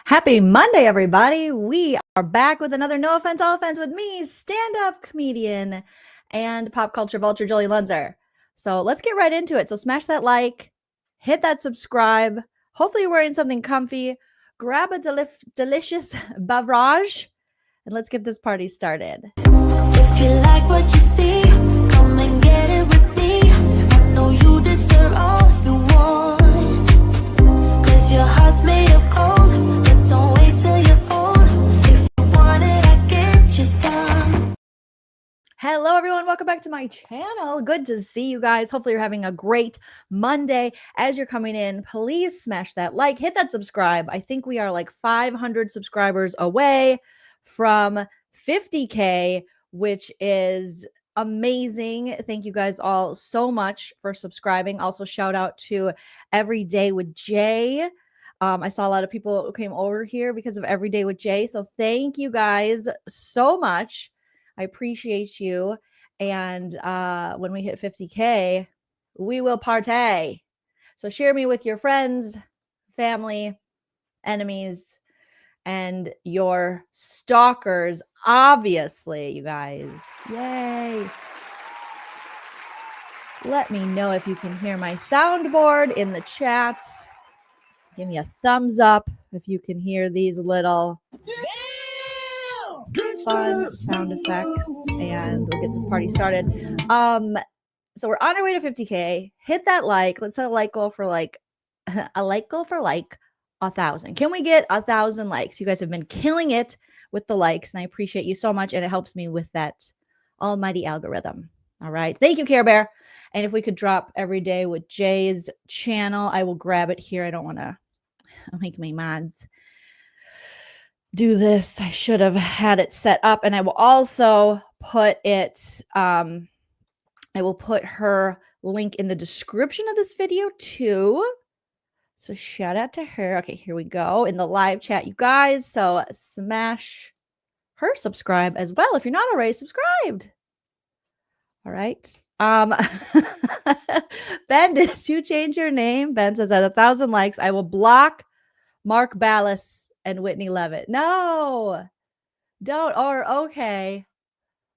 Happy Monday, everybody. We are back with another No Offense, All Offense with me, stand-up comedian and pop culture vulture, Joleen Lunzer. So let's get right into it. So smash that like, hit that subscribe. Hopefully you're wearing something comfy. Grab a delicious beverage, and let's get this party started. If you like what you see, come and get it with me. I know you deserve all you want, 'cause your heart's made of gold. But don't wait till you're old. If you want it, I get you some. Hello, everyone. Welcome back to my channel. Good to see you guys. Hopefully you're having a great Monday. As you're coming in, please smash that like, hit that subscribe. I think we are like 500 subscribers away from 50K, which is amazing. Thank you guys all so much for subscribing. Also, shout out to Every Day with Jay. I saw a lot of people who came over here because of Every Day with Jay. So thank you guys so much. I appreciate you. And when we hit 50K, we will partay. So share me with your friends, family, enemies, and your stalkers, obviously, you guys. Yay. Let me know if you can hear my soundboard in the chat. Give me a thumbs up if you can hear these little fun sound effects, and we'll get this party started. So we're on our way to 50K. Hit that like. Let's set a like goal for like 1,000. Can we get 1,000 likes? You guys have been killing it with the likes, and I appreciate you so much, and it helps me with that almighty algorithm. All right. Thank you, Care Bear. And if we could drop Every Day with Jay's channel, I will grab it here. I don't want to make my mods do this. I should have had it set up, and I will also put it I will put her link in the description of this video too. So shout out to her. Okay, here we go in the live chat, you guys. So smash her subscribe as well if you're not already subscribed. All right. Ben, did you change your name? Ben says at 1,000 likes, I will block Mark Ballas and Whitney Levitt. No, don't. Or okay,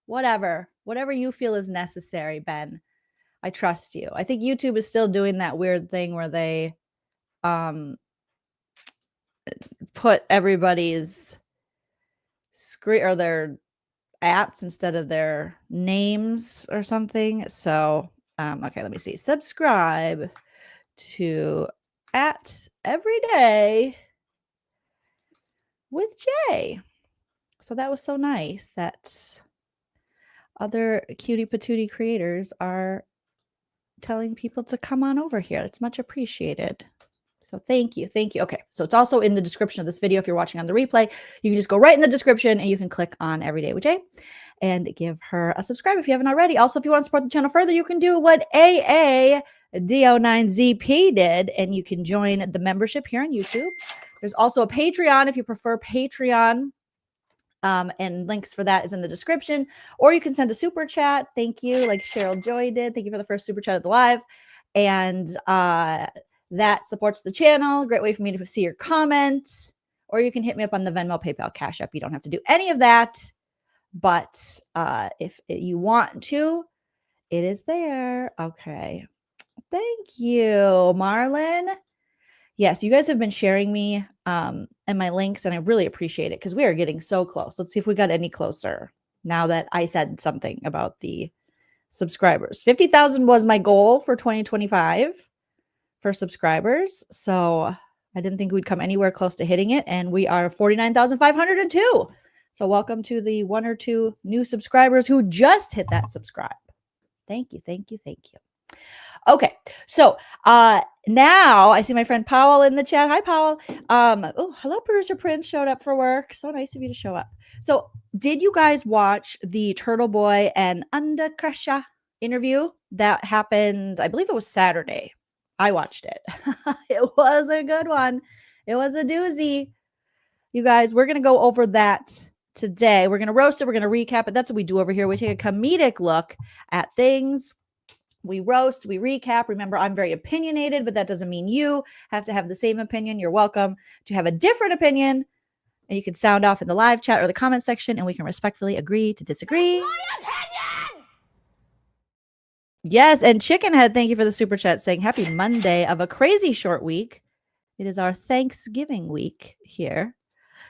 whatever you feel is necessary, Ben. I trust you. I think YouTube is still doing that weird thing where they put everybody's screen or their ats instead of their names or something. So okay, let me see. Subscribe to @everyday with Jay. So that was so nice that other cutie patootie creators are telling people to come on over here. It's much appreciated. So thank you. Okay, so it's also in the description of this video. If you're watching on the replay, you can just go right in the description and you can click on Every Day with Jay and give her a subscribe if you haven't already. Also, if you want to support the channel further, you can do what AADO9ZP did, and you can join the membership here on YouTube. There's also a Patreon if you prefer Patreon, and links for that is in the description. Or you can send a super chat. Thank you, like Cheryl Joy did. Thank you for the first super chat of the live. And that supports the channel. Great way for me to see your comments. Or you can hit me up on the Venmo, PayPal, Cash App. You don't have to do any of that. But if you want to, it is there. Okay. Thank you, Marlon. Yes, you guys have been sharing me and my links, and I really appreciate it because we are getting so close. Let's see if we got any closer now that I said something about the subscribers. 50,000 was my goal for 2025 for subscribers. So I didn't think we'd come anywhere close to hitting it, and we are 49,502. So welcome to the 1 or 2 new subscribers who just hit that subscribe. Thank you. Okay, so now I see my friend Powell in the chat. Hi, Powell. Oh, hello, producer Prince showed up for work. So nice of you to show up. So did you guys watch the Turtleboy and Kresha interview that happened? I believe it was Saturday. I watched it. It was a good one. It was a doozy. You guys, we're going to go over that today. We're going to roast it. We're going to recap it. That's what we do over here. We take a comedic look at things We roast, we recap. Remember, I'm very opinionated, but that doesn't mean you have to have the same opinion. You're welcome to have a different opinion. And you can sound off in the live chat or the comment section, and we can respectfully agree to disagree. Yes, and Chickenhead, thank you for the super chat saying happy Monday of a crazy short week. It is our Thanksgiving week here.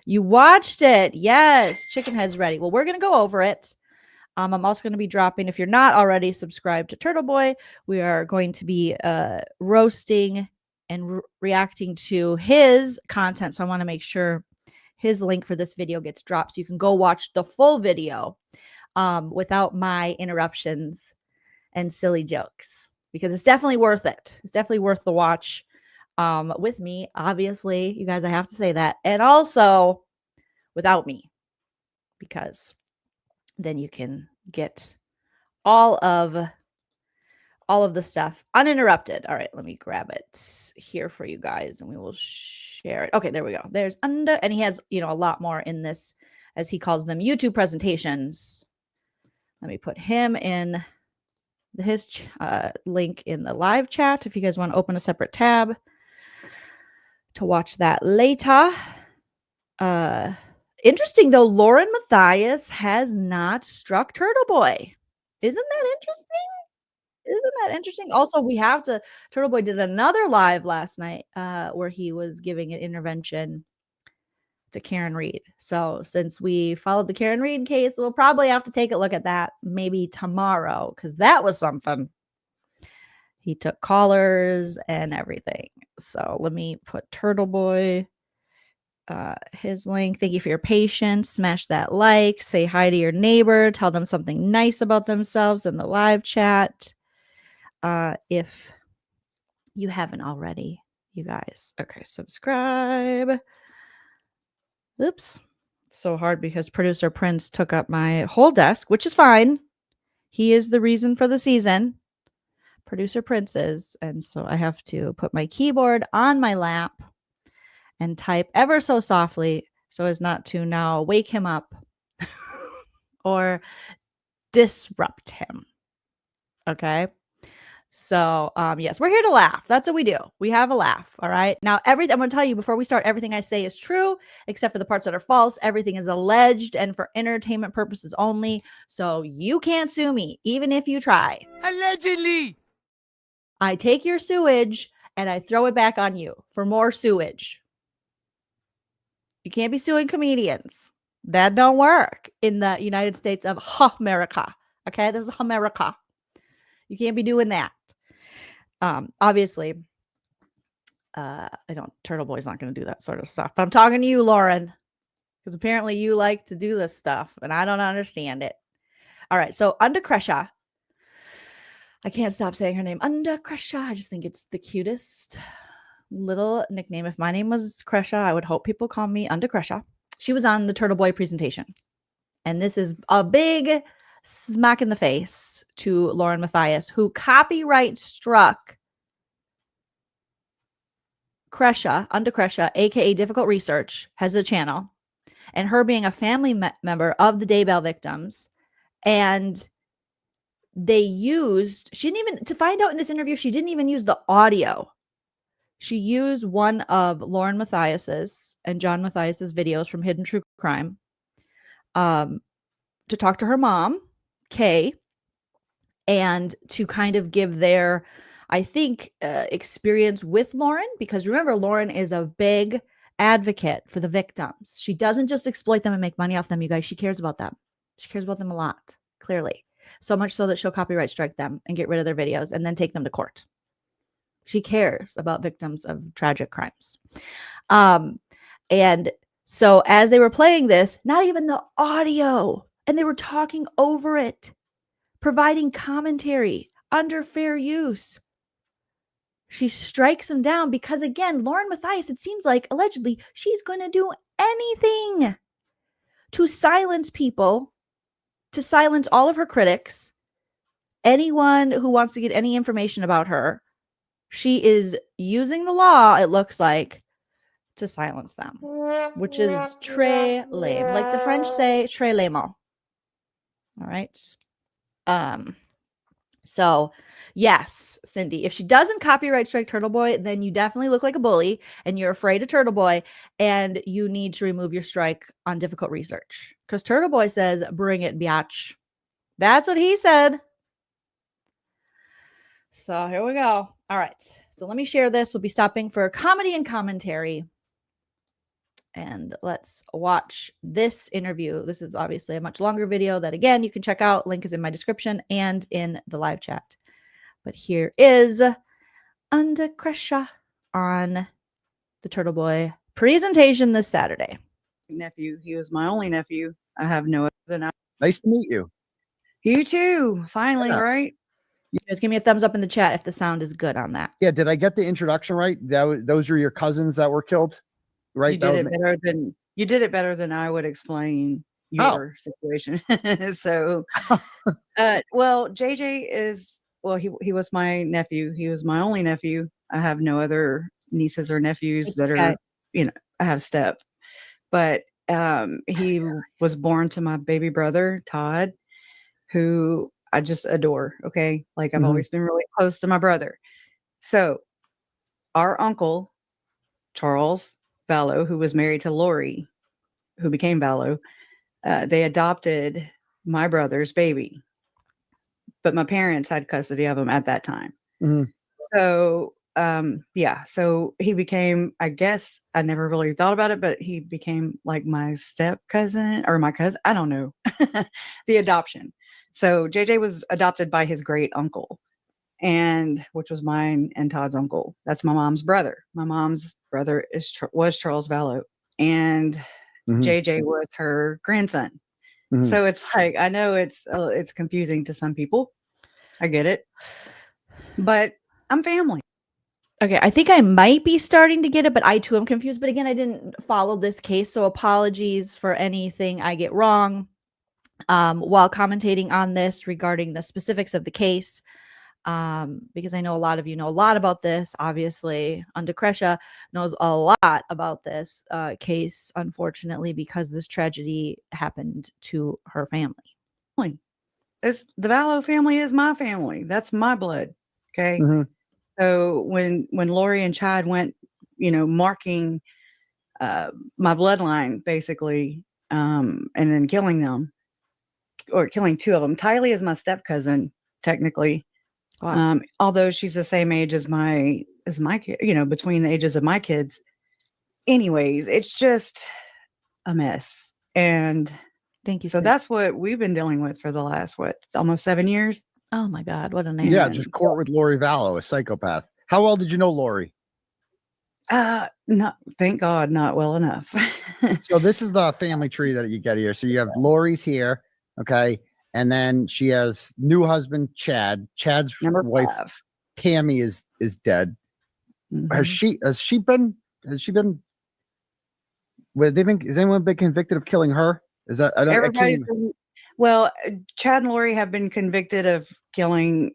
You watched it. Yes, Chickenhead's ready. Well, we're going to go over it. I'm also going to be dropping, if you're not already subscribed to Turtleboy, we are going to be roasting and reacting to his content. So I want to make sure his link for this video gets dropped so you can go watch the full video without my interruptions and silly jokes, because it's definitely worth it. It's definitely worth the watch with me. Obviously, you guys, I have to say that. And also without me, because then you can get all of the stuff uninterrupted. All right, let me grab it here for you guys and we will share it. Okay, there we go. There's and he has, a lot more in this, as he calls them, YouTube presentations. Let me put him in his link in the live chat if you guys want to open a separate tab to watch that later. Interesting though, LaurenMatthias has not struck Turtleboy. Isn't that interesting? Also, we have to, Turtleboy did another live last night where he was giving an intervention to Karen Reed. So since we followed the Karen Reed case, we'll probably have to take a look at that maybe tomorrow, because that was something. He took callers and everything. So let me put Turtleboy, his link. Thank you for your patience. Smash that like, say hi to your neighbor, tell them something nice about themselves in the live chat. If you haven't already, you guys. Okay, subscribe. Oops. So hard because producer Prince took up my whole desk, which is fine. He is the reason for the season. Producer Prince is. And so I have to put my keyboard on my lap and type ever so softly so as not to now wake him up or disrupt him. Okay. So, yes, we're here to laugh. That's what we do. We have a laugh. All right. Now, I'm going to tell you before we start, everything I say is true, except for the parts that are false. Everything is alleged and for entertainment purposes only. So you can't sue me, even if you try. Allegedly. I take your sewage and I throw it back on you for more sewage. You can't be suing comedians. That don't work in the United States of America. Okay. This is America. You can't be doing that. Obviously, Turtleboy's not going to do that sort of stuff, but I'm talking to you, Lauren, because apparently you like to do this stuff and I don't understand it. All right. So under Kresha, I can't stop saying her name. Under Kresha. I just think it's the cutest little nickname. If my name was Kresha, I would hope people call me Under Kresha. She was on the Turtleboy presentation. And this is a big smack in the face to LaurenMatthias, who copyright struck Kresha, Under Kresha, aka Difficult Research, has a channel, and her being a family member of the Daybell victims. And they used, she didn't even, to find out in this interview, she didn't even use the audio. She used one of LaurenMatthias's and John Matthias's videos from Hidden True Crime to talk to her mom, Kay, and to kind of give their, I think, experience with Lauren, because remember, Lauren is a big advocate for the victims. She doesn't just exploit them and make money off them, you guys. She cares about them. She cares about them a lot, clearly. So much so that she'll copyright strike them and get rid of their videos and then take them to court. She cares about victims of tragic crimes. And so as they were playing this, not even the audio, and they were talking over it, providing commentary under fair use. She strikes him down because, again, LaurenMatthias, it seems like, allegedly, she's going to do anything to silence people, to silence all of her critics, anyone who wants to get any information about her. She is using the law, it looks like, to silence them, which is très lame. Like the French say, très lame. All right. So, yes, Cindy, if she doesn't copyright strike Turtleboy, then you definitely look like a bully and you're afraid of Turtleboy and you need to remove your strike on difficult research. Because Turtleboy says, bring it, biatch. That's what he said. So here we go. All right. So let me share this. We'll be stopping for comedy and commentary. And let's watch this interview. This is obviously a much longer video that, again, you can check out. Link is in my description and in the live chat. But here is Under Kresha on the Turtleboy presentation this Saturday. Nephew. He was my only nephew. I have no other than I. Nice to meet you. You too. Finally, Yeah. right? You guys give me a thumbs up in the chat if the sound is good on that. Yeah, did I get the introduction right? Those are your cousins that were killed, right? You did it better than I would explain your situation. So, well, JJ is he was my nephew. He was my only nephew. I have no other nieces or nephews that are, I have step, but he was born to my baby brother Todd, who I just adore. Okay, like I've always been really close to my brother. So, our uncle Charles Vallow, who was married to Lori, who became Vallow, they adopted my brother's baby, but my parents had custody of him at that time. So, so he became, I guess I never really thought about it, but he became like my step cousin or my cousin. I don't know. The adoption. So JJ was adopted by his great uncle, and which was mine and Todd's uncle. That's my mom's brother. My mom's brother was Charles Vallow, and JJ was her grandson. So it's like, I know it's confusing to some people. I get it, but I'm family. Okay, I think I might be starting to get it, but I too am confused. But again, I didn't follow this case, so apologies for anything I get wrong while commentating on this regarding the specifics of the case. Because I know a lot of you know a lot about this. Obviously, Under Kresha knows a lot about this case, unfortunately, because this tragedy happened to her family. The Vallow family is my family. That's my blood. Okay. So when Lori and Chad went, marking my bloodline, basically, and then killing them, or killing two of them. Tylee is my step cousin, technically. Wow. Although she's the same age as my kid, between the ages of my kids. Anyways, it's just a mess. And thank you. So that's what we've been dealing with for the last, almost 7 years. Oh my God, what a name. Yeah, just court with Lori Vallow, a psychopath. How well did you know Lori? No, thank God, not well enough. So this is the family tree that you get here. So you have Lori's here, okay? And then she has new husband Chad. Chad's wife Tammy is dead. Has she been? Has anyone been convicted of killing her? Is that well, Chad and Lori have been convicted of killing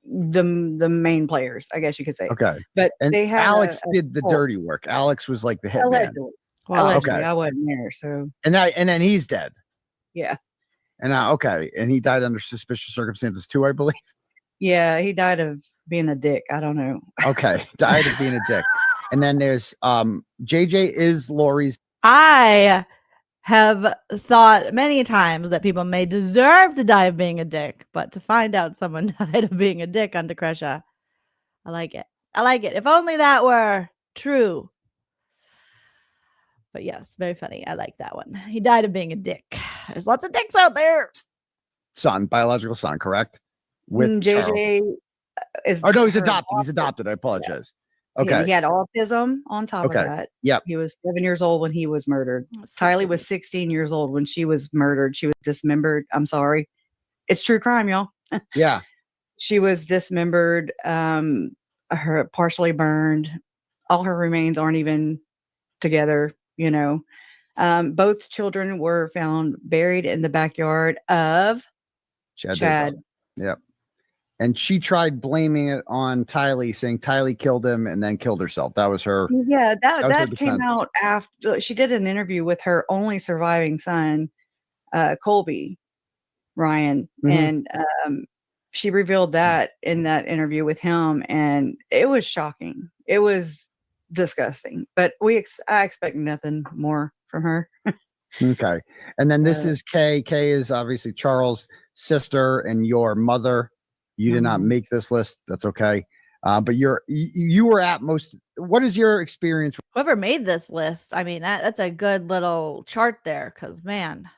the main players, I guess you could say. Okay, but and they had Alex did the dirty work. Alex was like the hitman. Allegedly. Wow. Allegedly, okay. I wasn't there, so and then he's dead. Yeah. And and he died under suspicious circumstances too, I believe. Yeah, he died of being a dick. I don't know. Okay, died of being a dick. And then there's JJ is Lori's. I have thought many times that people may deserve to die of being a dick, but to find out someone died of being a dick Under Kresha, I like it. I like it. If only that were true. But yes, very funny. I like that one. He died of being a dick. There's lots of dicks out there. Biological son, correct? With JJ is. Oh no, he's adopted. He's adopted. I apologize. Yeah. Okay. Yeah, he had autism on top of that. Yep. He was 7 years old when he was murdered. Tylee was 16 years old when she was murdered. She was dismembered. I'm sorry. It's true crime, y'all. Yeah. She was dismembered, her partially burned. All her remains aren't even together, Both children were found buried in the backyard of Chad. Yep. And she tried blaming it on Tylee, saying Tylee killed him and then killed herself. That was her. Yeah, that came out after she did an interview with her only surviving son, Colby Ryan. And she revealed that in that interview with him, and it was shocking. It was disgusting. But I expect nothing more from her. Okay. And then this is Kay. Kay is obviously Charles' sister and your mother. You did not make this list. That's okay. But you were at most. What is your experience? Whoever made this list, I mean, that's a good little chart there, because man,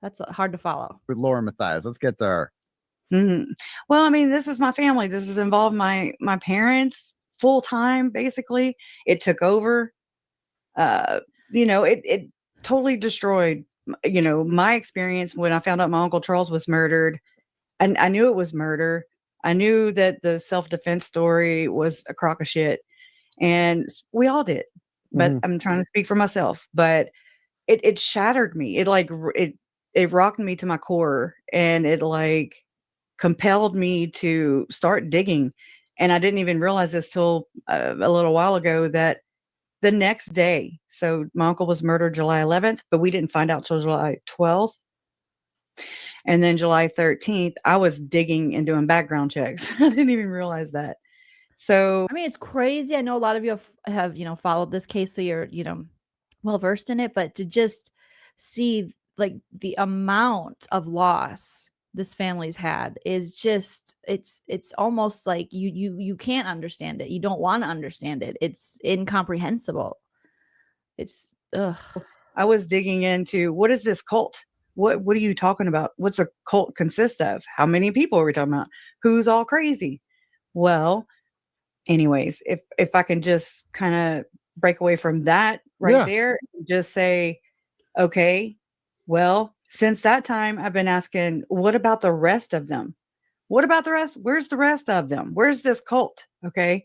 that's hard to follow. With LaurenMatthias. Let's get there. Well, I mean, this is my family. This has involved my parents full time. Basically, it took over. It totally destroyed. My experience when I found out my Uncle Charles was murdered. And I knew it was murder. I knew that the self-defense story was a crock of shit, and we all did. But I'm trying to speak for myself. But it shattered me. It rocked me to my core, and it like compelled me to start digging. And I didn't even realize this till a little while ago, that the next day, so my uncle was murdered July 11th, but we didn't find out till July 12th. And then July 13th, I was digging and doing background checks. I didn't even realize that. So, I mean, it's crazy. I know a lot of you have followed this case, so you're, well versed in it, but to just see like the amount of loss this family's had is just, it's almost like you can't understand it. You don't want to understand it. It's incomprehensible. It's I was digging into, what is this cult? What are you talking about? What's a cult consist of? How many people are we talking about? Who's all crazy? Well, anyways, if I can just kind of break away from that there, just say, okay, well, since that time, I've been asking, what about the rest of them? What about the rest? Where's the rest of them? Where's this cult? Okay.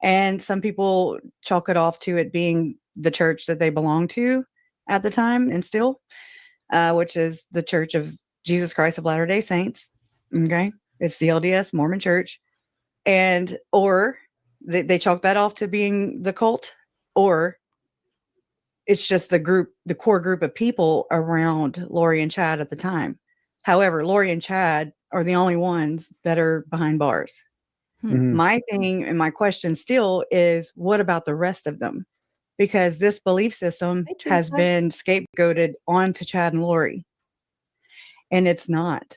And some people chalk it off to it being the church that they belong to at the time, and still, which is the Church of Jesus Christ of Latter-day Saints. Okay. It's the LDS Mormon Church. Or they chalk that off to being the cult, or it's just the core group of people around Lori and Chad at the time. However, Lori and Chad are the only ones that are behind bars. My thing and my question still is, what about the rest of them? Because this belief system has been scapegoated onto Chad and Lori. And it's not.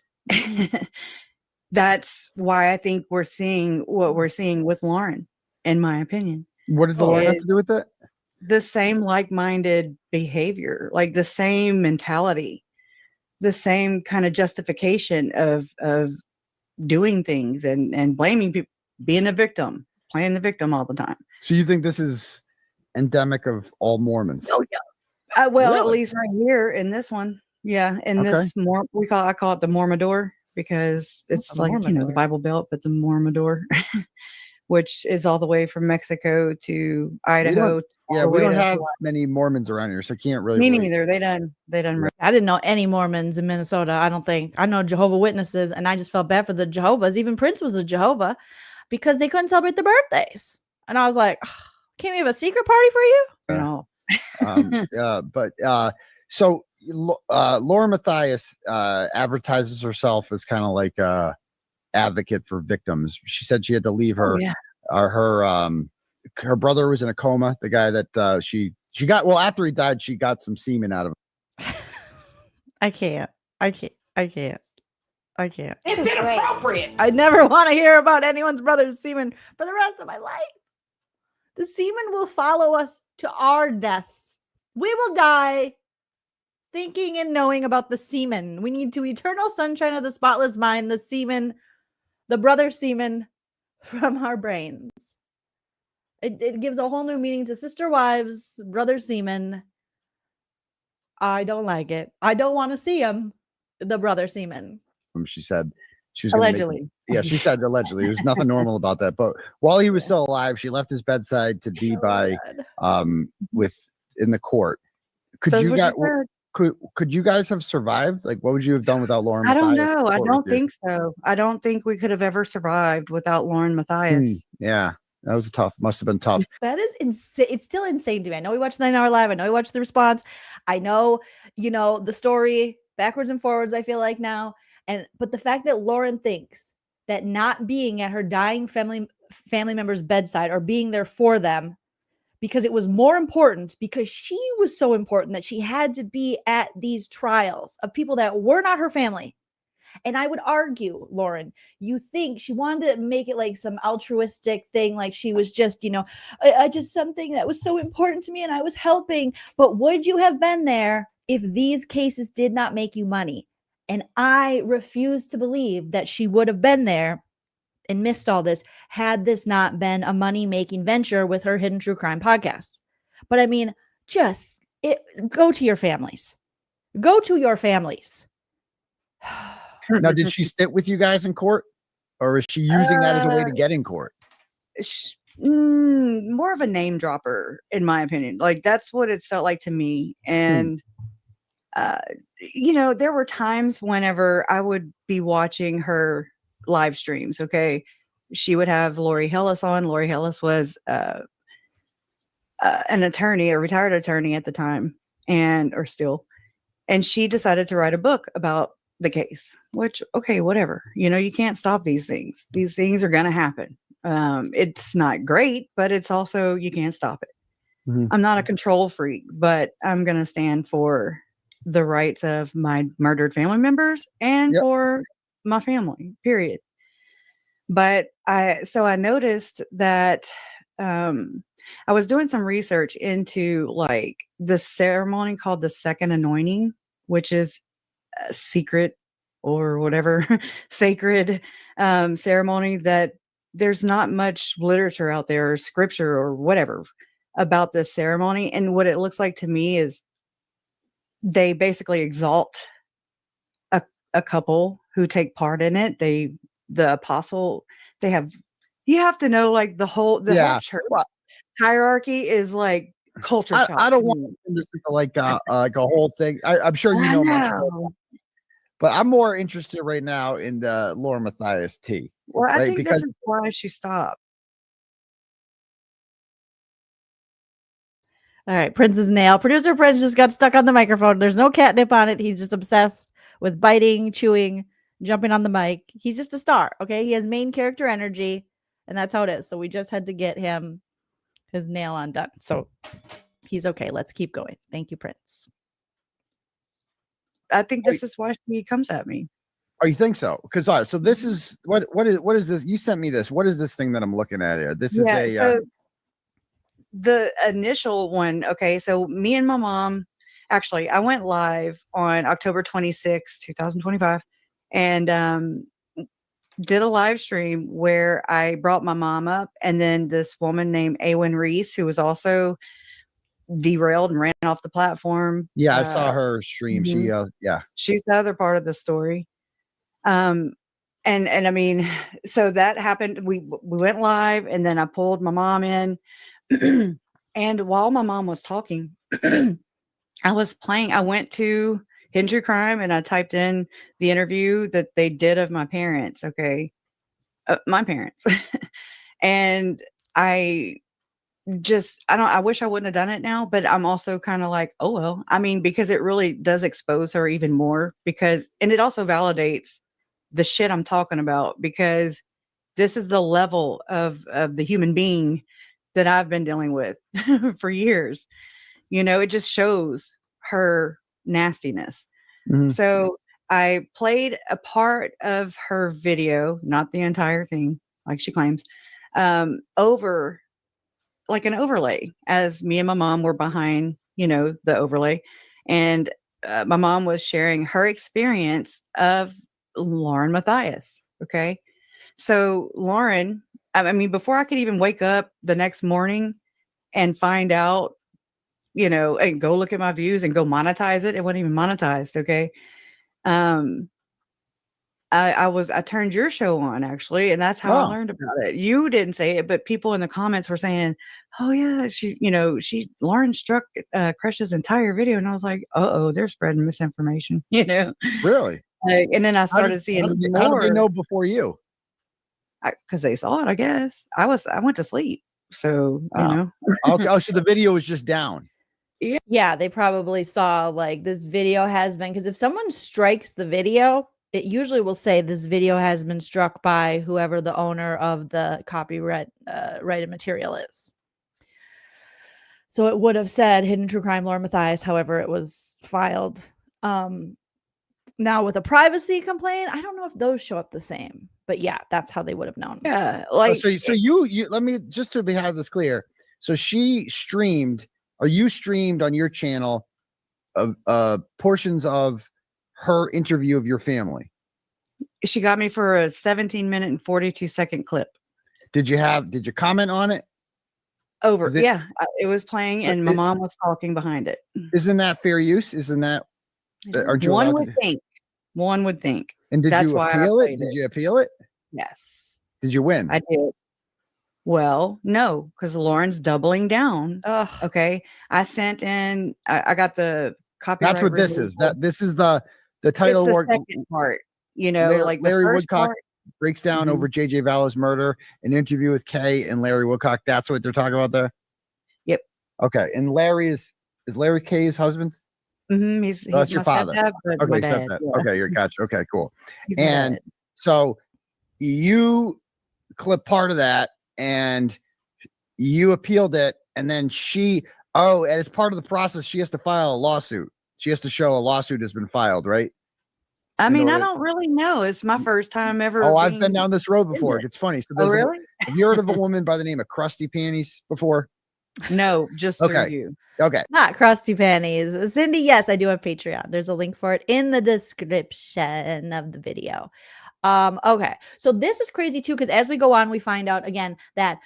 That's why I think we're seeing what we're seeing with Lauren, in my opinion. What does the Lauren have to do with it? The same like-minded behavior, like the same mentality, the same kind of justification of doing things and blaming people, being a victim, playing the victim all the time. So you think this is endemic of all Mormons? Oh yeah. Well, really? At least right here in this one. Yeah. In this I call it the Mormodor, because it's like, the Bible Belt, but the Mormodor, which is all the way from Mexico to Idaho. We don't have many Mormons around here, so I can't really. Me neither. They done. I didn't know any Mormons in Minnesota. I don't think. I know Jehovah's Witnesses, and I just felt bad for the Jehovah's. Even Prince was a Jehovah, because they couldn't celebrate their birthdays. And I was like, can't we have a secret party for you? No. So LaurenMatthias advertises herself as kind of like a advocate for victims. She said she had to leave her her brother was in a coma. The guy that she got, well, after he died, she got some semen out of him. I can't. It's inappropriate. I never want to hear about anyone's brother's semen for the rest of my life. The semen will follow us to our deaths. We will die thinking and knowing about the semen. We need to eternal sunshine of the spotless mind, the semen, the brother semen from our brains. It gives a whole new meaning to sister wives, brother semen. I don't like it. I don't want to see him, the brother semen. She said she was allegedly. She said allegedly. There's nothing normal about that. But while he was still alive, she left his bedside to be by in the court. Could you guys have survived? Like, what would you have done without LaurenMatthias? I don't know. I don't think so. I don't think we could have ever survived without LaurenMatthias. Yeah, that was tough. Must have been tough. That is insane. It's still insane to me. I know we watched the 9 Hour Live. I know we watched the response. I know, the story backwards and forwards, I feel like now. But the fact that Lauren thinks that not being at her dying family member's bedside or being there for them, because it was more important, because she was so important that she had to be at these trials of people that were not her family. And I would argue, Lauren, you think she wanted to make it like some altruistic thing, like she was just, I just something that was so important to me and I was helping. But would you have been there if these cases did not make you money? And I refuse to believe that she would have been there and missed all this had this not been a money-making venture with her Hidden True Crime podcast. But I mean, go to your families. Go to your families. Now, did she sit with you guys in court, or is she using that as a way to get in court? More of a name dropper, in my opinion. Like, that's what it's felt like to me. And, there were times whenever I would be watching her live streams. Okay. She would have Lori Hellis on. Lori Hellis was an attorney, a retired attorney at the time, or still. And she decided to write a book about the case, which, okay, whatever. You can't stop these things. These things are going to happen. It's not great, but it's also, you can't stop it. Mm-hmm. I'm not a control freak, but I'm going to stand for the rights of my murdered family members and for my family, period. But I noticed that I was doing some research into like the ceremony called the second anointing, which is a secret or whatever sacred ceremony that there's not much literature out there or scripture or whatever about this ceremony. And what it looks like to me is they basically exalt a couple who take part in it. The apostle, you have to know, like the whole church hierarchy is like culture shock. I don't want this to like a whole thing. I'm sure you know much more, but I'm more interested right now in the LaurenMatthias tea. Well, I think this is why she stopped. All right, Prince's nail. Producer Prince just got stuck on the microphone. There's no catnip on it. He's just obsessed with biting, chewing, jumping on the mic. He's just a star, okay? He has main character energy, and that's how it is. So we just had to get him his nail undone. So he's okay. Let's keep going. Thank you, Prince. I think this is why he comes at me. Oh, you think so? Because so this is what is this? You sent me this. What is this thing that I'm looking at here? This is the initial one. Okay, so me and my mom, actually, I went live on October 26, 2025, and did a live stream where I brought my mom up, and then this woman named Awen Reese, who was also derailed and ran off the platform. Yeah, I saw her stream. Mm-hmm. She's the other part of the story. And I mean, so that happened. We went live, and then I pulled my mom in. And while my mom was talking, I went to Hidden True Crime and I typed in the interview that they did of my parents. Okay. My parents. And I wish I wouldn't have done it now, but I'm also kind of like, oh, well, I mean, because it really does expose her even more and it also validates the shit I'm talking about, because this is the level of the human being that I've been dealing with for years. It just shows her nastiness. Mm-hmm. So I played a part of her video, not the entire thing, like she claims, over like an overlay, as me and my mom were behind, the overlay. And my mom was sharing her experience of LaurenMatthias. Okay. So Lauren, I mean, before I could even wake up the next morning and find out, and go look at my views and go monetize it wasn't even monetized. Okay. I turned your show on, actually, and that's how I learned about it. You didn't say it, but people in the comments were saying, oh yeah, Lauren struck Kresha's entire video. And I was like, they're spreading misinformation, Really? And then I started seeing more. How did they know before you? Because they saw it, I guess. I went to sleep. So, Okay. Oh, so the video was just down. Yeah, they probably saw like this video has been, because if someone strikes the video, it usually will say this video has been struck by whoever the owner of the copyright rated material is. So it would have said Hidden True Crime LaurenMatthias, however it was filed. Now with a privacy complaint, I don't know if those show up the same, but yeah, that's how they would have known. Yeah, Oh, like so you let me just to have this clear. So she streamed, or you streamed on your channel of portions of her interview of your family. she got me for a 17-minute and 42-second clip. Did you comment on it? Over. Is it- Yeah, it was playing and my it- mom was talking behind it. Isn't that fair use? Isn't that aren't you One allowed would to- think. One would think. And did That's you why I appeal it? played Did it. you appeal it? Yes, Did you win? I did. Well, no, because Lauren's doubling down. Ugh. Okay. I sent in, I got the copyright. That's what this is. removal. That this is the title It's the work. second part, you know, like the Larry first Woodcock part. breaks down Mhm. over JJ Vallow's murder, an interview with Kay and Larry Woodcock. That's what they're talking about there. Yep. Okay. And Larry is Larry Kay's husband? He's that's your my father. stepdad, but Okay, my you said dad, that. yeah. Okay, you're gotcha. Okay, cool. He's my And dad. so you clip part of that and you appealed it, and then as part of the process, she has to file a lawsuit. She has to show a lawsuit has been filed, right? I in mean, I order- don't really know. It's my first time ever. Oh, I've been being- down this road in before. it. It's funny. So Oh, there's really? have you heard of a woman by the name of Krusty Panties before? No, just through Okay. you. Okay. Not crusty panties. Cindy, yes, I do have Patreon. There's a link for it in the description of the video. Okay. So this is crazy too, because as we go on, we find out again that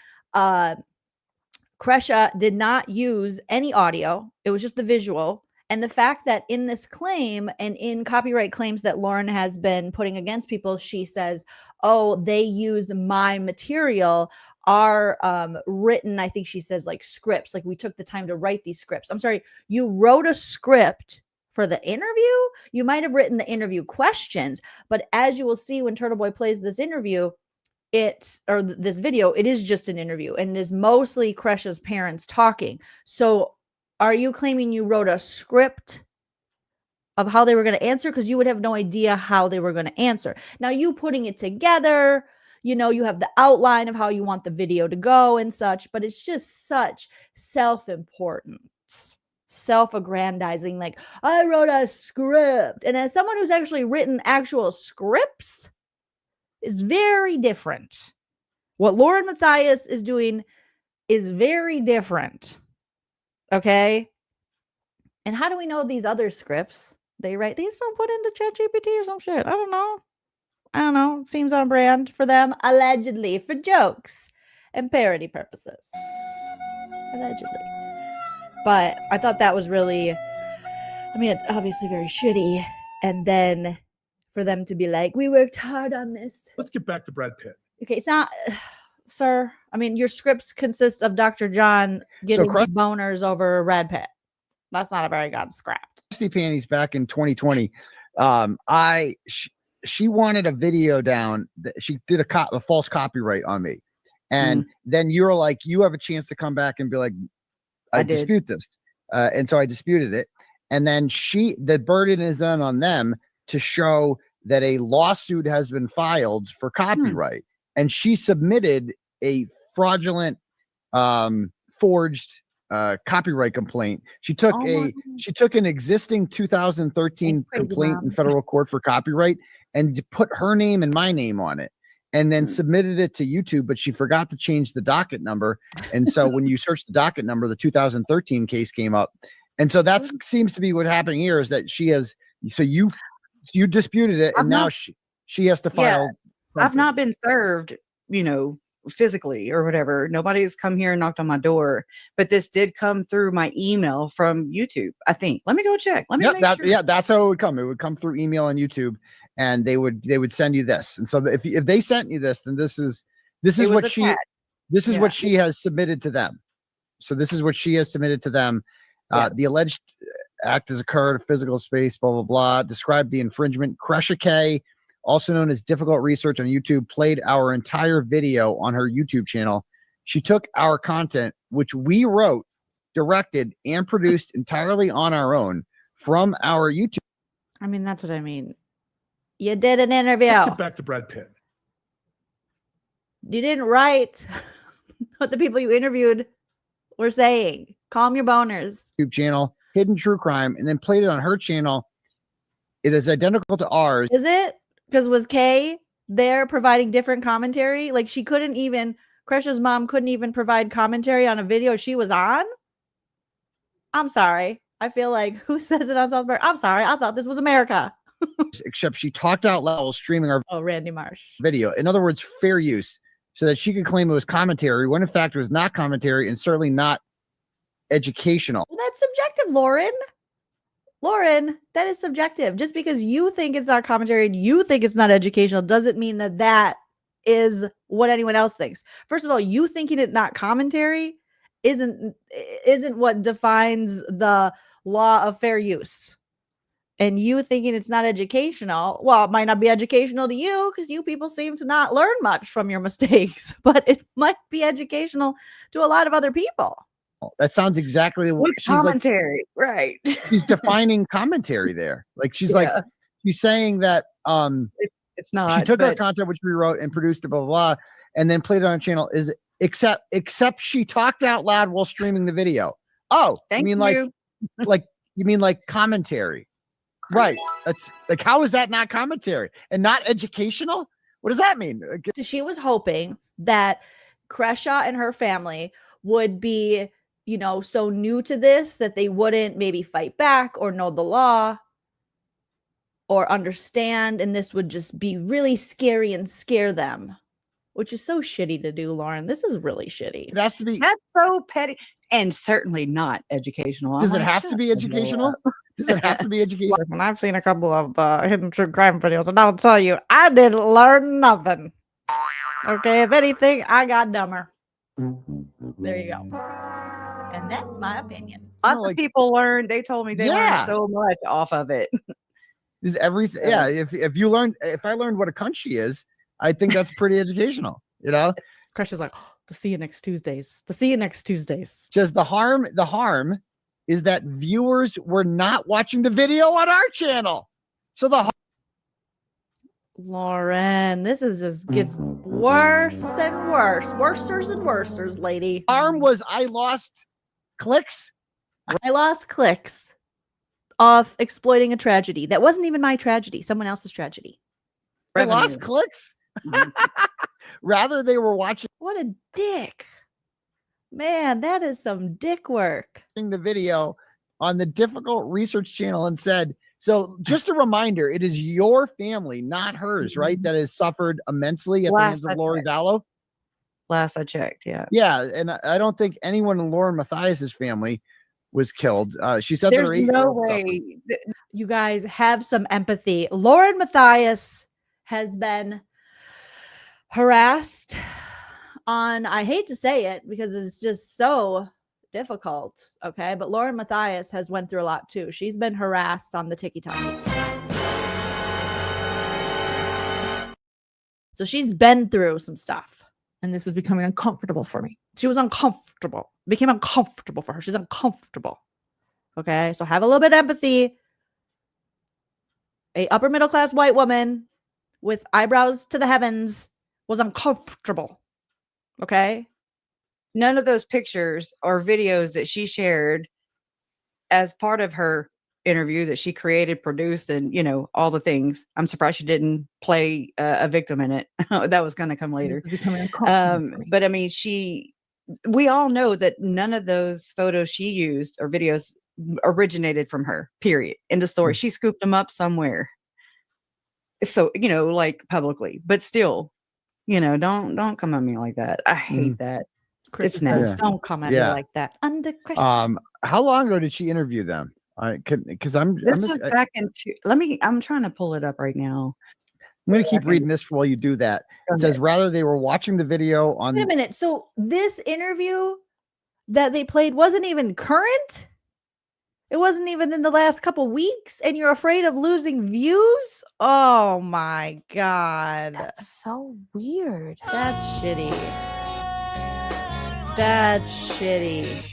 Kresha did not use any audio. It was just the visual. And the fact that in this claim and in copyright claims that Lauren has been putting against people, she says, oh, they use my material, are written, I think she says, like scripts, like we took the time to write these scripts. I'm sorry, you wrote a script for the interview? You might have written the interview questions, but as you will see when Turtleboy plays this interview, this video, it is just an interview and it is mostly Kresha's parents talking. So are you claiming you wrote a script of how they were going to answer? Because you would have no idea how they were going to answer. Now, you putting it together, you know, you have the outline of how you want the video to go and such, but it's just such self-importance, self-aggrandizing, like, I wrote a script. And as someone who's actually written actual scripts, it's very different. What LaurenMatthias is doing is very different. Okay. And how do we know these other scripts they write? These don't put into ChatGPT or some shit. I don't know. Seems on brand for them, allegedly, for jokes and parody purposes. Allegedly. But I thought that was really, I mean, it's obviously very shitty. And then for them to be like, we worked hard on this. Let's get back to Brad Pitt. Okay, it's not, sir. I mean, your scripts consist of Dr. John getting boners over Brad Pitt. That's not a very good script. Krusty Panties back in 2020. She wanted a video down. She did a false copyright on me, and then you're like, you have a chance to come back and be like, I dispute this, and so I disputed it, and then the burden is then on them to show that a lawsuit has been filed for copyright, and she submitted a fraudulent, forged copyright complaint. She took an existing 2013 complaint in federal court for copyright and put her name and my name on it, and then submitted it to YouTube, but she forgot to change the docket number. And so when you search the docket number, the 2013 case came up. And so that seems to be what happening here, is that she has, so you disputed it, and now she has to file. Yeah, I've not been served, you know, physically or whatever. Nobody's come here and knocked on my door, but this did come through my email from YouTube, I think. Let me go check. Let me make sure. Yeah, that's how it would come. It would come through email on YouTube, and they would send you this. And so if they sent you this, then this is what she has submitted to them. So this is what she has submitted to them. The alleged act has occurred, physical space, blah, blah, blah. Described the infringement. Kresha K, also known as Difficult Research on YouTube, played our entire video on her YouTube channel. She took our content, which we wrote, directed, and produced entirely on our own from our YouTube. I mean, that's what I mean. You did an interview. Let's get back to Brad Pitt. You didn't write what the people you interviewed were saying. Calm your boners. YouTube channel, Hidden True Crime, and then played it on her channel. It is identical to ours. Is it? Because was Kay there providing different commentary? Like she couldn't even, Kresha's mom couldn't even provide commentary on a video she was on? I'm sorry. I feel like, who says it on South Park? I'm sorry. I thought this was America. Except she talked out loud while streaming our Oh, Randy Marsh. video. In other words, fair use, so that she could claim it was commentary when in fact it was not commentary and certainly not educational. Well, that's subjective, Lauren. Lauren, that is subjective. Just because you think it's not commentary and you think it's not educational doesn't mean that that is what anyone else thinks. First of all, you thinking it not commentary isn't what defines the law of fair use. And you thinking it's not educational, well, it might not be educational to you because you people seem to not learn much from your mistakes, but it might be educational to a lot of other people. That sounds exactly what What's commentary, right? She's defining commentary there. Like she's like, she's saying that it's not. She took our content, which we wrote and produced, blah, blah, blah, and then played it on a channel. Is except she talked out loud while streaming the video. Oh, thank you. Like you mean like commentary. Right. That's like, how is that not commentary and not educational? What does that mean? She was hoping that Kresha and her family would be, so new to this that they wouldn't maybe fight back or know the law or understand. And this would just be really scary and scare them, which is so shitty to do, Lauren. This is really shitty. It has to be. That's so petty and certainly not educational. Does it have to be educational? Does it have to be educational? Listen, I've seen a couple of the Hidden True Crime videos, and I'll tell you, I didn't learn nothing. Okay, if anything, I got dumber. There you go. And that's my opinion. Lots of people learned. They told me they learned so much off of it. Is everything? Yeah. If I learned what a cunt she is, I think that's pretty educational. Kresha's like, to see you next Tuesdays. To see you next Tuesdays. Just the harm is that viewers were not watching the video on our channel. So Lauren, this is just gets worse and worse. Worsers and worsers, lady. Harm was I lost clicks. I lost clicks off exploiting a tragedy. That wasn't even my tragedy. Someone else's tragedy. I lost clicks. Rather, they were watching. What a dick. Man, that is some dick work. The video on the Difficult Research channel and said, so just a reminder, it is your family, not hers, right? That has suffered immensely at the hands of Lori Vallow. Last I checked, yeah. Yeah, and I don't think anyone in LaurenMatthias' family was killed. She said there's no way. You guys have some empathy. LaurenMatthias has been harassed on, I hate to say it because it's just so difficult, okay? But LaurenMatthias has went through a lot too. She's been harassed on the TikTok. So she's been through some stuff. And this was becoming uncomfortable for me. She was uncomfortable. It became uncomfortable for her. She's uncomfortable. Okay? So have a little bit of empathy. A upper middle class white woman with eyebrows to the heavens was uncomfortable. Okay? None of those pictures or videos that she shared as part of her interview that she created, produced, and all the things. I'm surprised she didn't play a victim in it. That was going to come later. But I mean, we all know that none of those photos she used or videos originated from her, period. End of story. She scooped them up somewhere. So, like publicly, but still, don't come at me like that. I hate that. It's nasty. Don't come at me like that. Under question. How long ago did she interview them? Because I'm back into. I'm trying to pull it up right now. I'm going to keep reading this while you do that. It says rather they were watching the video on. Wait a minute. So this interview that they played wasn't even current. It wasn't even in the last couple weeks, and you're afraid of losing views? Oh my God. That's so weird. That's shitty. That's shitty.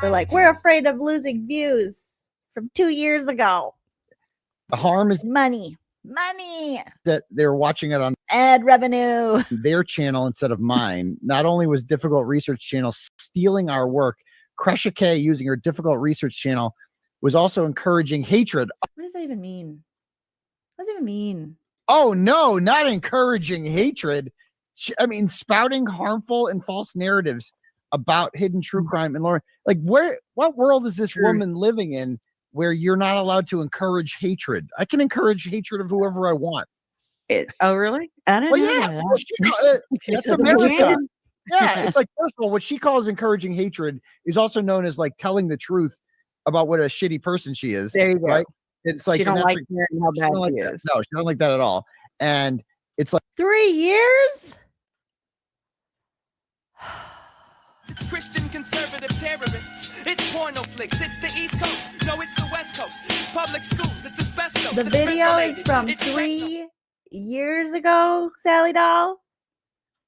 They're like, we're afraid of losing views from 2 years ago. The harm is money that they're watching it on ad revenue. their channel instead of mine. Not only was Difficult Research Channel stealing our work, Kresha K, using her Difficult Research Channel, was also encouraging hatred. What does that even mean? What does it even mean? Oh no, not encouraging hatred. I mean, spouting harmful and false narratives about hidden true crime and Lauren. Like, what world is this woman living in where you're not allowed to encourage hatred? I can encourage hatred of whoever I want. Oh, really? I didn't Well, know yeah, that. well, that's says America. again. Yeah, it's like, first of all, what she calls encouraging hatred is also known as like telling the truth about what a shitty person she is. There you go. Right? It's like, She don't and like that's hearing how she don't bad like she that. is. No, she don't like that at all. And it's like 3 years? It's Christian conservative terrorists. It's porno flicks. It's the East Coast. No, it's the West Coast. It's public schools. It's asbestos. The It's video is ventilated. from It's 3 years ago, Sally Doll.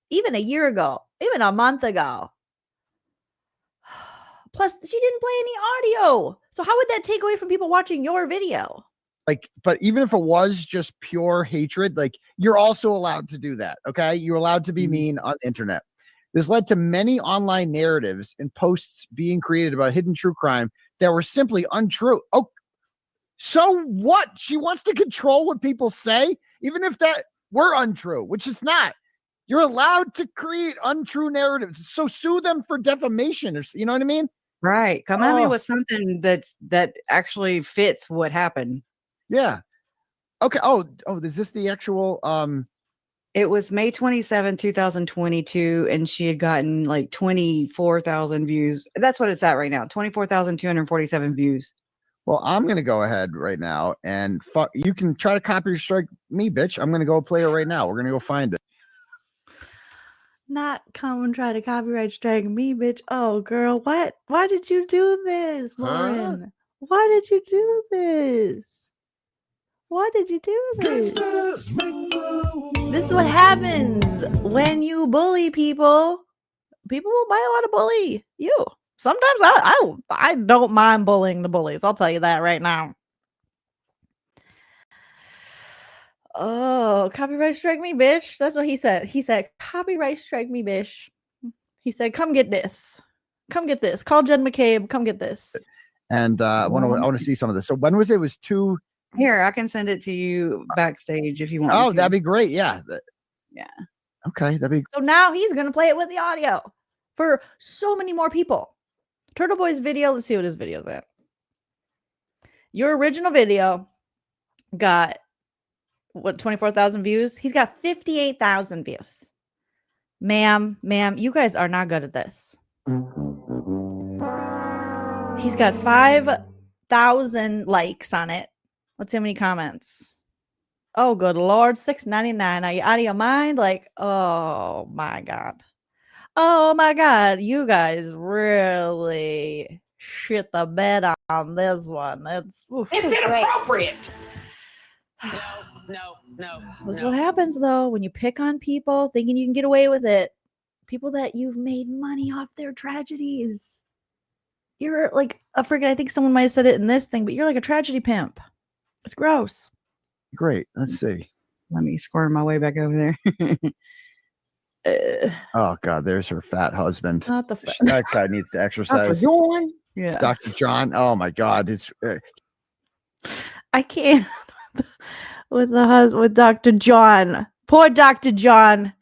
Even a year ago, even a month ago. Plus, she didn't play any audio. So how would that take away from people watching your video? like, but even if it was just pure hatred, like, you're also allowed to do that. Okay. You're allowed to be mean on the internet. This led to many online narratives and posts being created about hidden true crime that were simply untrue. Oh, so what? She wants to control what people say, even if that were untrue, which it's not. You're allowed to create untrue narratives. So sue them for defamation, or you know what I mean? Right. Come at me Oh. with something that actually fits what happened. Yeah. Okay. Oh, is this the actual It was May 27, 2022, and she had gotten like 24,000 views. That's what it's at right now. 24,247 views. well, I'm gonna go ahead right now and you can try to copy strike me, bitch. I'm gonna go play it right now. We're gonna go find it. Not come and try to copyright strike me, bitch. Oh, girl, what? Why did you do this, Lauren? Why did you do this? Why did you do this? This is what happens when you bully people. People might want to bully you. Sometimes I don't mind bullying the bullies. I'll tell you that right now. Oh, copyright strike me, bitch. That's what he said. He said, copyright strike me, bitch. He said, come get this. Come get this. Call Jen McCabe. Come get this. And I want to see some of this. So when was it? It was 2. Here, I can send it to you backstage if you want. Oh, me to. that'd be great. Yeah. Yeah. Okay, that'd be So now he's going to play it with the audio for so many more people. Turtleboy's video. Let's see what his video's at. Your original video got, what, 24,000 views? He's got 58,000 views. Ma'am, you guys are not good at this. He's got 5,000 likes on it. Let's see how many comments. Oh, good Lord, 699. Are you out of your mind? Like, oh my God. Oh my God. You guys really shit the bed on this one. It's inappropriate. No. This is what happens though when you pick on people thinking you can get away with it. People that you've made money off their tragedies. You're like a freaking, I think someone might have said it in this thing, but you're like a tragedy pimp. It's gross. great. Let's see. Let me squirm my way back over there. Oh God, there's her fat husband. Not the That guy needs to exercise. Yeah. Dr. John. Oh my God, it's I can't with Dr. John. Poor Dr. John.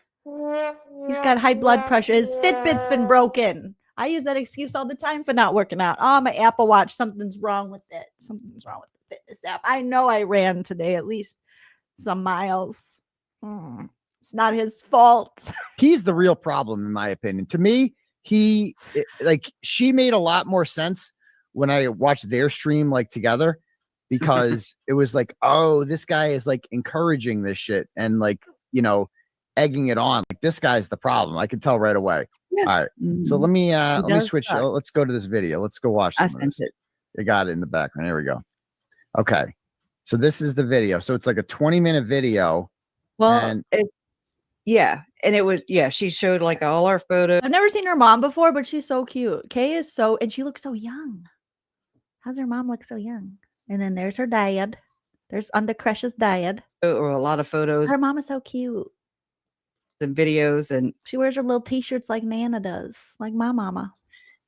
He's got high blood pressure. His Fitbit's been broken. I use that excuse all the time for not working out. Oh, my Apple Watch, something's wrong with it. Something's wrong with the fitness app. I know I ran today at least some miles. It's not his fault. he's the real problem in my opinion. To me, she made a lot more sense when I watched their stream like together, because it was like, oh, this guy is like encouraging this shit and like, you know, egging it on. Like, this guy's the problem. I could tell right away. Yeah. All right. So let me does switch. suck. Let's go to this video. Let's go watch I some of sent this. it. I got it in the background. Here we go. Okay. So this is the video. So it's like a 20-minute video. Well, And- and it was, she showed like all our photos. I've never seen her mom before, but she's so cute. Kay is and she looks so young. How's her mom look so young? And then there's her dad. There's under Kresha's dad. or a lot of photos Her mom is so cute. and videos. And She wears her little t-shirts like Nana does, like my mama.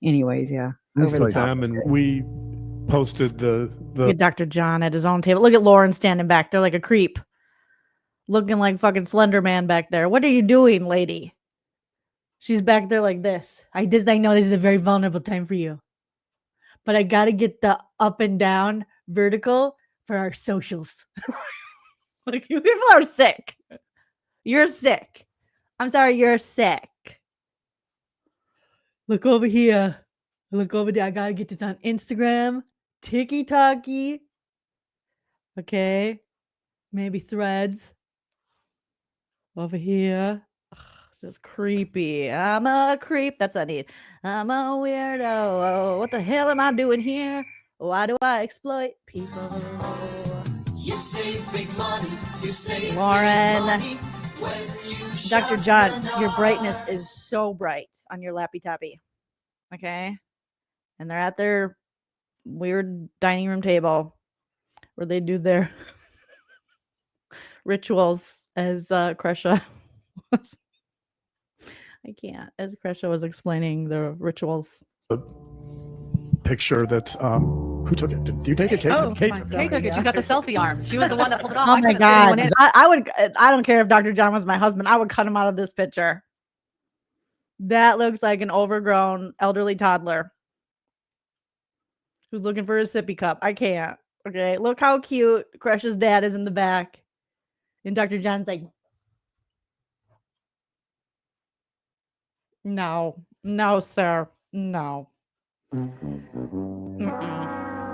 anyways, yeah. Over the top. Them, and we posted the Look at Dr. John at his own table. Look at Lauren standing back there like a creep. Looking like fucking Slender Man back there. What are you doing, lady? She's back there like this. I know this is a very vulnerable time for you. But I got to get the up and down vertical for our socials. Like, you people are sick. You're sick. I'm sorry, you're sick. Look over here. Look over there. I got to get this on Instagram. TikTok-y. Okay. Maybe Threads. Over here. Ugh, just creepy. I'm a creep. That's what I need. I'm a weirdo. Oh, what the hell am I doing here? Why do I exploit people? You save big money. You save Lauren. money when you Dr. shop John, Menards. your brightness is so bright on your lappy tappy. Okay. And they're at their weird dining room table where they do their rituals as Kresha was. I can't. As Kresha was explaining the rituals. picture that who took it? Did you take it? Kate? Oh, Kate my took it. God. Kate took it. She's got the selfie arms. She was the one that pulled it off. Oh I my couldn't fit anyone God. in. I would, I don't care if Dr. John was my husband. I would cut him out of this picture. That looks like an overgrown elderly toddler who's looking for his sippy cup. I can't. Okay. Look how cute Kresha's dad is in the back. And Dr. John's like, no, sir. No. Mm-mm.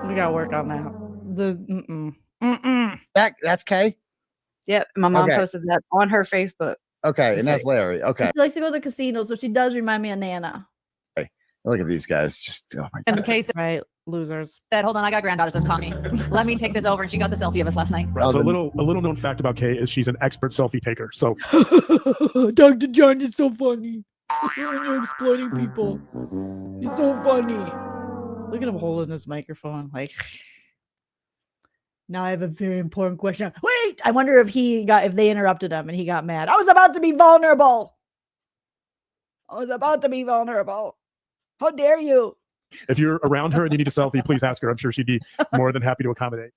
We gotta work on that. That's Kay. Yep. My mom Okay. posted that on her Facebook. Okay, and that's Larry. Okay, She likes to go to the casino, so she does remind me of Nana. look at these guys. Just oh my And god. Kay Right, losers. said, hold on, I got granddaughters of Tommy. Let me take this over. And she got the selfie of us last night. Right, so Well, a little known fact about Kay is she's an expert selfie taker. So Dr. John is so funny. When you're exploiting people, he's so funny. Look at him holding this microphone. Like, now I have a very important question. Wait, I wonder if they interrupted him and he got mad. I was about to be vulnerable. How dare you? if you're around her and you need a selfie, please ask her. I'm sure she'd be more than happy to accommodate.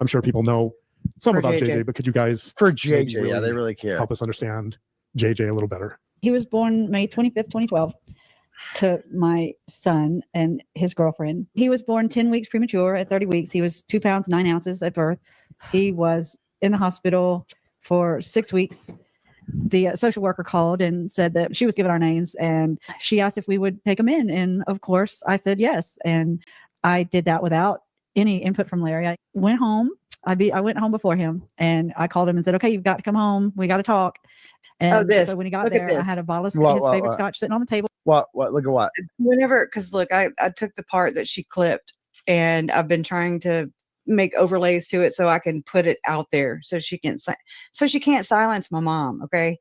I'm sure people know some For about JJ. JJ, but could you guys For maybe JJ, yeah, they really really care. help us understand JJ a little better? He was born May 25th, 2012 to my son and his girlfriend. He was born 10 weeks premature. At 30 weeks, he was 2 pounds, 9 ounces at birth. He was in the hospital for 6 weeks. The social worker called and said that she was given our names, and she asked if we would take him in. And of course I said yes. And I did that without any input from Larry. I went home. I went home before him, and I called him and said, okay, you've got to come home. We got to talk. And this. so when he got Look at there, this. I had a bottle of What, his what, favorite what? scotch sitting on the table. What? Look at what? Whenever, because look, I took the part that she clipped, and I've been trying to make overlays to it so I can put it out there so she can't silence my mom. Okay.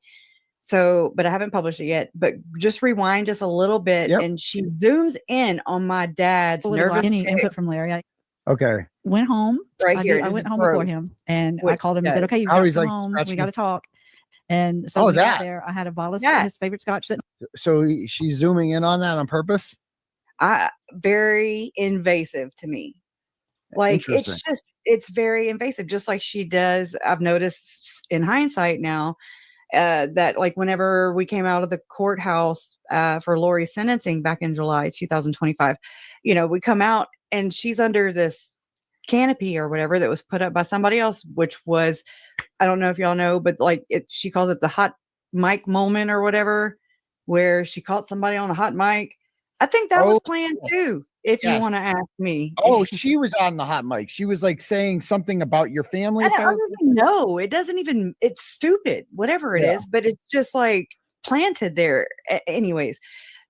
So, but I haven't published it yet, but just rewind just a little bit. Yep. And she zooms in on my dad's Without nervous any tics input from Larry. I Okay. went home. right I here. I in went his home before throat. him, and I Which- called him and yeah. said, okay, you've How got to he's, come like, home. scratching We got to his- talk. And so Oh, when we got that. there, I had a bottle of Yeah. his favorite scotch sitting. So she's zooming in on that on purpose. Very invasive to me. Like Interesting. it's very invasive, just like she does. I've noticed in hindsight now that like whenever we came out of the courthouse for Lori's sentencing back in July 2025, we come out and she's under this canopy or whatever that was put up by somebody else, which was, I don't know if y'all know, but like she calls it the hot mic moment or whatever, where she caught somebody on a hot mic. I think that was Oh, planned too, if you yes. want to ask me. Oh, she was on the hot mic. She was like saying something about your family. I don't apparently? even know. It doesn't even, it's stupid, whatever it Yeah. is, but it's just like planted there. Anyways,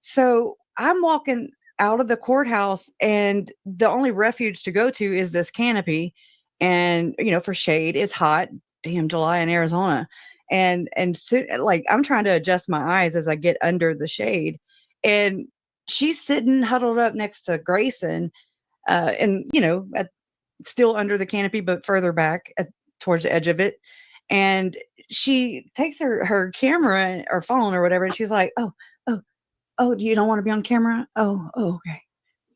so I'm walking out of the courthouse, and the only refuge to go to is this canopy. And, for shade, it's hot. Damn, July in Arizona. And so, like, I'm trying to adjust my eyes as I get under the shade. And she's sitting huddled up next to Grayson. And, still under the canopy, but further back towards the edge of it. And she takes her camera or phone or whatever, and she's like, oh, you don't want to be on camera? Oh, okay.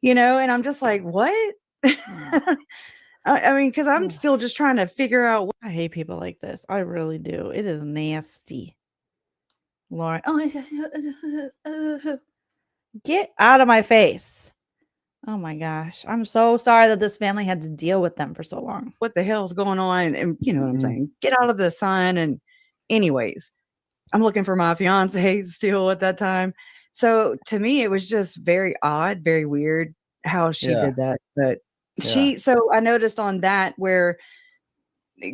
And I'm just like, what? I mean, because I'm still just trying to figure out. I hate people like this. I really do. It is nasty. Lauren, get out of my face. Oh my gosh. I'm so sorry that this family had to deal with them for so long. What the hell's going on? And you know what I'm saying? Get out of the sun. And anyways, I'm looking for my fiance still at that time. So to me, it was just very odd, very weird how she did that. But so I noticed on that where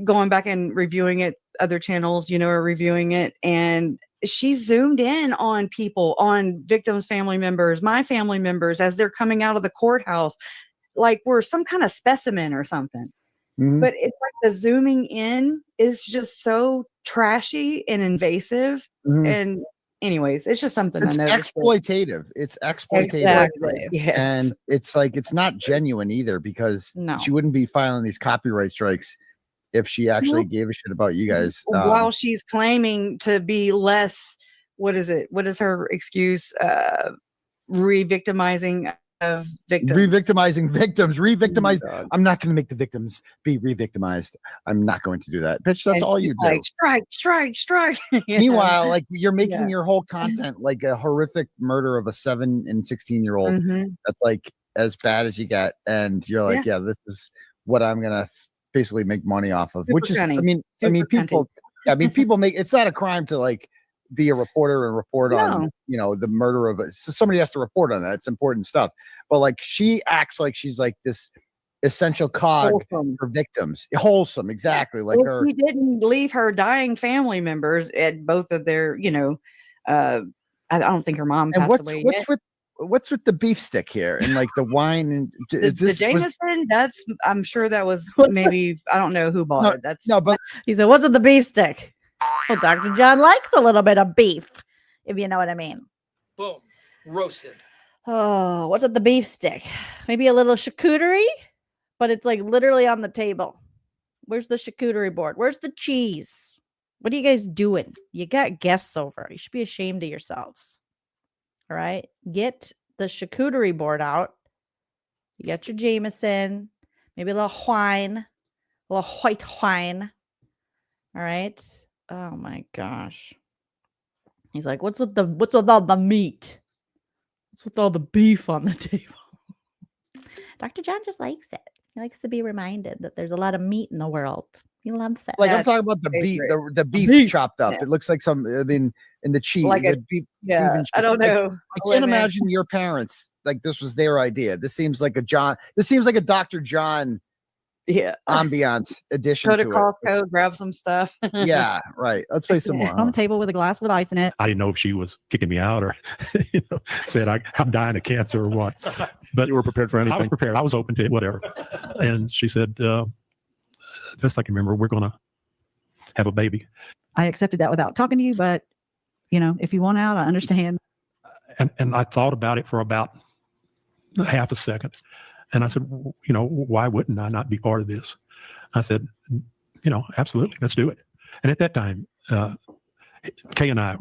going back and reviewing it, other channels, are reviewing it, and she zoomed in on people, on victims' family members, my family members, as they're coming out of the courthouse, like we're some kind of specimen or something. Mhm. But it's like the zooming in is just so trashy and invasive. Mhm. And anyways, it's just something It's I noticed. exploitative. It's exploitative. Exactly. Yes. And it's like, it's not genuine either, because No. she wouldn't be filing these copyright strikes if she actually gave a shit about you guys. While she's claiming to be less, what is it? What is her excuse? Re-victimizing of victims. Re-victimizing victims. Re-victimize. God. I'm not going to make the victims be re-victimized. I'm not going to do that. Bitch, that's And all she's you do. like, strike. Meanwhile, like, you're making Yeah. your whole content like a horrific murder of a 7 and 16-year-old. Mhm. That's like as bad as you get. And you're like, yeah, this is what I'm going to basically make money off of, which is, cunning. I mean, people, people make, it's not a crime to like be a reporter and report on, the murder of so somebody has to report on that. It's important stuff. But like, she acts like she's like this essential cog for victims. Wholesome. Exactly. Like she didn't leave her dying family members at both of their, I don't think her mom passed away yet. What's with the beef stick here and like the wine and the Jameson? I'm sure that was maybe I don't know who bought it. That's but he said, "What's with the beef stick?" Well, Dr. John likes a little bit of beef, if you know what I mean. Boom. Roasted. Oh, what's with the beef stick? Maybe a little charcuterie, but it's like literally on the table. Where's the charcuterie board? Where's the cheese? What are you guys doing? You got guests over. You should be ashamed of yourselves. All right. Get the charcuterie board out. You got your Jameson, maybe a little wine, a little white wine. All right. Oh my gosh. He's like, what's with all the meat? What's with all the beef on the table? Dr. John just likes it. He likes to be reminded that there's a lot of meat in the world. He loves it. like, I'm talking about the beef, the beef chopped up. Yeah. It looks like in the cheese. Like the beef and I don't like, know. I can't imagine your parents like this was their idea. This seems like a Dr. John ambiance addition Go to to Costco, grab some stuff. Yeah, right. Let's play some more. On the table with a glass with ice in it. I didn't know if she was kicking me out or said I'm dying of cancer or what. But You were prepared for anything. I was prepared. I was open to it, whatever. And she said, best I can remember, we're going to have a baby. I accepted that without talking to you, but if you want out, I understand. And I thought about it for about half a second. And I said, why wouldn't I not be part of this? I said, absolutely, let's do it. And at that time, Kay and I,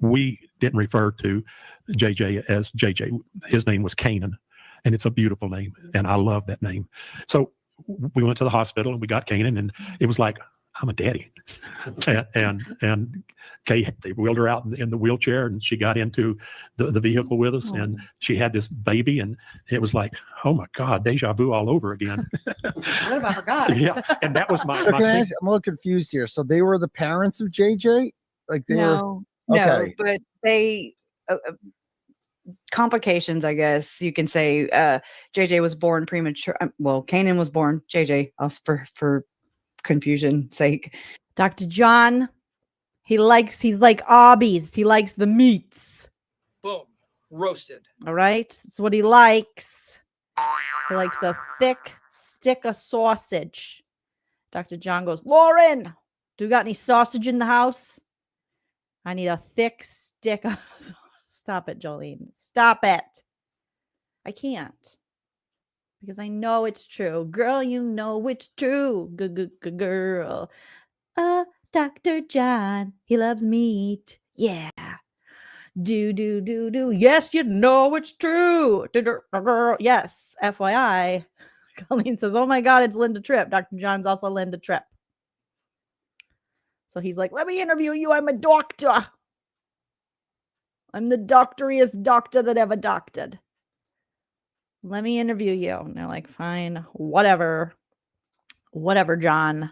we didn't refer to JJ as JJ. His name was Canaan, and it's a beautiful name, and I love that name. So we went to the hospital, and we got Canaan, and it was like, I'm a daddy. and Kay, they wheeled her out in the wheelchair, and she got into the vehicle with us, and she had this baby, and it was like, oh my God, deja vu all over again. What about forgot? Yeah, and that was my. So I'm a little confused here. So they were the parents of JJ? Like they were? Okay. No, but they complications, I guess you can say. JJ was born premature. Well, Canaan was born. JJ, for confusion sake. Dr. John, he's like Arby's. He likes the meats. Boom. Roasted. All right. That's what he likes. He likes a thick stick of sausage. Dr. John goes, Lauren, do you got any sausage in the house? I need a thick stick of Stop it, Jolene. Stop it. I can't. because I know it's true. Girl, you know it's true. Girl. Dr. John, he loves meat. Yeah. Do. Yes, you know it's true. Girl. Yes. FYI. Colleen says, oh my God, it's Linda Tripp. Dr. John's also Linda Tripp. So he's like, let me interview you. I'm a doctor. I'm the doctoriest doctor that ever doctored. Let me interview you. And they're like, fine, whatever. Whatever, John.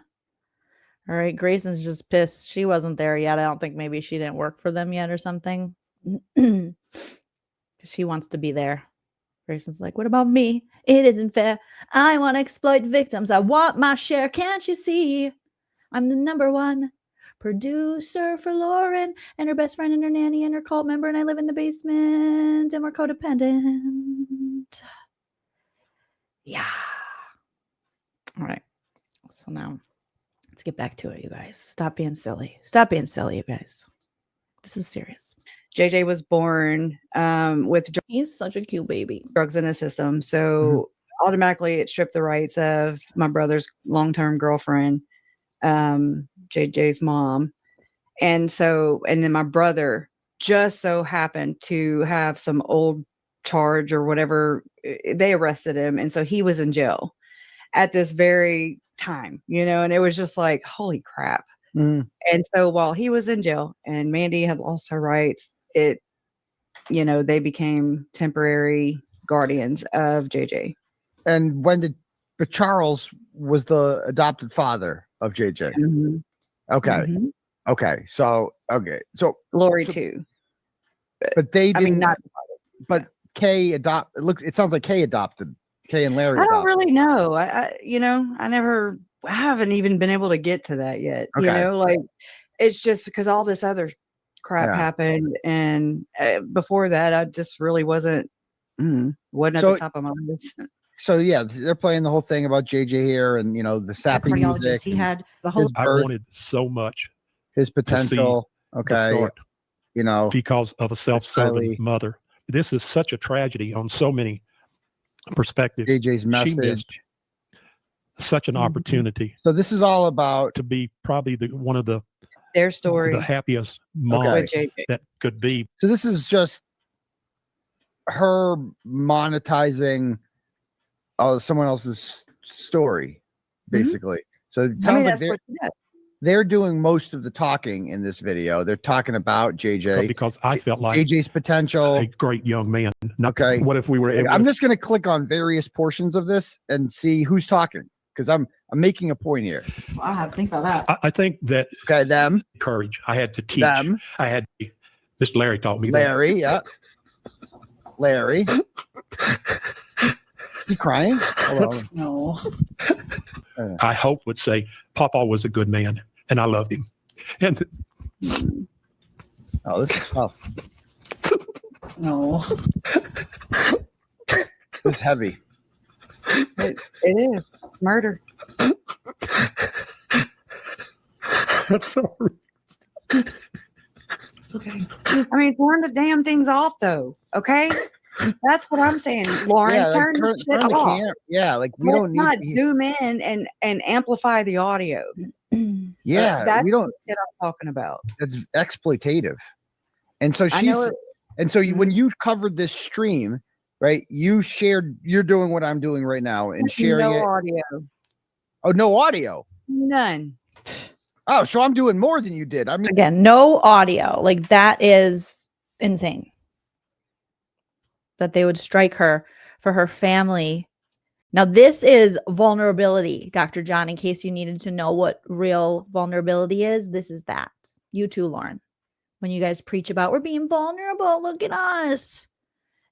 All right, Grayson's just pissed. She wasn't there yet. I don't think maybe she didn't work for them yet or something. She wants to be there. Grayson's like, what about me? It isn't fair. I want to exploit victims. I want my share. Can't you see? I'm the #1 producer for Lauren and her best friend and her nanny and her cult member. And I live in the basement and we're codependent. Yeah. All right. So now let's get back to it, you guys. Stop being silly. Stop being silly, you guys. This is serious. JJ was born with He's such a cute baby. drugs in his system. So automatically it stripped the rights of my brother's long-term girlfriend, JJ's mom. And then my brother just so happened to have some old charge or whatever. They arrested him. And so he was in jail at this very time, and it was just like, holy crap. And so while he was in jail and Mandy had lost her rights, they became temporary guardians of JJ. And but Charles was the adopted father of JJ. Okay. Okay. So Lori too. But they didn't. not. But Kay it sounds like Kay adopted. Kay and Larry. I don't really know. I haven't even been able to get to that yet. Okay. It's just because all this other crap happened, and before that, I just really wasn't at the top of my list. So yeah, they're playing the whole thing about JJ here, and the sappy music. He had the whole. I wanted so much his potential. Okay, because of a self-serving mother. This is such a tragedy on so many perspectives. JJ's She message. missed such an opportunity. So this is all about to be probably one of their story, the happiest mom that could be. So this is just her monetizing someone else's story, basically. So it sounds like they're doing most of the talking in this video. They're talking about JJ because I felt like JJ's potential, a great young man. Okay, what if we were able? I'm just going to click on various portions of this and see who's talking, because I'm making a point here. I have to think about that. I think that them courage. I had to teach them. I had to, Mr. Larry taught me Larry, that. Larry. Is he crying? No. I hope would say Papa was a good man and I loved him. And this is tough. No. It's heavy. It is. It's murder. I'm sorry. It's okay. I mean, turn the damn things off, though. Okay, that's what I'm saying, Lauren. Turn the shit off. We don't not need zoom in and amplify the audio. Yeah, that's we don't. What I'm talking about. That's exploitative. And so when you covered this stream, right? You shared. You're doing what I'm doing right now and sharing no it. Audio. Oh, no audio. None. Oh, so I'm doing more than you did. I mean, again, no audio. Like, that is insane. That they would strike her for her family. Now, this is vulnerability, Dr. John, in case you needed to know what real vulnerability is. This is that. You too, Lauren. When you guys preach about we're being vulnerable, look at us.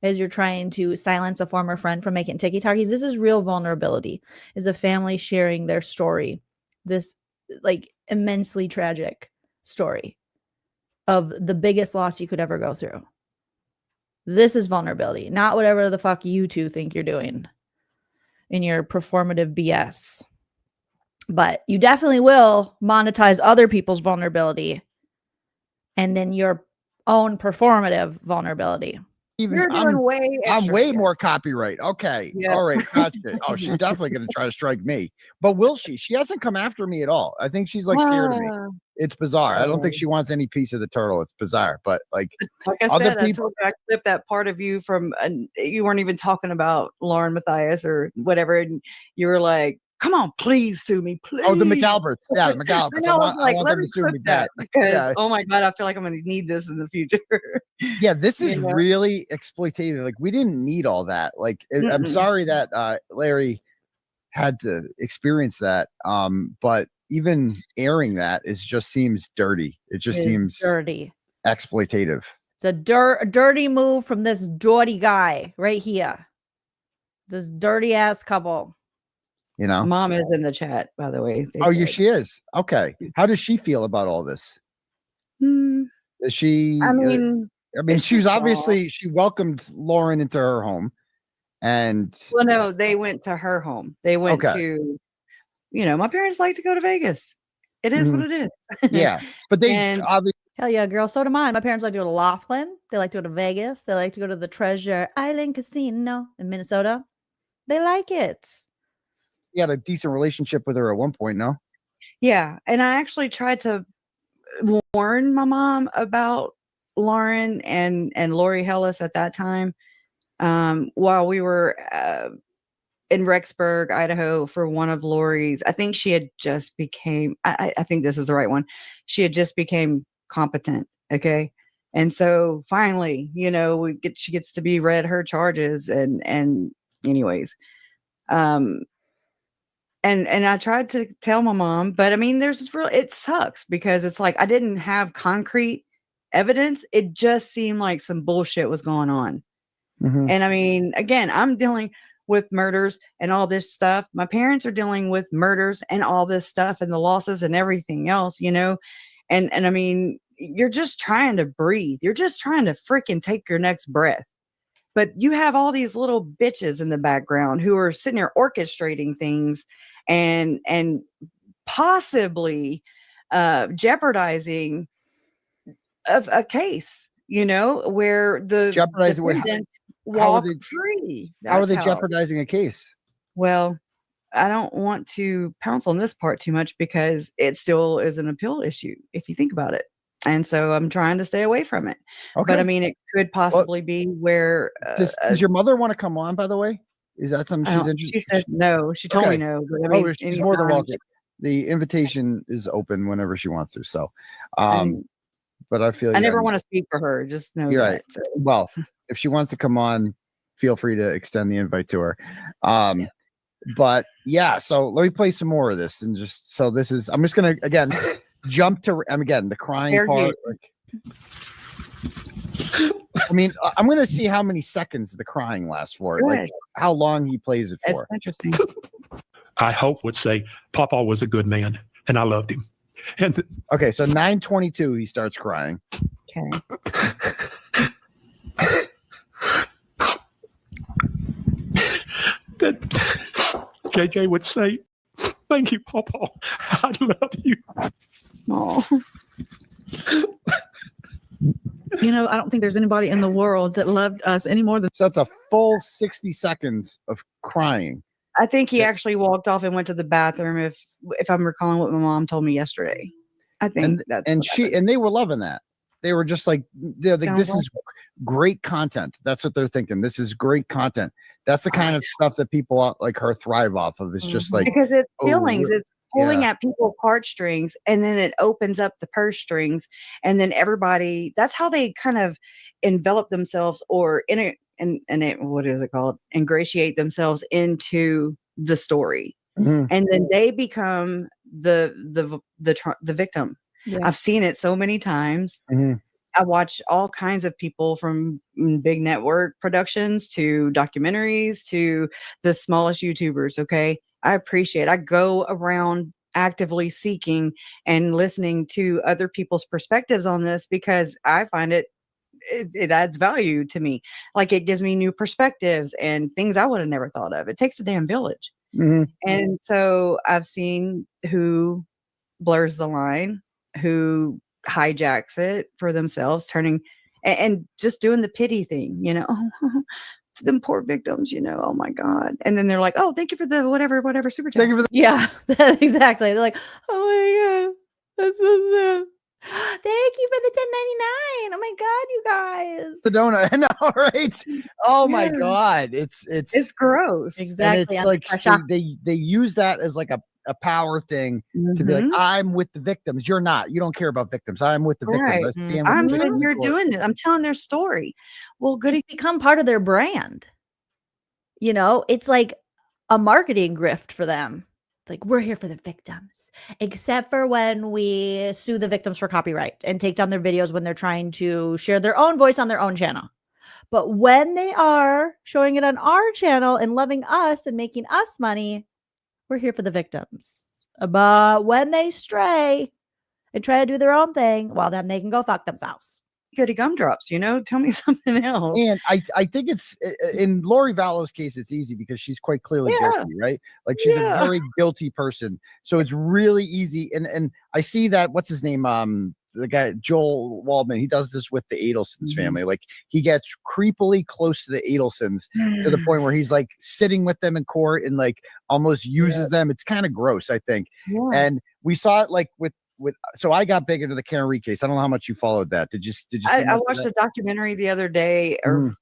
As you're trying to silence a former friend from making tiki-talkies, this is real vulnerability. Is a family sharing their story. This immensely tragic story of the biggest loss you could ever go through. This is vulnerability, not whatever the fuck you two think you're doing in your performative BS. But you definitely will monetize other people's vulnerability and then your own performative vulnerability. even You're doing way I'm extra way here. more copyright. Okay. Yeah. All right. Gotcha. Oh, she's definitely going to try to strike me. But will she? She hasn't come after me at all. I think she's like scared of me. It's bizarre. I don't think she wants any piece of the turtle. It's bizarre. But like I other said, I people, told you I clipped that part of you from, you weren't even talking about LaurenMatthias or whatever. And you were like, come on, please sue me, please. oh, the McAlberts. Yeah, the McAlberts. And I was like, I want let them me to sue me clip that bad. because, Yeah. oh my God, I feel like I'm going to need this in the future. Yeah, this is You know? really exploitative. Like we didn't need all that. Like I'm Mm-mm. sorry that Larry had to experience that. But even airing that just seems dirty. It just It's seems dirty. exploitative. It's a dirty move from this dirty guy right here. This dirty ass couple. You know? Mom is in the chat, by the way. Oh, she is. Okay. How does she feel about all this? Is she? I mean, it's she's just obviously she welcomed Lauren into her home, and well, no, they went to her home. They went to, my parents like to go to Vegas. It is what it is. yeah, but they And obviously. Hell yeah, girl. So do mine. My parents like to go to Laughlin. They like to go to Vegas. They like to go to the Treasure Island Casino in Minnesota. They like it. He had a decent relationship with her at one point, no? yeah, and I actually tried to warn my mom about Lauren and Lori Hellis at that time, while we were in Rexburg, Idaho, for one of Lori's. I think she had just became. I think this is the right one. She had just became competent. Okay, and so finally, she gets to be read her charges, and anyways, and I tried to tell my mom, but I mean, it sucks because it's like I didn't have concrete evidence. It just seemed like some bullshit was going on. And I mean, again, I'm dealing with murders and all this stuff. My parents are dealing with murders and all this stuff and the losses and everything else, and I mean, you're just trying to breathe. You're just trying to freaking take your next breath. But you have all these little bitches in the background who are sitting there orchestrating things and possibly jeopardizing a case, where the Jeopardizing defendant how are walk they free. How are they That's jeopardizing a case? Well, I don't want to pounce on this part too much because it still is an appeal issue if you think about it. And so I'm trying to stay away from it. Okay. But I mean, it could possibly be where Does your mother want to come on, by the way? Is that something she's interested? She said no. She told me no. But I mean, she's more than welcome. The invitation is open whenever she wants to. So, but I feel I never want to speak for her. Just know you're that. right. Well, if she wants to come on, feel free to extend the invite to her. But yeah, so let me play some more of this, and just so this is. I'm just gonna again jump to again the crying part. I mean, I'm gonna see how many seconds the crying lasts for, like how long he plays it for. That's interesting. I hope would say Papa was a good man and I loved him. And okay, so 9:22 he starts crying. Okay. That JJ would say, "Thank you, Papa. I love you." Oh. I don't think there's anybody in the world that loved us any more than. So that's a full 60 seconds of crying. I think he actually walked off and went to the bathroom. If I'm recalling what my mom told me yesterday, I think and they were loving that. They were just like, this is great content. That's what they're thinking. This is great content. That's the kind of stuff that people like her thrive off of. It's just like because it's feelings. It's pulling at people's heartstrings, and then it opens up the purse strings, and then everybody. That's how they kind of envelop themselves, or what is it called? Ingratiate themselves into the story, and then they become the victim. Yeah. I've seen it so many times. I watch all kinds of people from big network productions to documentaries to the smallest YouTubers. Okay. I appreciate it. I go around actively seeking and listening to other people's perspectives on this because I find it adds value to me. Like it gives me new perspectives and things I would have never thought of. It takes a damn village. And so I've seen who blurs the line, who hijacks it for themselves, turning and just doing the pity thing, you know. Them poor victims, you know. Oh my God. And then they're like, oh, thank you for the whatever super chat. Thank you for the Yeah, exactly. They're like, oh my God, that's so sad. Thank you for the 10.99. Oh my God, you guys. donut. I know, right? Oh my Yeah. God. It's gross. Exactly. and it's on like Kresha. they use that as like a power thing to be like, Mhm. I'm with the victims. You're not. You don't care about victims. I'm with the Right. victims. I stand with I'm the sitting victims here of course. doing this. I'm telling their story. Well, goody. It's become part of their brand. You know, it's like a marketing grift for them. Like, we're here for the victims, except for when we sue the victims for copyright and take down their videos when they're trying to share their own voice on their own channel. But when they are showing it on our channel and loving us and making us money, we're here for the victims. But when they stray and try to do their own thing, well, then they can go fuck themselves. Goody gumdrops, you know, tell me something else. And I think it's in Lori Vallow's case, it's easy because she's quite clearly Yeah. guilty, right? Like she's a Yeah. very guilty person. So it's really easy. And I see that, what's his name? The guy, Joel Waldman, he does this with the Adelsons family. Like he gets creepily close to the Adelsons to the point where he's like sitting with them in court and like almost uses them. It's kind of gross, I think. Yeah. And we saw it like with so I got big into the Karen Reed case. I don't know how much you followed that. Did you see I much of watched that? a documentary the other day, or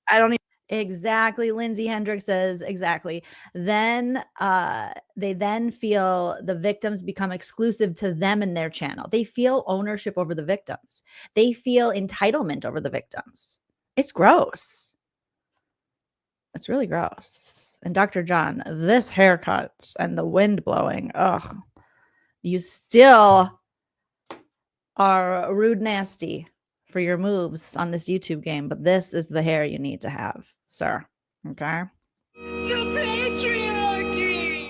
I don't even. Exactly. Lindsay Hendricks says exactly. Then they then feel the victims become exclusive to them and their channel. They feel ownership over the victims. They feel entitlement over the victims. It's gross. It's really gross. And Dr. John, this haircut and the wind blowing, ugh. You still are rude nasty for your moves on this YouTube game, but this is the hair you need to have, sir. Okay.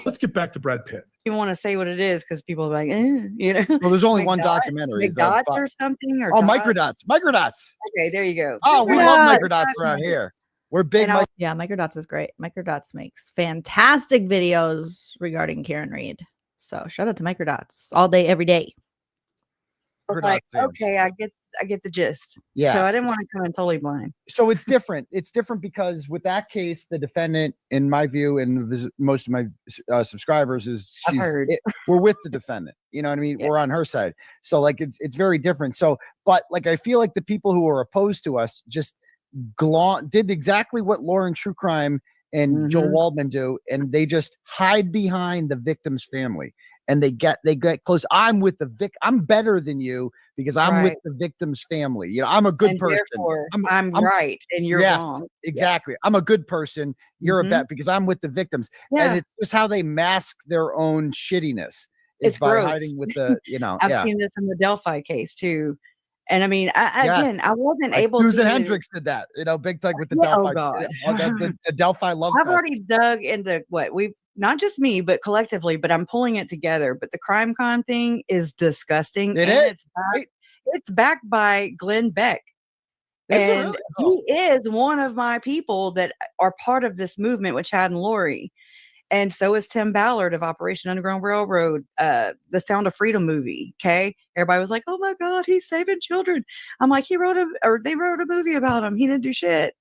Let's get back to Brad Pitt. You want to say what it is because people are like, you know. Well, there's only one McDot- documentary. McDots or something, or Oh, dots? microdots. Okay, there you go. Oh, we love microdots around here. We're big. Yeah, Microdots is great. Microdots makes fantastic videos regarding Karen Reed. So shout out to Microdots all day, every day. Like, okay, I get the gist. Yeah. So I didn't want to come in totally blind. So it's different. It's different because with that case, the defendant, in my view, and most of my subscribers, is we're with the defendant. You know what I mean? Yeah. We're on her side. So like it's very different. So, but like I feel like the people who are opposed to us just did exactly what Lauren True Crime and Joel Waldman do, and they just hide behind the victim's family. And they get close. I'm with the I'm better than you because I'm with the victim's family. You know, I'm a good person. I'm right and you're wrong. Exactly. Yeah. I'm a good person. You're a bad because I'm with the victims. Yeah. And it's just how they mask their own shittiness. It's by gross. hiding with the, you know. I've seen this in the Delphi case too. And I mean, again, I wasn't able to. Susan Hendricks did that, you know, big time with the Delphi. Oh God. The Delphi love. I've already dug into what we've, not just me, but collectively, but I'm pulling it together. But the Crime Con thing is disgusting. It's backed by Glenn Beck. And really cool. He is one of my people that are part of this movement with Chad and Lori. And so is Tim Ballard of Operation Underground Railroad, the Sound of Freedom movie. Okay. Everybody was like, oh my God, he's saving children. I'm like, they wrote a movie about him. He didn't do shit.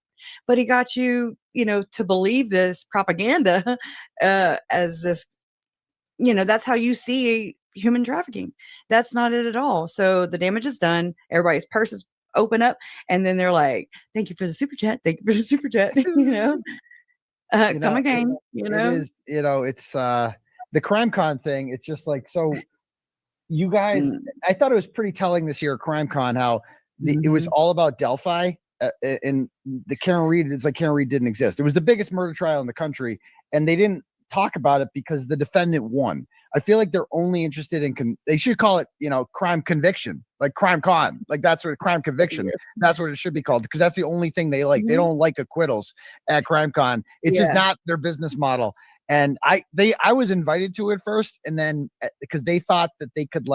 But he got you, you know, to believe this propaganda as this, you know, that's how you see human trafficking. That's not it at all. So the damage is done. Everybody's purses open up. And then they're like, thank you for the super chat. Thank you for the super chat. You know? Come again, you know. It is, you know, it's the Crime Con thing. It's just like, so you guys, I thought it was pretty telling this year at Crime Con how it was all about Delphi, and the Karen Reed. It's like Karen Reed didn't exist. It was the biggest murder trial in the country, and they didn't talk about it because the defendant won. I feel like they're only interested in they should call it, you know, crime conviction, like Crime Con, like that's what crime conviction. That's what it should be called because that's the only thing they like. They don't like acquittals at Crime Con. It's just not their business model. And I was invited to it first, and then because they thought that they could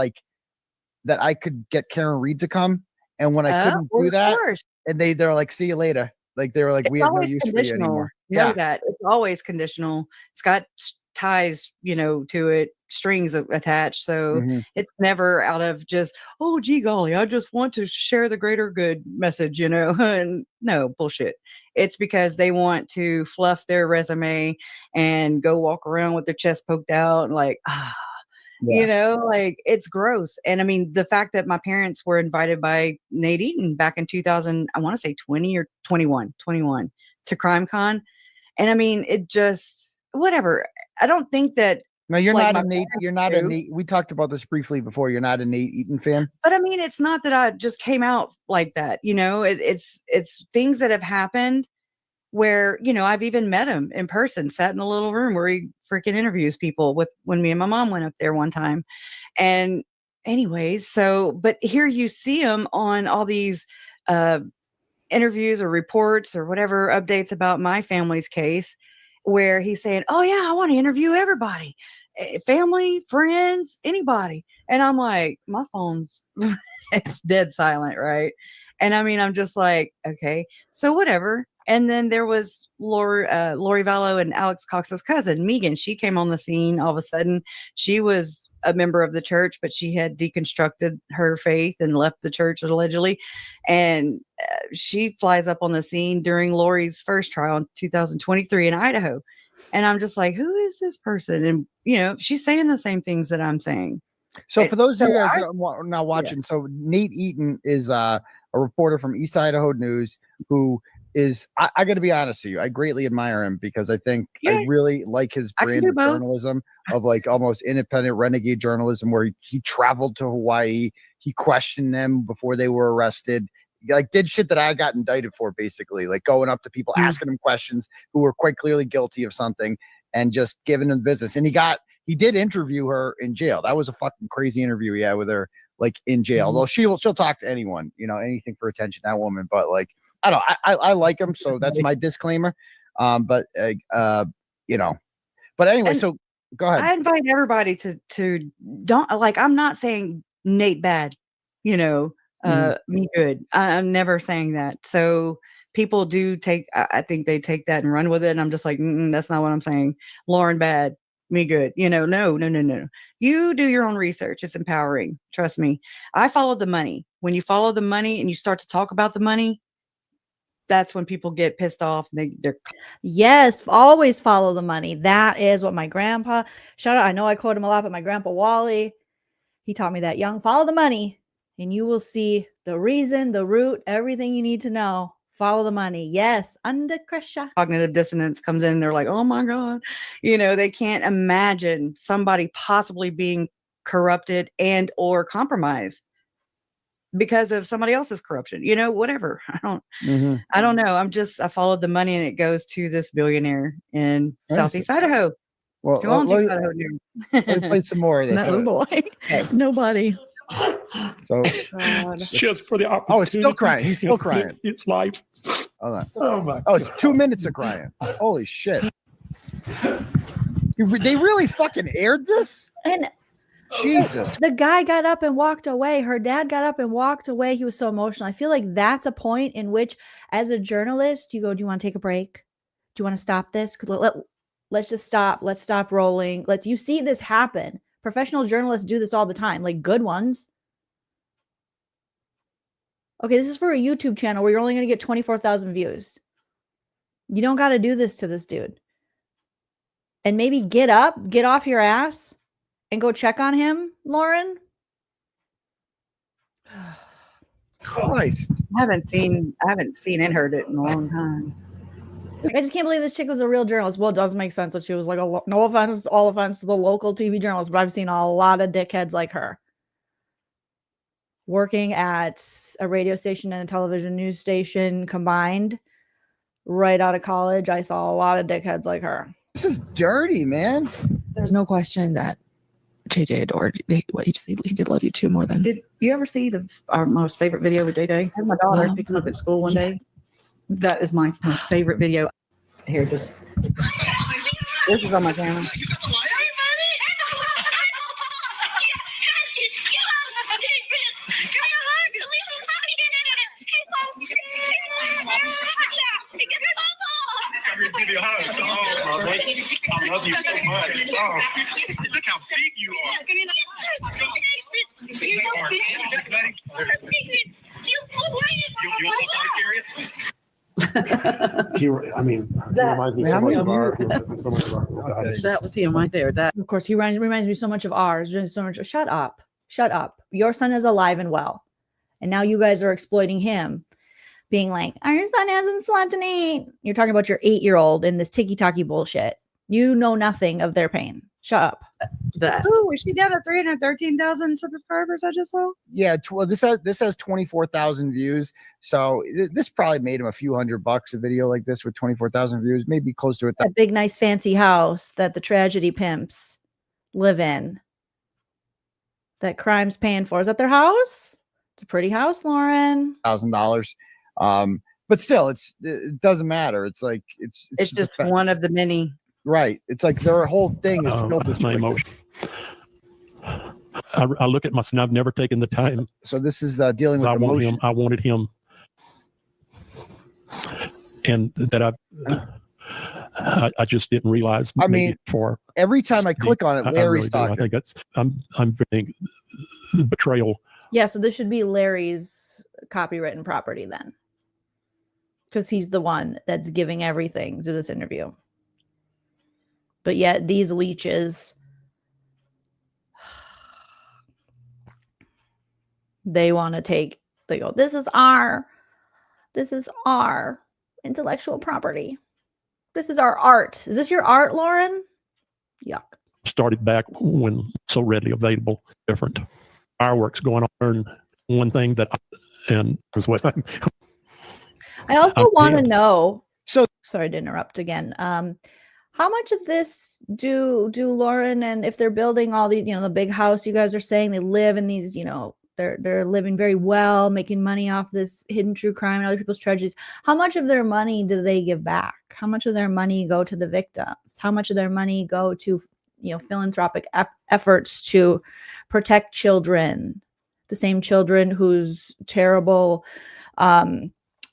that I could get Karen Reed to come, and when I couldn't do that, and they're like, see you later. Like they were like, we have no use for you anymore. Yeah, that it's always conditional. Scott ties, to it, strings attached. So it's never out of just, oh, gee golly, I just want to share the greater good message, and no bullshit. It's because they want to fluff their resume and go walk around with their chest poked out and like, like it's gross. And I mean, the fact that my parents were invited by Nate Eaton back in 2000, I want to say 20 or 21 to CrimeCon. And I mean, it just, whatever. I don't think that. No, you're not a Nate. You're not a Nate. We talked about this briefly before. You're not a Nate Eaton fan. But I mean, it's not that I just came out like that. It's things that have happened where, I've even met him in person, sat in the little room where he freaking interviews people when me and my mom went up there one time. And anyways, but here you see him on all these interviews or reports or whatever updates about my family's case, where he's saying, oh yeah, I want to interview everybody, family, friends, anybody. And I'm like, my phone's it's dead silent. Right. And I mean, I'm just like, okay, so whatever. And then there was Lori Vallow and Alex Cox's cousin, Megan. She came on the scene all of a sudden. She was a member of the church, but she had deconstructed her faith and left the church allegedly. And she flies up on the scene during Lori's first trial in 2023 in Idaho. And I'm just like, who is this person? And, she's saying the same things that I'm saying. So for those of you guys who are now watching, so Nate Eaton is a reporter from East Idaho News who is, I got to be honest with you, I greatly admire him because I think I really like his brand of journalism of like almost independent renegade journalism where he traveled to Hawaii. He questioned them before they were arrested. Like did shit that I got indicted for, basically, like going up to people, asking them questions who were quite clearly guilty of something and just giving them business. And he did interview her in jail. That was a fucking crazy interview he had with her, like in jail. Although she'll talk to anyone, anything for attention, that woman. But like, I don't know, I like him, so that's my disclaimer. But anyway, so go ahead. I invite everybody to don't like. I'm not saying Nate bad, me good. I'm never saying that. So people do I think they take that and run with it, and I'm just like, that's not what I'm saying. Lauren bad, me good. No. You do your own research. It's empowering. Trust me. I follow the money. When you follow the money and you start to talk about the money, that's when people get pissed off. They're yes, always follow the money. That is what my grandpa, shout out, I know I quote him a lot, but my grandpa Wally, he taught me that young, follow the money and you will see the reason, the root, everything you need to know. Follow the money. Yes, under Kresha. Cognitive dissonance comes in and they're like, oh my God, they can't imagine somebody possibly being corrupted and or compromised because of somebody else's corruption, whatever. I don't know. I followed the money and it goes to this billionaire in Southeast Idaho. Well, let me play some more of this. No boy. Nobody. So just for the opportunity. Oh, he's still crying. He's still crying. It's life. Hold on. Oh my. Oh, it's 2 minutes of crying. Holy shit. They really fucking aired this? And Jesus. The guy got up and walked away. Her dad got up and walked away. He was so emotional. I feel like that's a point in which, as a journalist, you go, do you want to take a break? Do you want to stop this? Let's just stop. Let's stop rolling. You see this happen. Professional journalists do this all the time, like good ones. Okay, this is for a YouTube channel where you're only going to get 24,000 views. You don't got to do this to this dude. And maybe get up, get off your ass, and go check on him, Lauren. Christ. I haven't seen and heard it in a long time. I just can't believe this chick was a real journalist. Well, it does make sense that she was like, no offense, all offense to the local TV journalist, but I've seen a lot of dickheads like her. Working at a radio station and a television news station combined right out of college, I saw a lot of dickheads like her. This is dirty, man. There's no question that JJ adored what he said. He did love you too more than. Did you ever see our most favorite video with JJ? My daughter picked him up at school one day. That is my most favorite video. Here, this is on my channel. I love you so much. Oh, look how big you I mean, he reminds me so much of our. He reminds me so much of our. That was him right there. That Of course, he reminds me so much of ours. So much. Shut up. Shut up. Your son is alive and well. And now you guys are exploiting him, being like, our son hasn't slept in 8. You're talking about your 8-year-old in this ticky-tacky bullshit. You know nothing of their pain. Shut up. that. Oh, is she down to 313,000 subscribers? I just saw. Yeah, this has 24,000 views. So this probably made him a few $100 a video like this with 24,000 views, maybe close to A big, nice, fancy house that the tragedy pimps live in. That crime's paying for. Is that their house? It's a pretty house, Lauren. $1,000. But still, it doesn't matter. It's like it's Just one of the many. Right. It's like their whole thing is filled with my emotion. I look at my son. I've never taken the time. So this is dealing with I want emotion. him. I wanted him, and that I just didn't realize. I mean, for every time I click on it, Larry's really talking. I think that's I'm feeling betrayal. Yeah, so this should be Larry's copywritten property then. Because he's the one that's giving everything to this interview. But yet these leeches, they want to take, they go, this is our intellectual property. This is our art. Is this your art, Lauren? Yuck. Started back when so readily available, different fireworks going on. One thing that, and was what I also want to know. So sorry to interrupt again. How much of this do Lauren, and if they're building all the, the big house you guys are saying they live in these, they're living very well, making money off this hidden true crime and other people's tragedies. How much of their money do they give back? How much of their money go to the victims? How much of their money go to, philanthropic efforts to protect children, the same children whose terrible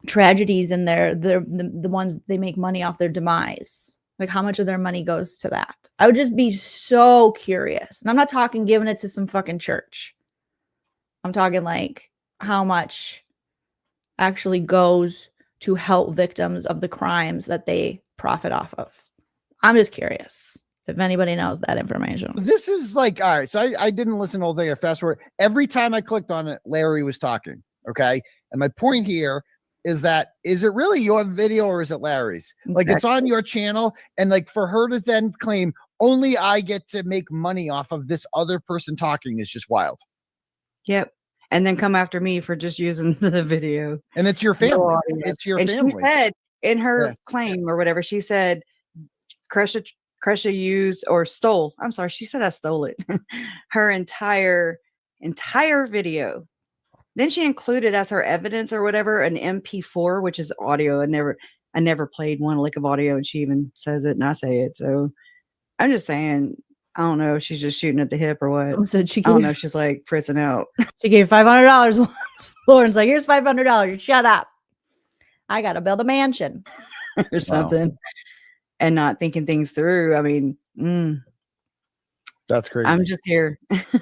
tragedies and the ones they make money off their demise? Like, how much of their money goes to that? I would just be so curious. And I'm not talking giving it to some fucking church. I'm talking like how much actually goes to help victims of the crimes that they profit off of. I'm just curious if anybody knows that information. This is like, all right. So I didn't listen to the whole thing. I fast forward. Every time I clicked on it, Larry was talking. Okay. And my point here is that, is it really your video or is it Larry's? Like, it's on your channel. And like, for her to then claim only I get to make money off of this other person talking is just wild. Yep. And then come after me for just using the video. And it's your family. It's your family. She said in her claim or whatever, she said Kresha used or stole. I'm sorry, she said I stole it. Her entire video. Then she included as her evidence or whatever an MP4, which is audio. I never played one lick of audio, and she even says it and I say it. So I'm just saying, I don't know if she's just shooting at the hip or what. Someone said I don't know. She's like fritzing out. She gave $500 once. Lauren's like, here's $500. Shut up. I got to build a mansion or something. And not thinking things through. I mean, that's crazy. I'm just here.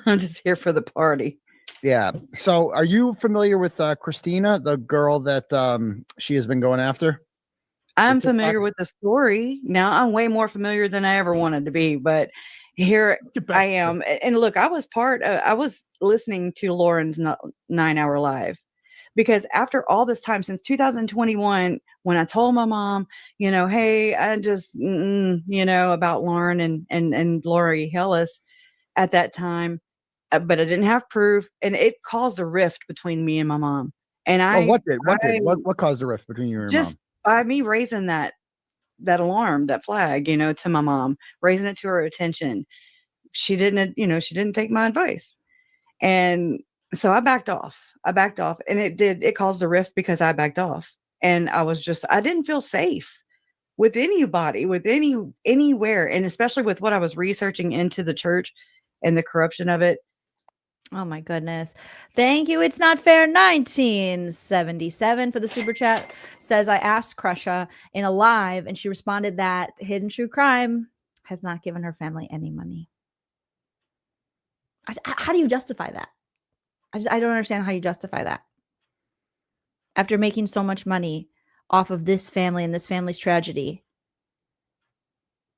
I'm just here for the party. Yeah. So are you familiar with Christina, the girl that she has been going after? I'm familiar with the story. Now I'm way more familiar than I ever wanted to be, but here I am. And look, I was listening to Lauren's 9-hour live because after all this time, since 2021, when I told my mom, hey, I just, about Lauren and Lori Hellis at that time, but I didn't have proof, and it caused a rift between me and my mom. And what caused the rift between you and your mom? Just by me raising that alarm, that flag, to my mom, raising it to her attention. She didn't take my advice. And so I backed off, and it caused a rift because I backed off. And I didn't feel safe with anybody, with anywhere. And especially with what I was researching into the church and the corruption of it. Oh my goodness. Thank you. It's Not Fair 1977 for the super chat. Says, I asked Kresha in a live and she responded that hidden true crime has not given her family any money. How do you justify that? I don't understand how you justify that. After making so much money off of this family and this family's tragedy,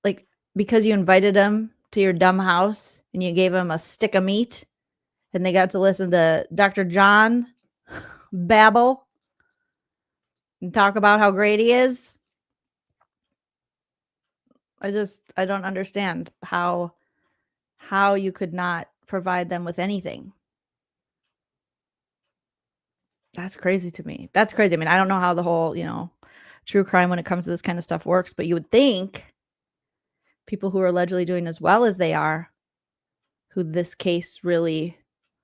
like because you invited them to your dumb house and you gave them a stick of meat and they got to listen to Dr. John babble and talk about how great he is. I don't understand how you could not provide them with anything. That's crazy to me. That's crazy. I mean, I don't know how the whole, true crime when it comes to this kind of stuff works, but you would think people who are allegedly doing as well as they are, who this case really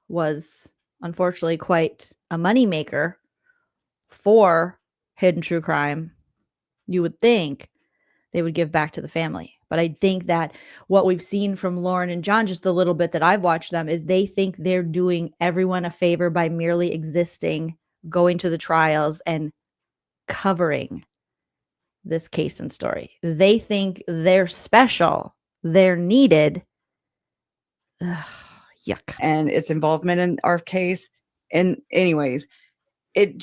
was unfortunately quite a moneymaker for hidden true crime, you would think they would give back to the family. But I think that what we've seen from Lauren and John, just the little bit that I've watched them, is they think they're doing everyone a favor by merely existing, going to the trials, and covering this case and story. They think they're special. They're needed. Ugh, yuck. And its involvement in our case. And anyways, it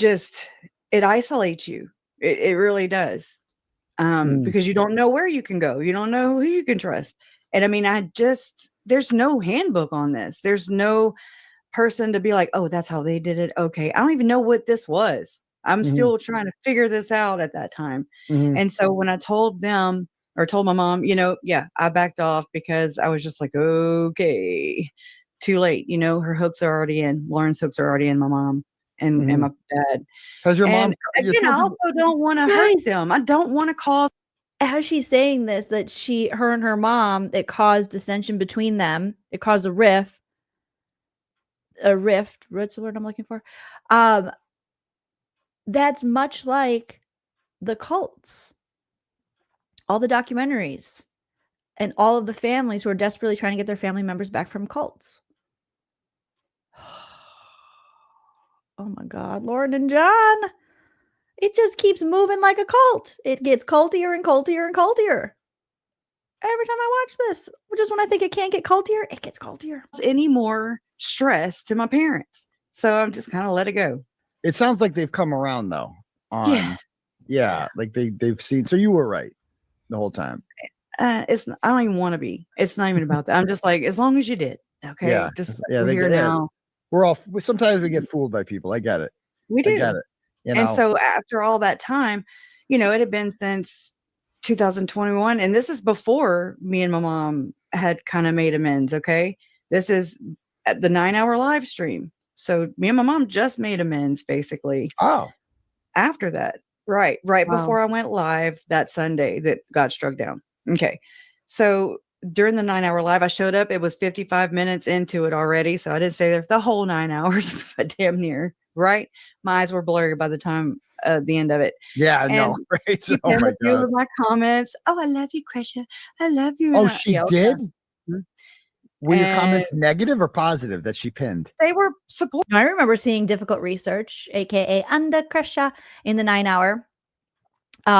isolates you. It really does. Because you don't know where you can go. You don't know who you can trust. And I mean, there's no handbook on this. There's no person to be like, oh, that's how they did it. Okay. I don't even know what this was. I'm still trying to figure this out at that time. And so when I told them or told my mom, I backed off because I was just like, okay, too late. Her hooks are already in. Lauren's hooks are already in my mom and my dad. Has your mom? Again, I also don't want to hurt them. I don't want to cause. As she's saying this, that her and her mom, it caused dissension between them. It caused a rift. What's the word I'm looking for? That's much like the cults, all the documentaries, and all of the families who are desperately trying to get their family members back from cults. Oh my God, Lauren and John. It just keeps moving like a cult. It gets cultier and cultier and cultier. Every time I watch this, just when I think it can't get cultier, it gets cultier. Any more stress to my parents. So I'm just kind of let it go. It sounds like they've come around though. Yes. Yeah. Like they've seen, so you were right the whole time. I don't even want to be. It's not even about that. I'm just like, as long as you did. Okay. Yeah. We're here now. Sometimes we get fooled by people. I get it. We do. I get it. And so after all that time, it had been since 2021. And this is before me and my mom had kind of made amends. Okay. This is at the 9-hour live stream. So me and my mom just made amends basically. Oh. After that. Right. Before I went live that Sunday that got struck down. Okay. So during the 9-hour live, I showed up. It was 55 minutes into it already. So I didn't stay there for the whole 9 hours, but damn near. Right. My eyes were blurry by the time the end of it. Yeah, I know. Right. Oh my God. My comments. Oh, I love you, Kresha. I love you. Oh, she did? Mm-hmm. Were your comments negative or positive that she pinned? They were supportive. I remember seeing Difficult Research, aka Under Kresha, in the 9-hour.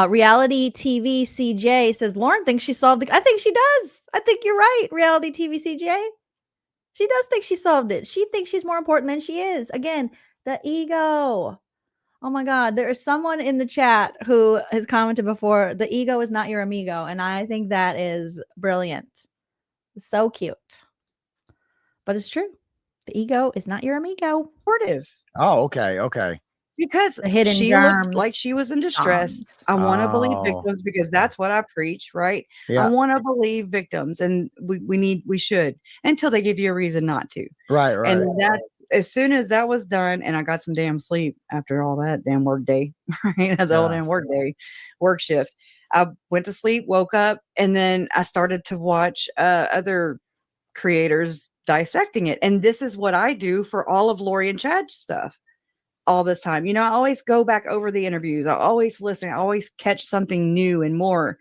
Reality TV CJ says Lauren thinks she solved it. I think she does. I think you're right. Reality TV CJ. She does think she solved it. She thinks she's more important than she is. Again, the ego. Oh my God. There is someone in the chat who has commented before, the ego is not your amigo. And I think that is brilliant. So cute. But it's true. The ego is not your amigo. Supportive. Oh, okay. Okay. Because the hidden she germ looked like she was in distress. I want to believe victims because that's what I preach, right? Yeah. I want to believe victims, and we should until they give you a reason not to. Right. And that's as soon as that was done, and I got some damn sleep after all that damn work day, right? That's the whole damn work shift. I went to sleep, woke up, and then I started to watch other creators dissecting it. And this is what I do for all of Lori and Chad's stuff. All this time, I always go back over the interviews. I always listen. I always catch something new and more.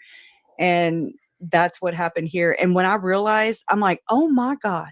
And that's what happened here. And when I realized, I'm like, oh my God,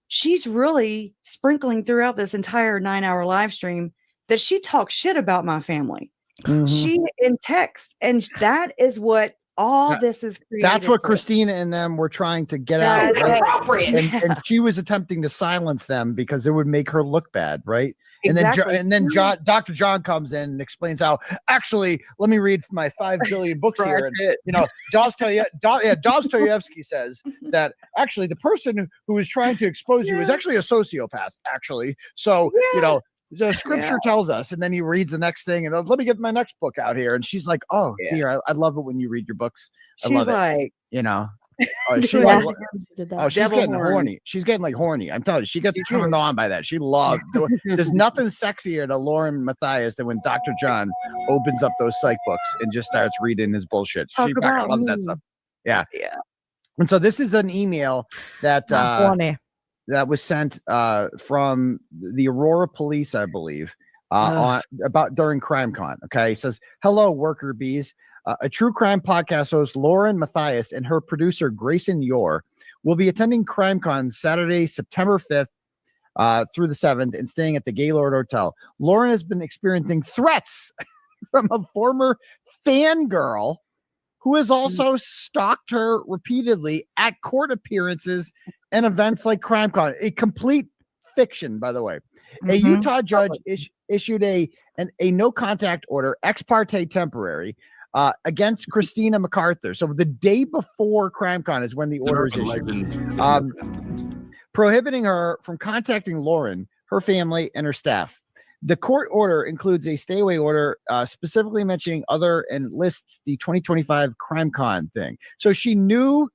she's really sprinkling throughout this entire 9-hour live stream that she talks shit about my family. Mm-hmm. She in text. And that is what all this is created. That's what for. Christina and them were trying to get That's out. Right? Appropriate. And she was attempting to silence them because it would make her look bad, right? Exactly. And then Dr. John comes in and explains how, actually, let me read my 5 billion books here. And, you know, Dostoevsky says that actually the person who is trying to expose you is actually a sociopath, actually. So, you know, the scripture tells us, and then he reads the next thing, and let me get my next book out here. And she's like, oh, dear, I love it when you read your books. I love it. You know. She's getting horny. She's getting like horny. I'm telling you, she gets turned on by that. She loves. There's nothing sexier to LaurenMatthias than when Dr. John opens up those psych books and just starts reading his bullshit. She fucking loves that stuff. Yeah. And so this is an email that that was sent from the Aurora Police, I believe, about during CrimeCon. Okay, it says, "Hello, worker bees. A true crime podcast host, LaurenMatthias, and her producer, Grayson Yore, will be attending CrimeCon Saturday, September 5th through the 7th and staying at the Gaylord Hotel. Lauren has been experiencing threats from a former fangirl who has also stalked her repeatedly at court appearances and events like CrimeCon. A complete fiction, by the way. A Utah judge issued a no-contact order, ex parte temporary, against Christina MacArthur. So the day before CrimeCon is when the order is issued, prohibiting her from contacting Lauren, her family, and her staff. The court order includes a stay away order, specifically mentioning other and lists the 2025 CrimeCon thing. So she knew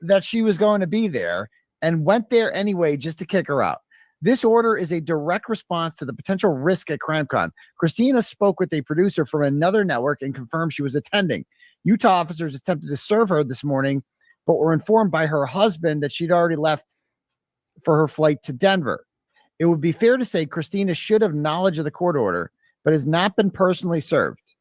that she was going to be there and went there anyway just to kick her out. This order is a direct response to the potential risk at CrimeCon. Christina spoke with a producer from another network and confirmed she was attending. Utah officers attempted to serve her this morning, but were informed by her husband that she'd already left for her flight to Denver. It would be fair to say Christina should have knowledge of the court order, but has not been personally served.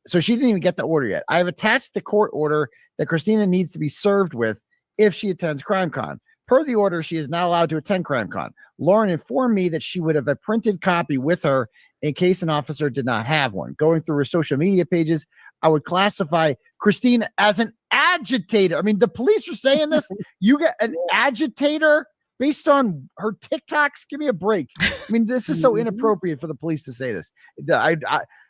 So she didn't even get the order yet. I have attached the court order that Christina needs to be served with if she attends CrimeCon. Per the order, she is not allowed to attend CrimeCon. Lauren informed me that she would have a printed copy with her in case an officer did not have one. Going through her social media pages, I would classify Christina as an agitator. I mean, the police are saying this. You get an agitator based on her TikToks? Give me a break. I mean, this is so inappropriate for the police to say this.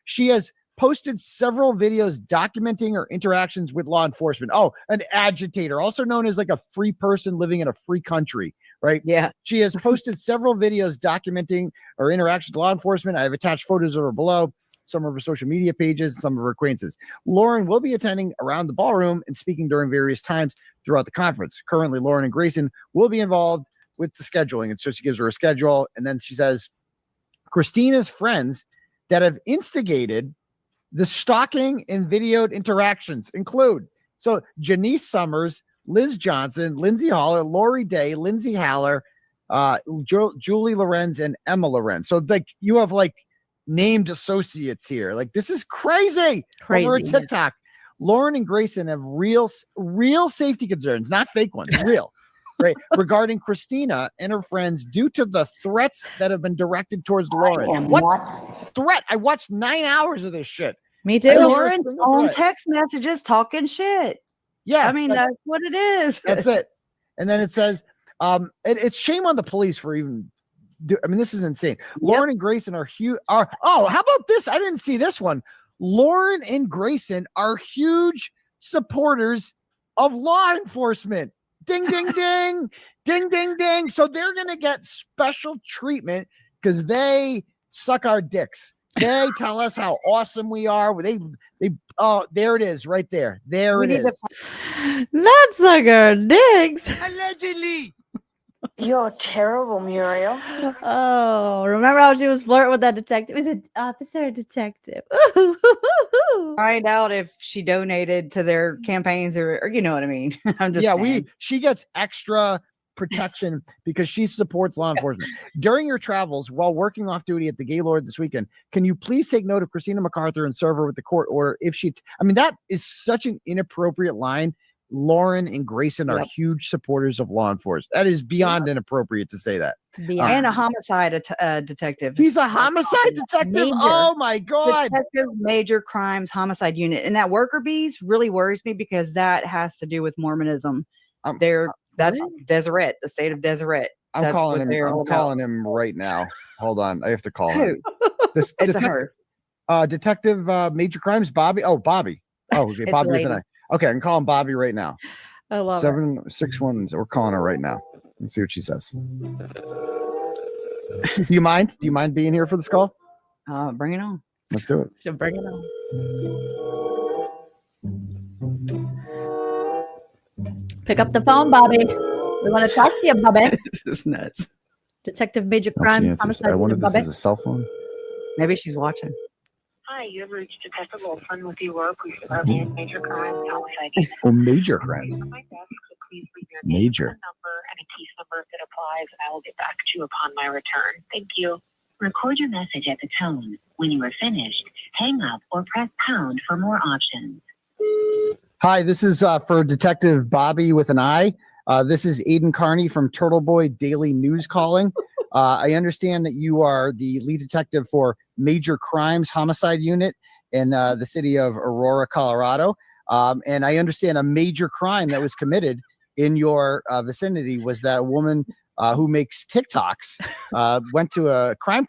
She has posted several videos documenting her interactions with law enforcement. Oh, an agitator, also known as like a free person living in a free country, right? Yeah. She has posted several videos documenting her interactions with law enforcement. I have attached photos of her below, some of her social media pages, some of her acquaintances. Lauren will be attending around the ballroom and speaking during various times throughout the conference. Currently, Lauren and Grayson will be involved with the scheduling. And so she gives her a schedule. And then she says, Christina's friends that have instigated the stalking and videoed interactions include Janice Summers, Liz Johnson, Lindsay Haller, Lori Day, Lindsay Haller, Julie Lorenz, and Emma Lorenz. So like you have like named associates here. Like this is crazy. Over TikTok. Lauren and Grayson have real safety concerns, not fake ones, real. Right, regarding Christina and her friends due to the threats that have been directed towards Lauren. What threat? I watched 9 hours of this shit. Me too. Lauren's on text messages talking shit. Yeah, I mean that's what it is. That's it. And then it says, it's shame on the police for even. I mean, this is insane. Lauren and Grayson are huge. How about this? I didn't see this one. Lauren and Grayson are huge supporters of law enforcement. Ding, ding, ding, ding, ding, ding. So they're going to get special treatment because they suck our dicks. They tell us how awesome we are. There it is right there. There it is. Not suck our dicks. Allegedly. You're terrible, Muriel. Oh, remember how she was flirting with that detective? Is it officer or detective? Find out if she donated to their campaigns or you know what I mean. I'm just she gets extra protection because she supports law enforcement. During your travels while working off duty at the Gaylord this weekend, can you please take note of Christina MacArthur and serve her with the court order if she that is such an inappropriate line. Lauren and Grayson are huge supporters of law enforcement. That is beyond inappropriate to say that. And a homicide detective. He's a homicide detective. Major. Oh my God. Detective Major Crimes Homicide Unit. And that worker bees really worries me because that has to do with Mormonism. That's Deseret, the state of Deseret. I'm calling him. I'm calling him right now. Hold on. I have to call him. This it's her. Detective Major Crimes, Bobby. Oh, Bobby. Oh, okay. Bobby with an I. Okay, I can call him Bobby right now. I love 761. We're calling her right now. Let's see what she says. Do you mind? Do you mind being here for this call? Bring it on. Let's do it. So bring it on. Pick up the phone, Bobby. We want to talk to you, Bobby. This is nuts. Detective Major Crime Homicide. I wonder if this Bobby. is a cell phone. Maybe she's watching. Hi, you have reached Detective Olson with your work. We are in major crimes, homicide. Oh, major crimes. On my desk, so please leave your name, Major. phone number, and a case number if it applies, and I will get back to you upon my return. Thank you. Record your message at the tone. When you are finished, hang up or press pound for more options. Hi, this is for Detective Bobby with an I. This is Aiden Carney from Turtleboy Daily News calling. I understand that you are the lead detective for Major Crimes Homicide Unit in the city of Aurora, Colorado. And I understand a major crime that was committed in your vicinity was that a woman who makes TikToks went to a crime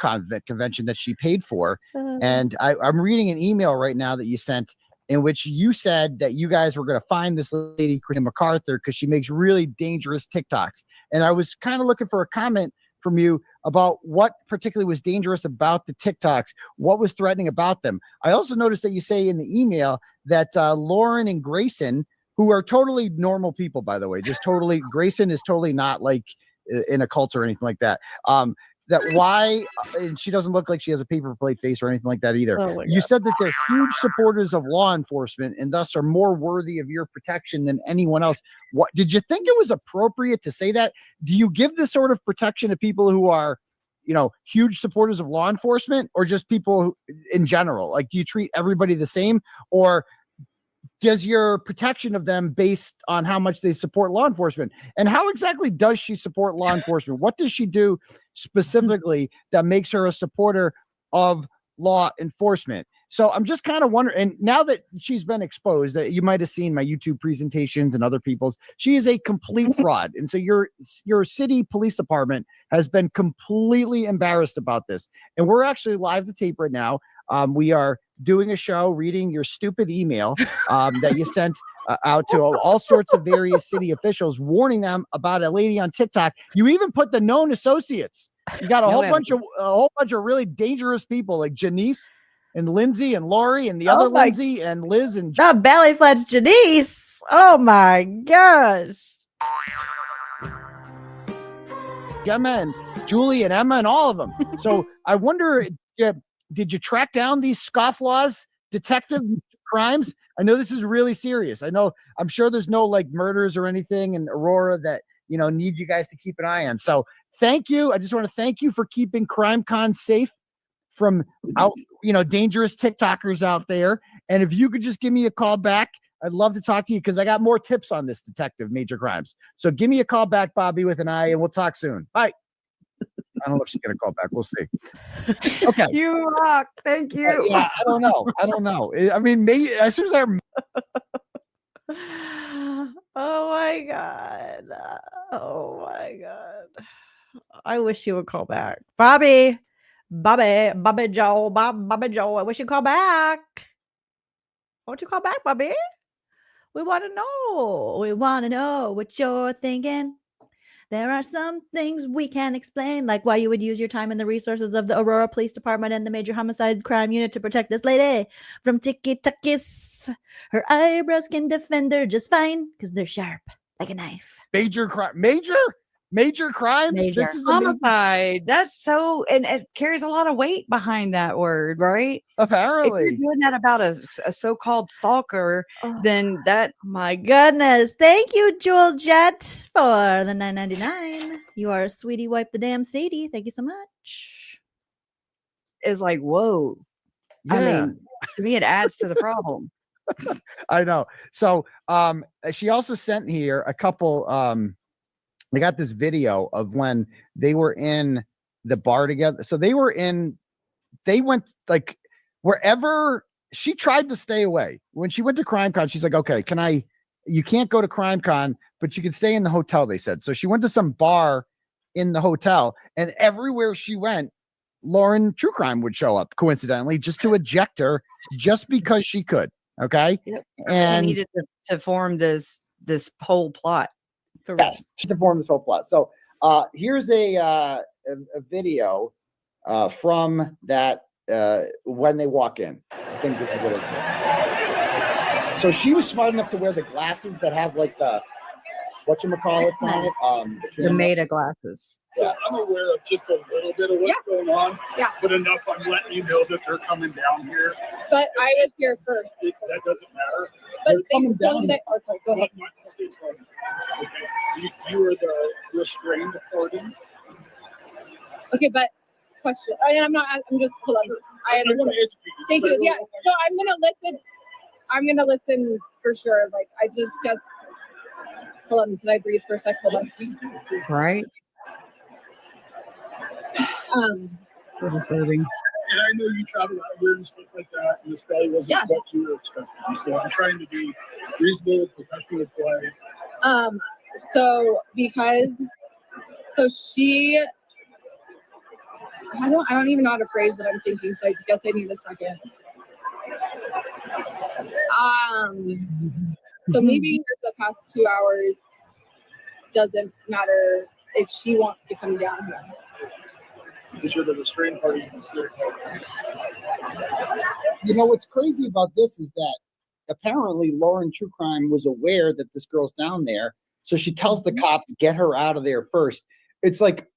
convention that she paid for. And I'm reading an email right now that you sent in which you said that you guys were going to find this lady, Christina MacArthur, because she makes really dangerous TikToks. And I was kind of looking for a comment from you about what particularly was dangerous about the TikToks, what was threatening about them. I also noticed that you say in the email that Lauren and Grayson, who are totally normal people, by the way, just totally, Grayson is totally not like in a cult or anything like that. That why, and she doesn't look like she has a paper plate face or anything like that either. You said that they're huge supporters of law enforcement and thus are more worthy of your protection than anyone else. What did you think it was appropriate to say that? Do you give this sort of protection to people who are, you know, huge supporters of law enforcement, or just people who, in general? Like, do you treat everybody the same, or does your protection of them based on how much they support law enforcement? And how exactly does she support law enforcement? What does she do specifically that makes her a supporter of law enforcement? So I'm just kind of wondering, and now that she's been exposed, that you might have seen my YouTube presentations and other people's, she is a complete fraud. And so your city police department has been completely embarrassed about this. And we're actually live to tape right now. We are doing a show reading your stupid email that you sent out to all sorts of various city officials, warning them about a lady on TikTok. You even put the known associates. You got a whole bunch of really dangerous people like Janice and Lindsay and Lori and the other Lindsay and Liz and Belly flats Janice. Oh my gosh. Gemma and Julie and Emma and all of them. So I wonder, did you track down these scofflaws, detective crimes? I know this is really serious. I'm sure there's no like murders or anything in Aurora that, you know, need you guys to keep an eye on. So thank you. I just want to thank you for keeping CrimeCon safe from dangerous TikTokers out there. And if you could just give me a call back, I'd love to talk to you because I got more tips on this detective Major Crimes. So give me a call back, Bobby with an I, and we'll talk soon. Bye. I don't know if she's gonna call back. We'll see. Okay. You rock. Thank you. Yeah, I don't know. I mean, maybe as soon as Oh my god. Oh my god. I wish you would call back. Bobby Joe. I wish you'd call back. Won't you call back, Bobby? We want to know. We want to know what you're thinking. There are some things we can't explain, like why you would use your time and the resources of the Aurora Police Department and the Major Homicide Crime Unit to protect this lady from tiki-takis. Her eyebrows can defend her just fine because they're sharp like a knife. Major crimes. This is homicide. That's so, and it carries a lot of weight behind that word, right? Apparently, if you're doing that about a so-called stalker, then that. My goodness! Thank you, Jewel Jet, for the $9.99. You are a sweetie. Wipe the damn CD. Thank you so much. Is like whoa. Yeah. I mean, to me, it adds to the problem. I know. So, she also sent here a couple. I got this video of when they were in the bar together. So they went like wherever. She tried to stay away. When she went to CrimeCon, she's like, okay, you can't go to CrimeCon, but you can stay in the hotel, they said. So she went to some bar in the hotel, and everywhere she went, Lauren True Crime would show up coincidentally just to eject her just because she could. Okay. Yep. And she needed to form this whole plot. Yes, to form this whole plot. So here's a video from that when they walk in. I think this is what it's. So she was smart enough to wear the glasses that have like the whatchamacallits on it. The Meta glasses. Yeah, I'm aware of just a little bit of what's going on. Yeah. But enough I'm letting you know that they're coming down here. But I was here first. That doesn't matter. But they told you that. Oh, sorry, go ahead. Okay. You are the restrained party. Okay, but question. I'm not. I'm just. Hold on. I understand. Thank you. Yeah. No, I'm gonna listen. I'm gonna listen for sure. Like I just got. Hold on. Can I breathe for a sec? Hold on. Right. And I know you travel out here and stuff like that, and this probably wasn't what you were expecting. So I'm trying to be reasonable, professional play. So she. I don't even know how to phrase what I'm thinking, so I guess I need a second. So maybe the past 2 hours doesn't matter if she wants to come down here. Because you're the restrained party, you can still play. You know what's crazy about this is that apparently Lauren True Crime was aware that this girl's down there, so she tells the cops get her out of there first. It's like,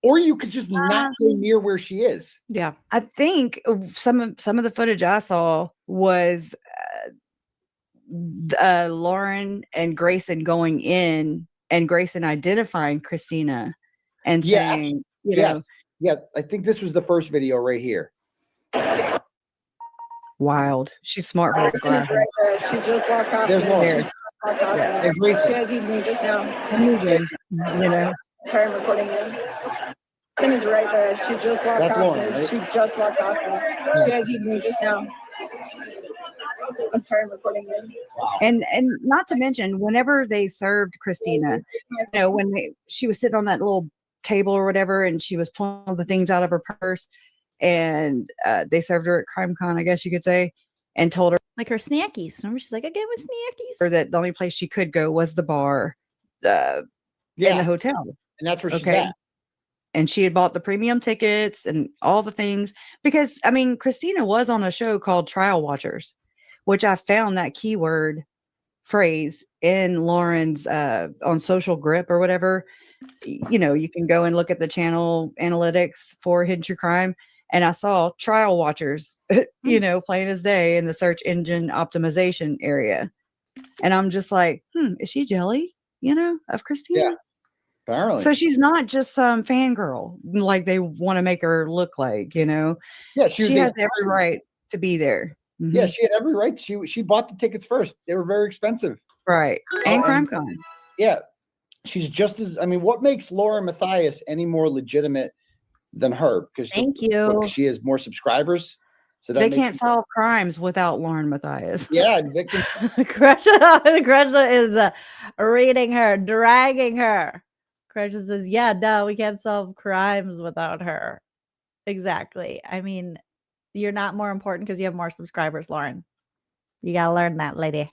or you could just not go near where she is. Yeah, I think some of the footage I saw was Lauren and Grayson going in, and Grayson identifying Christina and saying, you know. Yeah, I think this was the first video right here. Wild. She's smart for her glasses. Right there. She just walked off. There's Lauren. Yeah. And Grayson. She ID'd me just now. Amazing. You know. Sorry, I'm recording you. Tim is right there. She just walked off. Lauren, right? She just walked off. She ID'd me just now. I'm sorry, I'm recording you. And not to mention, whenever they served Christina, you know, when she was sitting on that little table or whatever, and she was pulling all the things out of her purse, and they served her at CrimeCon, I guess you could say, and told her like her snackies. Remember, she's like, I gave her snackies. or that the only place she could go was the bar, in the hotel, and that's where she's at. And she had bought the premium tickets and all the things because I mean, Christina was on a show called Trial Watchers, which I found that keyword phrase in Lauren's on Social Grip or whatever. You know, you can go and look at the channel analytics for Hidden True Crime, and I saw Trial Watchers, you know, plain as day in the search engine optimization area, and I'm just like, is she jelly? You know, of Christina? Yeah, apparently. So she's not just some fangirl like they want to make her look like. You know, yeah, she has every right to be there. Mm-hmm. Yeah, she had every right. She bought the tickets first. They were very expensive, right? And CrimeCon. Yeah. She's just as, I mean, what makes LaurenMatthias any more legitimate than her? Because she has more subscribers. So they can't solve crimes without LaurenMatthias. Yeah, and victims. Kresha is reading her, dragging her. Kresha says, yeah, no, we can't solve crimes without her. Exactly. I mean, you're not more important because you have more subscribers, Lauren. You got to learn that, lady.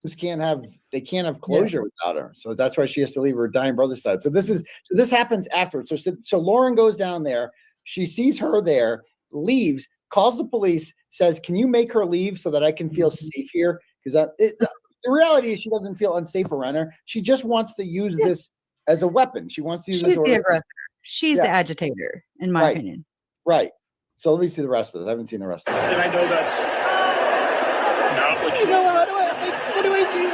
They can't have closure without her. So that's why she has to leave her dying brother's side. So this happens afterwards. So Lauren goes down there. She sees her there, leaves, calls the police, says, can you make her leave so that I can feel safe here? Because the reality is she doesn't feel unsafe around her. She just wants to use this as a weapon. She wants to use She's the aggressor. She's the agitator, in my opinion. Right. So let me see the rest of this. I haven't seen the rest of this. And I know that's not what you know. What do I do?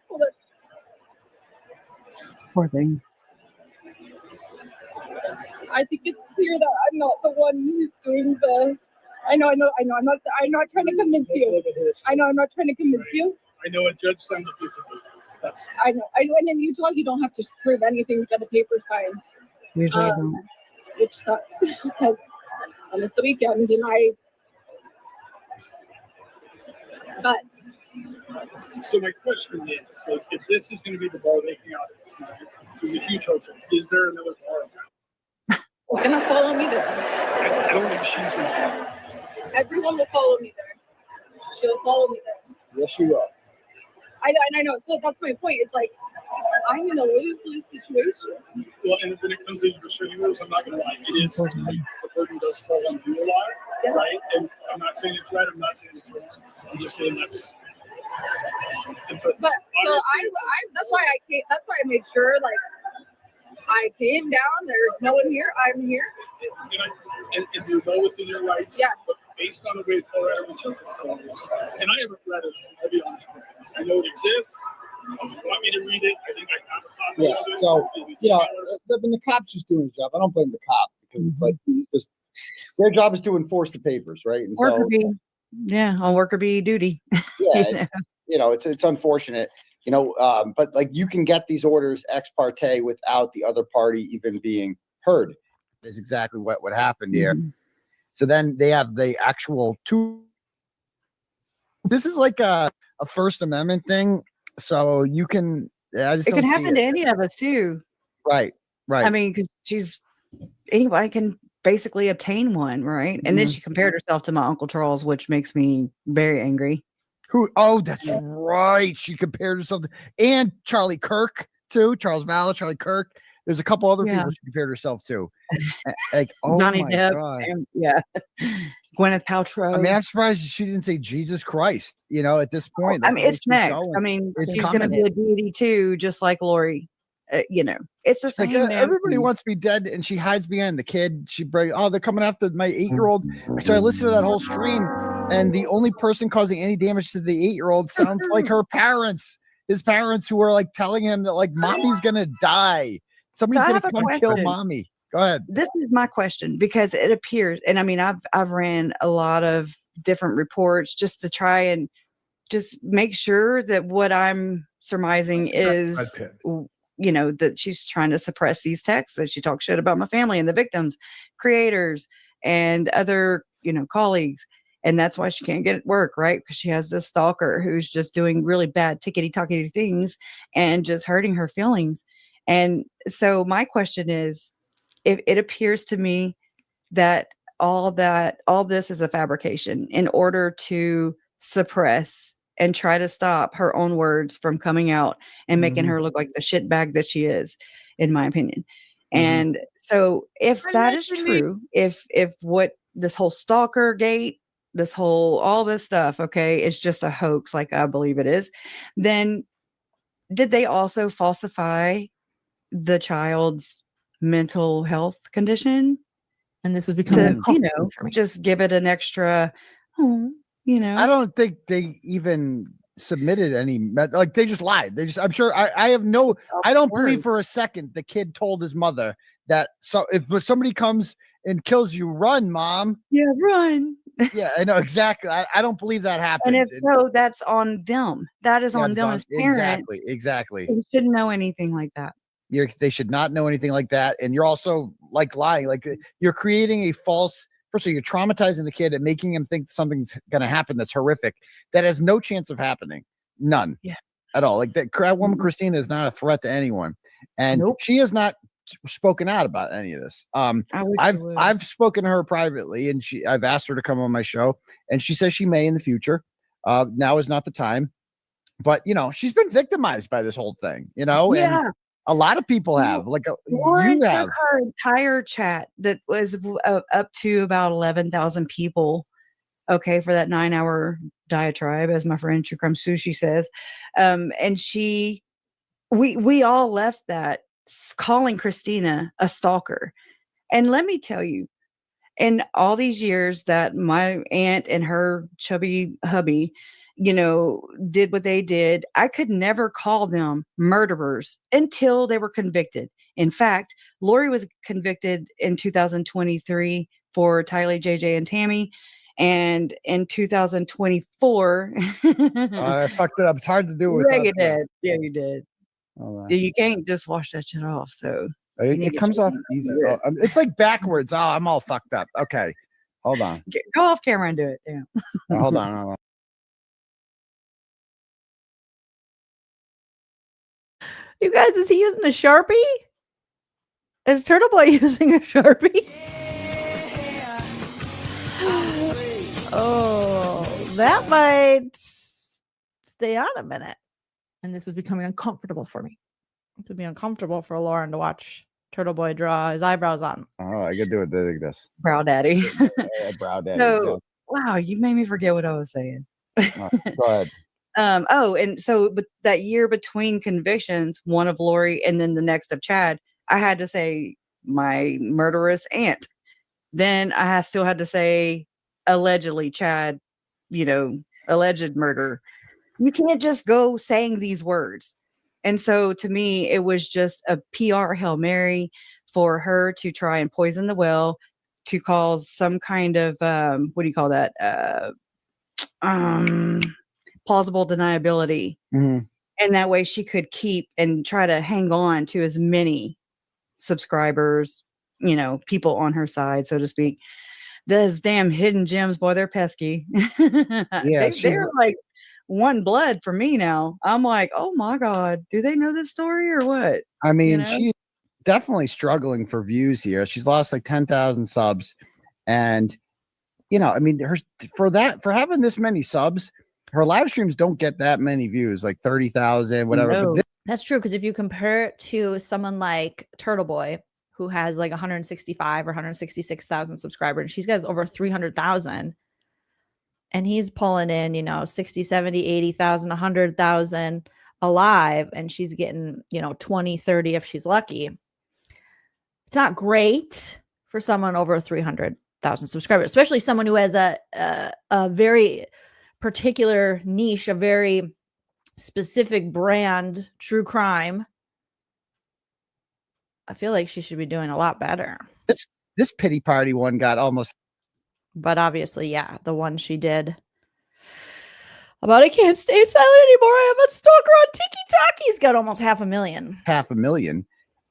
Hold on. Poor thing. I think it's clear that I'm not the one who's doing the. I know. I'm not trying to convince you. I know I'm not trying to convince you. I know a judge signed a piece of paper. I know. And in Utah, you don't have to prove anything to get the paper signed. Usually I don't. Which sucks because it's the weekend and but So my question is, like, if this is going to be the bar they hang out at tonight, is a huge hotel. Is there another bar? it's gonna follow me there. I don't think she's going to follow. Everyone will follow me there. She'll follow me there. Yes, you will. I know. So that's my point. It's like I'm in a lose-lose situation. Well, and when it comes to these restraining rules, I'm not going to lie. It is the burden does fall on you a lot, right? And I'm not saying it's right. I'm not saying it's wrong. I'm just saying that's. But so I that's why I came. That's why I made sure like I came down. There's no one here. I'm here. And you're well within your rights. Yeah. But based on the way Colorado interprets things, and I haven't read it, I'll be honest with you. I know it exists. If you want me to read it, I think I have a copy Yeah. of it. So the cop's just doing his job. I don't blame the cop because it's like he's just their job is to enforce the papers, right? And Worker so bee. Yeah, on worker bee duty. yeah, it's unfortunate, but like you can get these orders ex parte without the other party even being heard. Is exactly what happened here. So then they have the actual two. This is like a First Amendment thing. So you can, It could happen to any of us too. Right. I mean, 'cause anybody can basically obtain one, right? And then she compared herself to my Uncle Charles, which makes me very angry. Who? Oh, that's right. She compared herself to, and Charlie Kirk too. Charles Valla, Charlie Kirk. There's a couple other people she compared herself to. Like, oh Johnny my Depp, God. Gwyneth Paltrow. I mean, I'm surprised she didn't say Jesus Christ, at this point. I mean, it's next. Going. I mean, it's she's going to be a deity too, just like Lori. It's the same. Like, everybody wants to be dead, and she hides behind the kid. They're coming after my 8-year-old. So I listened to that whole stream, and the only person causing any damage to the 8-year-old sounds like her parents. His parents, who are like telling him that like mommy's gonna die. Somebody's gonna come kill mommy. Go ahead. This is my question because it appears, and I mean, I've ran a lot of different reports just to try and just make sure that what I'm surmising is, that she's trying to suppress these texts, that she talks shit about my family and the victims, creators, and other, colleagues. And that's why she can't get at work, right? Because she has this stalker who's just doing really bad tickety-tockety things and just hurting her feelings. And so my question is, if it appears to me that all this is a fabrication in order to suppress and try to stop her own words from coming out and making her look like the shitbag that she is, in my opinion. And so if that is true, if what this whole stalker gate, all this stuff, okay, is just a hoax, like I believe it is, then did they also falsify the child's mental health condition? And this was becoming just give it an extra, I don't think they even submitted any, like they just lied. I'm sure I don't believe for a second the kid told his mother that, so if somebody comes and kills you, run, mom. Yeah, run. Yeah, I know exactly. I don't believe that happened. And if so, that's on them. That is on them as parents. Exactly. They shouldn't know anything like that. They should not know anything like that. And you're also like lying, like you're creating a false. First of all, you're traumatizing the kid and making him think something's going to happen that's horrific, that has no chance of happening. None. Yeah. At all. Like that woman, Christina, is not a threat to anyone. And she has not spoken out about any of this. I've spoken to her privately, and I've asked her to come on my show, and she says she may in the future. Now is not the time. But, she's been victimized by this whole thing, and a lot of people have, like Lauren you have. took her entire chat that was up to about 11,000 people. Okay, for that 9-hour diatribe, as my friend True Crime Sushi says, and we all left that calling Christina a stalker. And let me tell you, in all these years that my aunt and her chubby hubby, did what they did, I could never call them murderers until they were convicted. In fact, Lori was convicted in 2023 for Tylee, JJ, and Tammy. And in 2024, I fucked it up. It's hard to do with yeah, us, you though. did. Yeah, you did. Hold on. Yeah, you can't just wash that shit off. So you need It to comes check off it easy. out. Oh, it's like backwards. Oh, I'm all fucked up. Okay. Hold on. Go off camera and do it. Yeah. Hold on. Hold on. You guys, is he using a Sharpie? Is Turtleboy using a Sharpie? Oh, that might stay on a minute. And this was becoming uncomfortable for me. It would be uncomfortable for Lauren to watch Turtleboy draw his eyebrows on. Oh, I could do it like this. Brow daddy. Brow daddy. So, wow, you made me forget what I was saying. Go ahead. And so but that year between convictions, one of Lori and then the next of Chad, I had to say my murderous aunt. Then I still had to say allegedly Chad, alleged murder. You can't just go saying these words. And so to me, it was just a PR Hail Mary for her to try and poison the well, to cause some kind of what do you call that? Plausible deniability. Mm-hmm. And that way she could keep and try to hang on to as many subscribers, people on her side, so to speak. Those damn hidden gems, boy, they're pesky. Yeah, they're like one blood for me now. I'm like, oh my God, do they know this story or what? I mean, she's definitely struggling for views here. She's lost like 10,000 subs. And, I mean, for having this many subs, her live streams don't get that many views, like 30,000, whatever. No. But That's true, because if you compare it to someone like Turtleboy, who has like 165 or 166,000 subscribers, and she's got over 300,000, and he's pulling in, 60, 70, 80,000, 100,000 alive, and she's getting, 20, 30 if she's lucky. It's not great for someone over 300,000 subscribers, especially someone who has a very particular niche, a very specific brand, true crime. I feel like she should be doing a lot better. this pity party one got almost. But obviously, yeah, the one she did about I can't stay silent anymore. I have a stalker on TikTok. He's got almost 500,000. 500,000.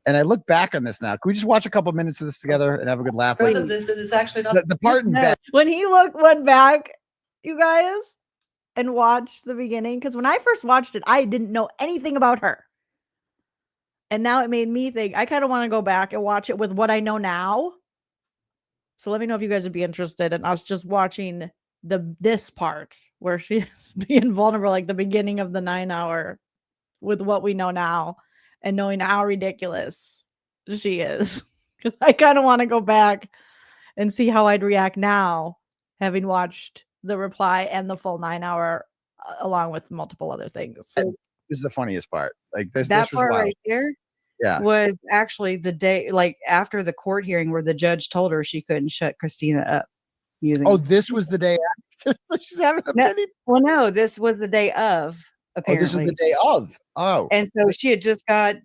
And I look back on this now. Can we just watch a couple minutes of this together and have a good laugh? Like, This is actually not the part in bed. When he went back, you guys, and watched the beginning, because when I first watched it, I didn't know anything about her. And now it made me think I kind of want to go back and watch it with what I know now. So let me know if you guys would be interested in us just watching this part where she's being vulnerable, like the beginning of the 9-hour, with what we know now and knowing how ridiculous she is. Because I kind of want to go back and see how I'd react now, having watched the reply and the full 9-hour, along with multiple other things. So This is the funniest part. Like this That was part wild. right there Yeah. was actually the day, like after the court hearing, where the judge told her she couldn't shut Christina up using. Oh, this was the day after. So she's having a pity. Well, no, this was the day of. Apparently, Oh, this was the day of. Oh, and so she had just got,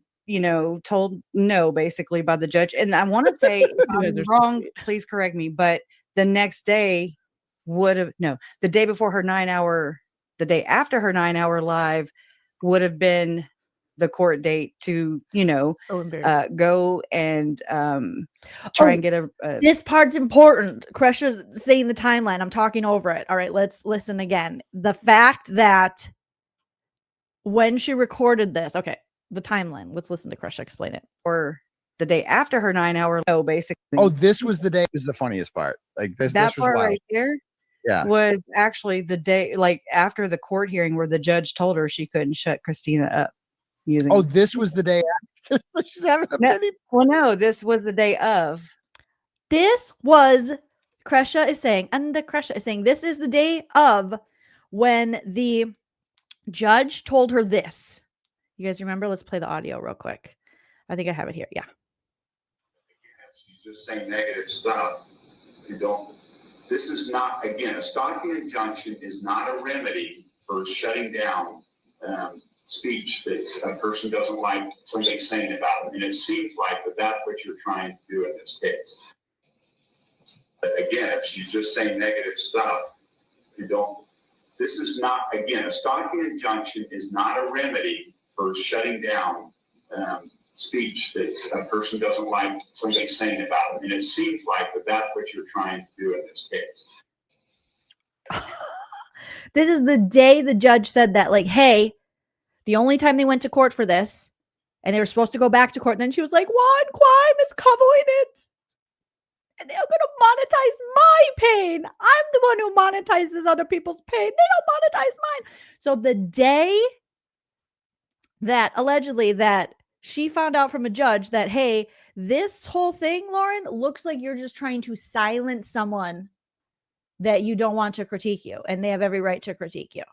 told no, basically, by the judge. And I want to say, if I'm wrong, please correct me, but the next day the day before her 9-hour, the day after her 9-hour live would have been the court date to, go and try and get a. This part's important. Kresha saying the timeline. I'm talking over it. All right, let's listen again. The fact that when she recorded this, okay, the timeline. Let's listen to Kresha explain it. Or the day after her 9-hour, basically. Oh, this was the day. Is the funniest part. Like this. That this was part wild. right there. Yeah. Was actually the day, like after the court hearing, where the judge told her she couldn't shut Christina up using. Oh, this was the day after. So she's having a pity. Well, no, this was the day of. This was Kresha is saying, and Kresha is saying, this is the day of when the judge told her this. You guys remember? Let's play the audio real quick. I think I have it here. Yeah. She's just saying negative stuff. You don't. This is not, again, a stalking injunction is not a remedy for shutting down speech that a person doesn't like somebody saying about it. And it seems like that's what you're trying to do in this case. Again, if she's just saying negative stuff, you don't, this is not, again, a stalking injunction is not a remedy for shutting down speech that a person doesn't like somebody saying about them. And it seems like that's what you're trying to do in this case. This is the day the judge said that, like, hey, the only time they went to court for this, and they were supposed to go back to court, and then she was like, one crime is covering it. And they're going to monetize my pain. I'm the one who monetizes other people's pain. They don't monetize mine. So the day that allegedly that she found out from a judge that, hey, this whole thing, Lauren, looks like you're just trying to silence someone that you don't want to critique you, and they have every right to critique you.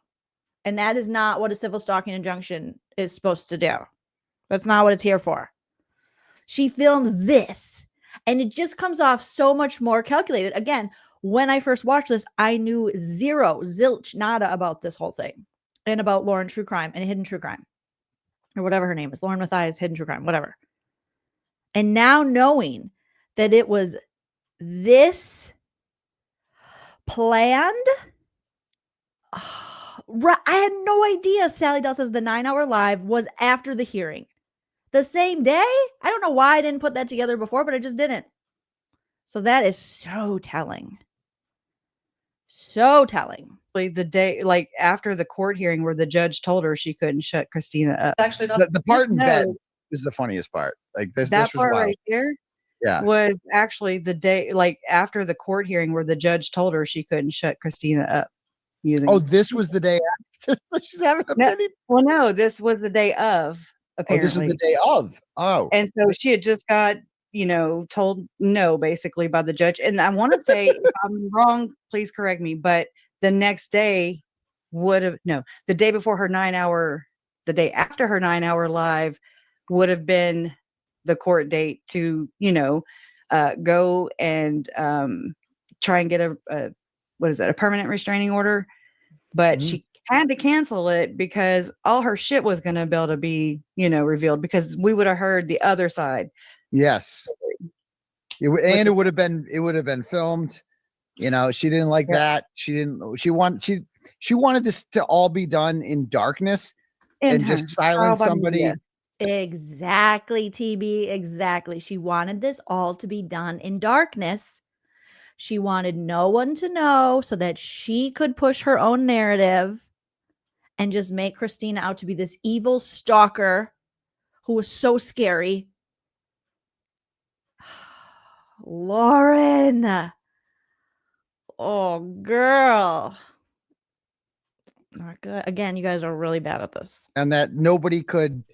And that is not what a civil stalking injunction is supposed to do. That's not what it's here for. She films this, and it just comes off so much more calculated. Again, when I first watched this, I knew zilch, nada about this whole thing and about Lauren True Crime and Hidden True Crime, or whatever her name is, LaurenMatthias, Hidden True Crime, whatever. And now knowing that it was this planned, I had no idea Sally Dell says the 9-hour live was after the hearing. The same day? I don't know why I didn't put that together before, but I just didn't. So that is so telling. So telling. The day, like after the court hearing where the judge told her she couldn't shut Christina up. Actually, not The part in bed is the funniest part. Like this That was part wild. right there Yeah. was actually the day, like after the court hearing where the judge told her she couldn't shut Christina up. Oh, this was the day after. So she's having a pity. Well, no, this was the day of, apparently. Oh, this was the day of. Oh. And so she had just got, told no, basically, by the judge. And I want to say, if I'm wrong, please correct me, but the next day the day before her 9-hour, the day after her 9-hour live would have been the court date to, go and try and get a permanent restraining order. But she had to cancel it because all her shit was going to be able to be, revealed, because we would have heard the other side. Yes. It would have been filmed. She didn't like that. She wanted this to all be done in darkness and just silence somebody. Exactly, TB. Exactly. She wanted this all to be done in darkness. She wanted no one to know so that she could push her own narrative and just make Christina out to be this evil stalker who was so scary. Lauren. Oh, girl. Not good. Again, you guys are really bad at this. And that nobody could,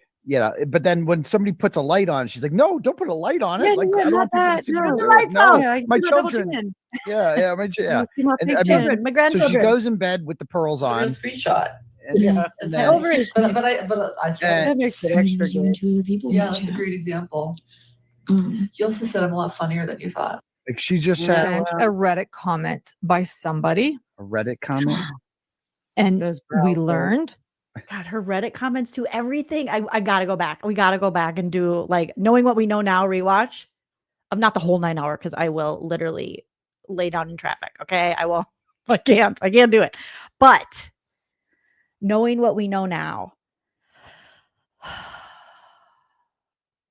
but then when somebody puts a light on, she's like, no, don't put a light on it. Like, I don't want people to see what I'm doing. No, my children. Yeah, my children, my grandchildren. So she goes in bed with the pearls on. A screenshot. And, It's then, over. But I said that makes it extra good. Yeah, that's a great example. You also said I'm a lot funnier than you thought. like she just had Sent a Reddit comment by somebody, a Reddit comment. and we learned. God, her Reddit comments to everything. I gotta go back. We gotta go back and do, like, knowing what we know now, rewatch of not the whole 9 hour, because I will literally lay down in traffic. Okay. I can't do it. But knowing what we know now,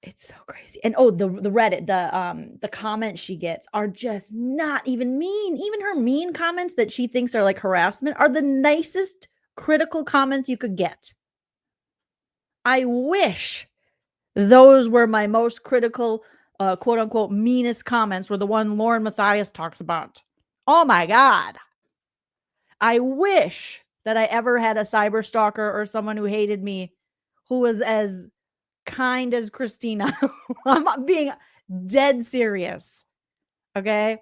it's so crazy. And the Reddit, the comments she gets are just not even mean. Even her mean comments that she thinks are like harassment are the nicest critical comments you could get. I wish those were my most critical, quote unquote, meanest comments, were the one LaurenMatthias talks about. Oh my God. I wish that I ever had a cyber stalker or someone who hated me who was as kind as Christina. I'm being dead serious. Okay.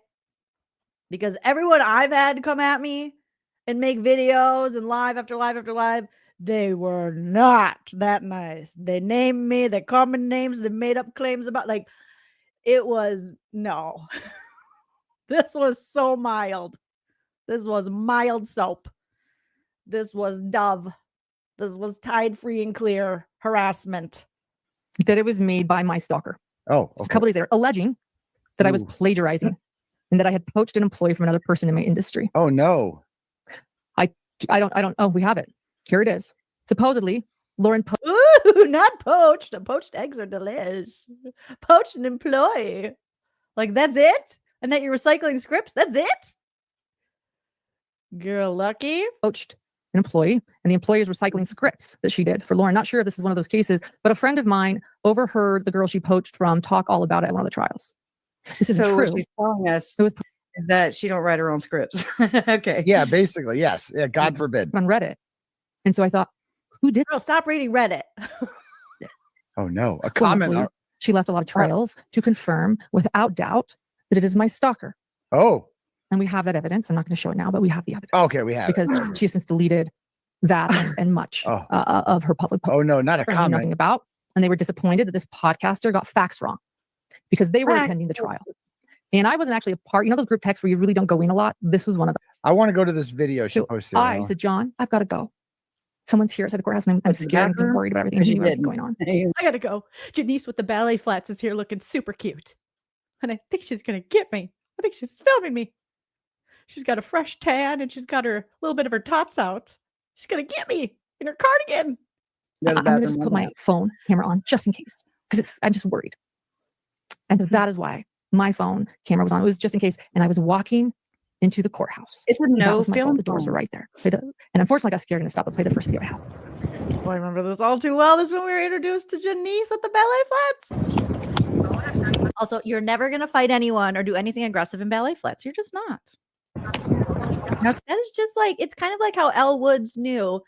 Because everyone I've had come at me and make videos and live after live after live, they were not that nice. They named me, they called me names, they made up claims about, like, it was no. This was so mild. This was mild soap. This was Dove. This was Tide Free and Clear harassment. That it was made by my stalker. Oh, a couple days later, alleging that I was plagiarizing and that I had poached an employee from another person in my industry. Oh no. I don't. Oh, we have it. Here it is. Supposedly, Lauren. Ooh, not poached. Poached eggs are delish. Poached an employee. Like, that's it? And that you're recycling scripts? That's it? Girl, lucky. Poached an employee, and the employee is recycling scripts that she did for Lauren. Not sure if this is one of those cases, but a friend of mine overheard the girl she poached from talk all about it at one of the trials. This isn't So true. what she's telling us It was is that she don't write her own scripts. Okay. Yeah, basically, yes. Yeah, God forbid. on Reddit. And so I thought, who did? Girl, stop reading Reddit. Oh no. A Well, comment. luckily, she left a lot of trails to confirm without doubt that it is my stalker. Oh, And we have that evidence. I'm not going to show it now, but we have the evidence. okay, we have Because it. she has since deleted that and much of her public posts. Oh no, not a I knew nothing comment. about. And they were disappointed that this podcaster got facts wrong because they were attending the trial. And I wasn't actually a part. You know those group texts where you really don't go in a lot? This was one of them. I want to go to this video she So posted. I said, John, I've got to go. Someone's here outside the courthouse and I'm What's the scared and bathroom? worried about everything. Or And she she knew everything didn't? going on. I gotta go. Janice with the ballet flats is here looking super cute. And I think she's gonna get me. I think she's filming me. She's got a fresh tan and she's got her little bit of her tops out. She's gonna get me in her cardigan. I'm going to just put my phone camera on just in case because I'm just worried. And that is why my phone camera was on. It was just in case. And I was walking into the courthouse. It's a And that no was my fault. film The doors were phone. right there. And unfortunately, I got scared and stopped and played the first video I had. Oh, I remember this all too well. This is when we were introduced to Janice at the ballet flats. Also, you're never gonna fight anyone or do anything aggressive in ballet flats. You're just not. That is just like, it's kind of like how Elle Woods knew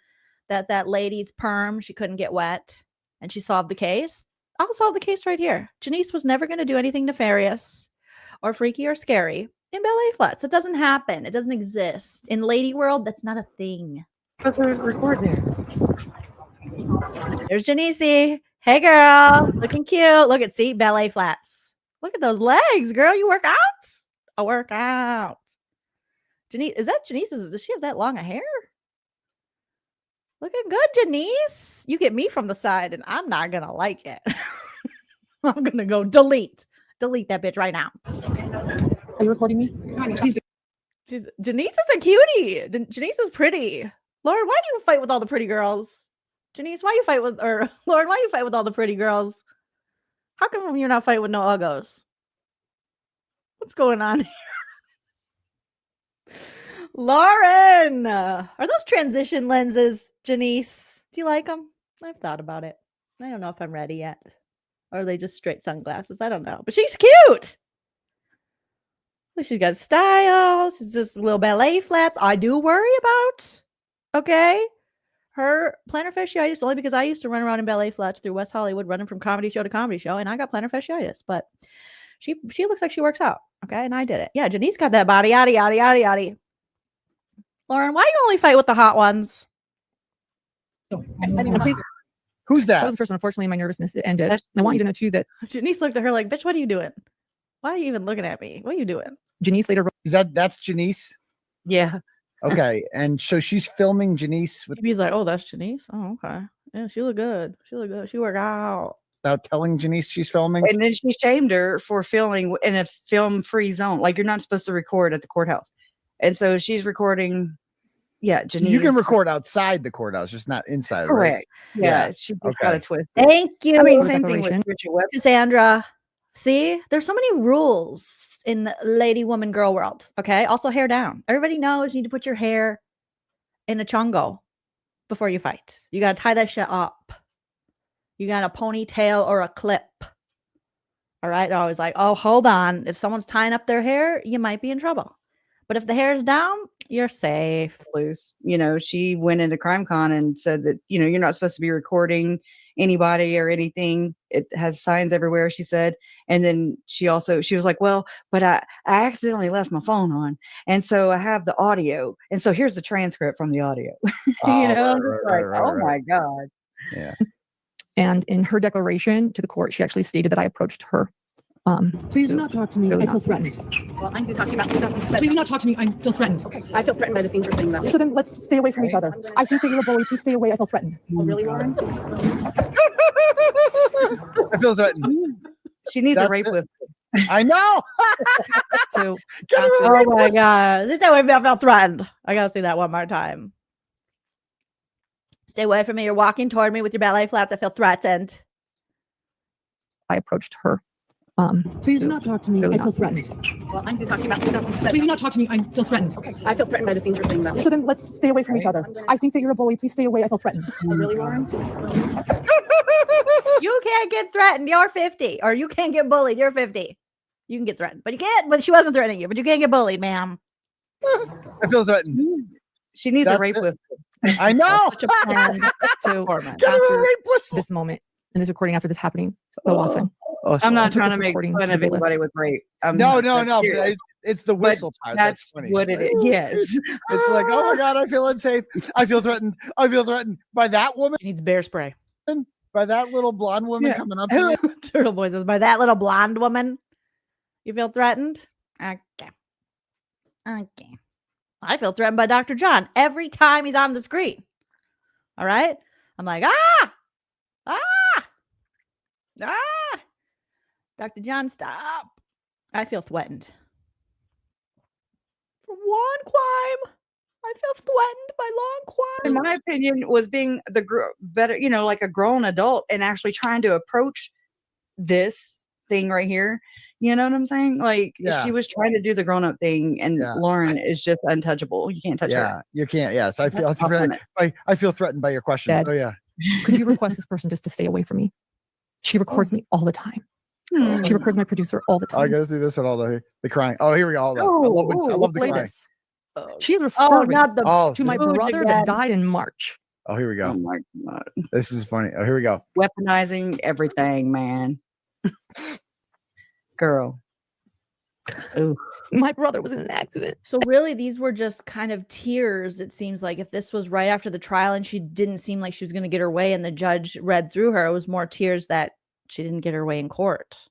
that that lady's perm, she couldn't get wet, and she solved the case. I'll solve the case right here. Janice was never going to do anything nefarious or freaky or scary in ballet flats. It doesn't happen. It doesn't exist. In lady world, that's not a thing. Let's record there. There's Janice. Hey, girl. Looking cute. Look at, see, ballet flats. Look at those legs, girl. You work out? I work out. Janice, is that Janice's? Does she have that long a hair? Looking good, Janice. You get me from the side, and I'm not gonna like it. I'm gonna go delete that bitch right now. Are you recording me? Janice is a cutie. Janice is pretty. Lauren, why do you fight with all the pretty girls? Janice, why you fight with, or Lauren, why you fight with all the pretty girls? How come you're not fighting with no uggos? What's going on here? Lauren, are those transition lenses, Janice? Do you like them? I've thought about it. I don't know if I'm ready yet. Or are they just straight sunglasses? I don't know. But she's cute. Look, she's got style. She's just little ballet flats. I do worry about, okay, her plantar fasciitis, only because I used to run around in ballet flats through West Hollywood, running from comedy show to comedy show, and I got plantar fasciitis. But she looks like she works out, okay? And I did it. Yeah, Janice got that body, yada, yada, yada, yada. Lauren, why you only fight with the hot ones? Who's that? That was the first one. Unfortunately, my nervousness ended. I want you to know too that Janice looked at her like, bitch, what are you doing? Why are you even looking at me? What are you doing? Janice later. Is that's Janice? Yeah. Okay. And so she's filming Janice He's like, oh, that's Janice. Oh, okay. Yeah, she look good. She look good. She work out. without telling Janice she's filming. And then she shamed her for filming in a film-free zone. Like, you're not supposed to record at the courthouse. And so she's recording. Yeah, Janice. You can record outside the courthouse, just not inside. Correct. Right? Yeah, she just got a twist. Thank you. I mean, same thing with Richard Webb. Cassandra. See, there's so many rules in lady, woman, girl world. Okay. Also, hair down. Everybody knows you need to put your hair in a chongo before you fight. You got to tie that shit up. You got a ponytail or a clip. All right. I was like, oh, hold on. If someone's tying up their hair, you might be in trouble. But if the hair's down, you're safe. Loose. You know, she went into CrimeCon and said that, you know, you're not supposed to be recording anybody or anything. It has signs everywhere, she said. And then she was like, well, but I accidentally left my phone on. And so I have the audio. And so here's the transcript from the audio. You know, oh my God. Yeah. And in her declaration to the court, she actually stated that I approached her. Please do not talk to me. I feel threatened. Well, I'm talking about the stuff you said. Please do not talk to me. I feel threatened. Okay. I feel threatened by the things you're saying about me. So then let's stay away from each other. I think that you're a bully. Please stay away. I feel threatened. Oh, really, Lauren? I feel threatened. She needs a rape list. I know. So oh my god, stay away from me! I felt threatened. I gotta see that one more time. Stay away from me! You're walking toward me with your ballet flats. I feel threatened. I approached her. Please do not talk to me. I feel threatened. Well, I'm talking about the stuff you said. Please do not talk to me. I feel threatened. Okay. I feel threatened by the things you're saying about me. So then let's stay away from each other. I think that you're a bully. Please stay away. I feel threatened. Oh, really, Lauren? You can't get threatened. You're 50, or you can't get bullied. You're 50. You can get threatened, but you can't. But she wasn't threatening you. But you can't get bullied, ma'am. I feel threatened. She needs a rape list. I know. Such a plan. So after this moment and this recording, after this happening so often. I'm not took trying this to make recording fun to of the lift. anybody with rape. No. Serious. It's the whistle part. That's funny. what it is. Yes. It's like, oh my god, I feel unsafe. I feel threatened. I feel threatened by that woman. She needs bear spray. By that little blonde woman coming up to you. Turtleboy says, by that little blonde woman, you feel threatened? Okay. I feel threatened by Dr. John every time he's on the screen. All right? I'm like, Dr. John, stop. I feel threatened. For one crime, I feel threatened by long crime. In my opinion, was being the better, like a grown adult and actually trying to approach this thing right here. You know what I'm saying? Like she was trying to do the grown up thing, and Lauren is just untouchable. You can't touch her. Yeah, you can't. Yes, I feel I feel threatened by your question. Dad, oh yeah. Could you request this person just to stay away from me? She records me all the time. She records my producer all the time. I gotta see this with all the crying. Oh, here we go. Hold on. I love the play crying. this. She is referring to my this- brother that died in March. Oh, here we go. Oh my god, this is funny. Oh, here we go. Weaponizing everything, man. Girl. Ooh. My brother was in an accident. So really, these were just kind of tears. It seems like if this was right after the trial and she didn't seem like she was going to get her way and the judge read through her, it was more tears that she didn't get her way in court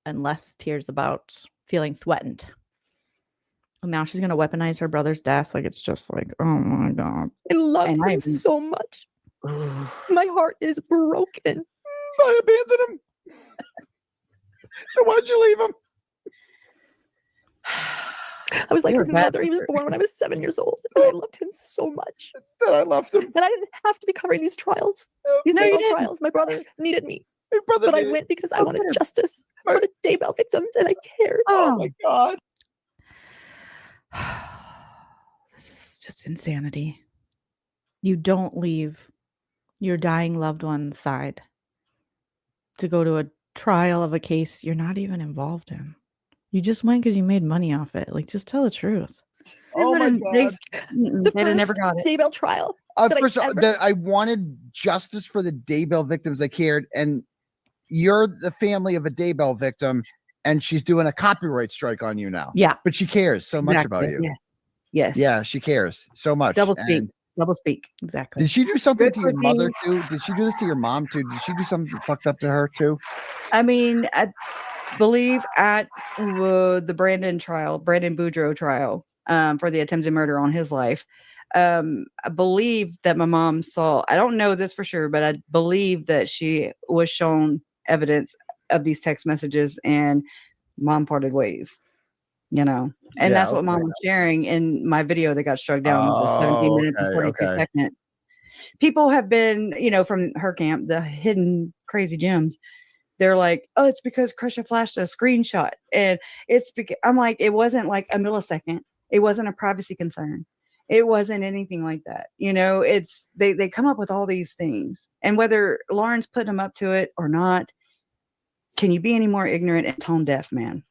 and less tears about feeling threatened. And now she's going to weaponize her brother's death. Like, it's just like, oh my God. I loved him so much. My heart is broken. I abandoned him. Why'd you leave him? I was like his mother. He was born when I was 7 years old. And I loved him so much. That I loved him. And I didn't have to be covering these trials. These trials. My brother needed me. But I went because I wanted justice for the Daybell victims, and I cared. Oh my God. This is just insanity. You don't leave your dying loved one's side to go to a trial of a case you're not even involved in. You just went because you made money off it. Like, just tell the truth. Oh my God. They'd have never got it. Daybell trial. First, I wanted justice for the Daybell victims. I cared. And you're the family of a Daybell victim, and she's doing a copyright strike on you now. Yeah. But she cares so much about you. Yes. Yeah, she cares so much. Double speak. Exactly. Did she do something to your mother too? Did she do this to your mom too? Did she do something fucked up to her too? I mean, I believe at the Brandon Boudreaux trial, for the attempted murder on his life, I believe that my mom saw, I don't know this for sure, but I believe that she was shown evidence of these text messages, and mom parted ways. And that's what mom was sharing in my video that got struck down, the 17 minutes and 42 seconds. People have been, from her camp, the hidden crazy gems. They're like, oh, it's because Kresha flashed a screenshot. And it's because I'm like, it wasn't like a millisecond. It wasn't a privacy concern. It wasn't anything like that. It's they come up with all these things. And whether Lauren's putting them up to it or not, can you be any more ignorant and tone deaf, man?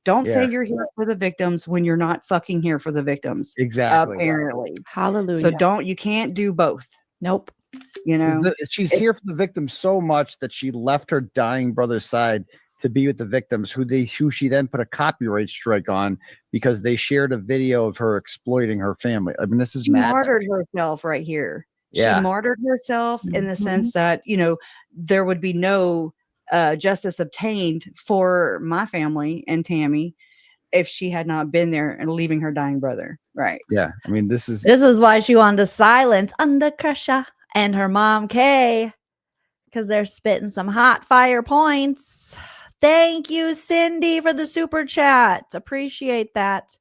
Don't say you're here for the victims when you're not fucking here for the victims. Exactly. Apparently. Hallelujah. So you can't do both. Nope. She's here for the victims so much that she left her dying brother's side to be with the victims, who she then put a copyright strike on because they shared a video of her exploiting her family. I mean, this is mad. She martyred herself right here. Yeah. She martyred herself in the sense that, there would be no justice obtained for my family and Tammy if she had not been there and leaving her dying brother. Right. Yeah. I mean, this is why she wanted to silence under Kresha and her mom Kay, because they're spitting some hot fire points. Thank you, Cindy, for the super chat. Appreciate that.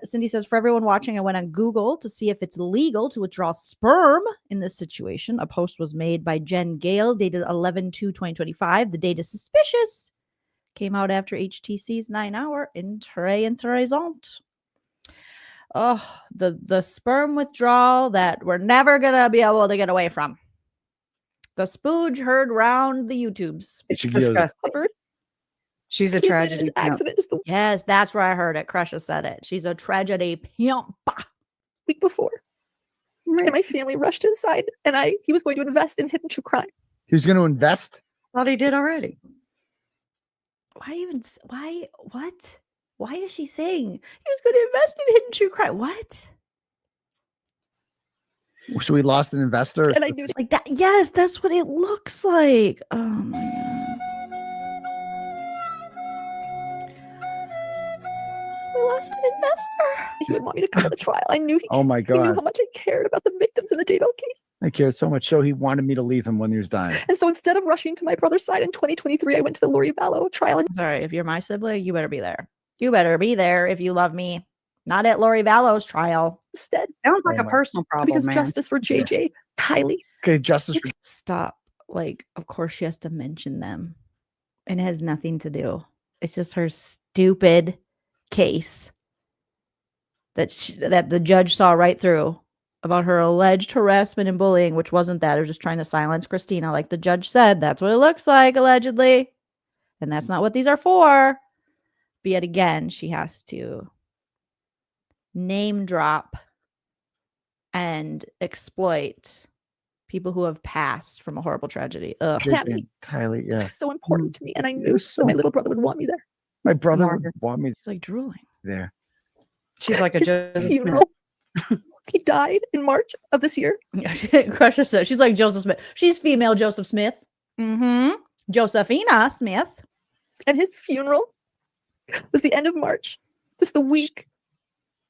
Cindy says, for everyone watching, I went on Google to see if it's legal to withdraw sperm in this situation. A post was made by Jen Gale, dated 11/2/2025. The data is suspicious. Came out after HTC's 9-hour interessant. Oh, the sperm withdrawal that we're never going to be able to get away from. The spooge heard round the YouTubes. She's a tragedy. Accident is the Yes, that's where I heard it. Kresha said it. She's a tragedy pimp. week before. And my family rushed inside, and he was going to invest in hidden true crime. He was going to invest? Thought he did already. What? Why is she saying he was going to invest in hidden true crime? What? So we lost an investor? And I knew like that. Yes, that's what it looks like. Oh my God. We lost an investor. He would want me to cover the trial. I knew Oh my he knew God. how much I cared about the victims in the Daybell case. I cared so much. So he wanted me to leave him when he was dying. And so instead of rushing to my brother's side in 2023, I went to the Lori Vallow trial. And Sorry, if you're my sibling, you better be there. You better be there if you love me. Not at Lori Vallow's trial. Instead, sounds like a personal problem, because man. justice for JJ, Tylee. Okay, justice for Stop. Like, of course she has to mention them. And it has nothing to do. It's just her stupid case that the judge saw right through about her alleged harassment and bullying, which wasn't that. It was just trying to silence Christina. Like the judge said, that's what it looks like, allegedly. And that's not what these are for. But yet again, she has to name drop and exploit people who have passed from a horrible tragedy. Ugh. Tylee, yeah. So important to me. And I knew my little brother would want me there. My brother would want me She's like drooling there. She's like a His funeral. He died in March of this year. Yeah, Kresha says she's like Joseph Smith. She's female Joseph Smith. Mm-hmm. Josephina Smith. And his funeral was the end of March. Just the week.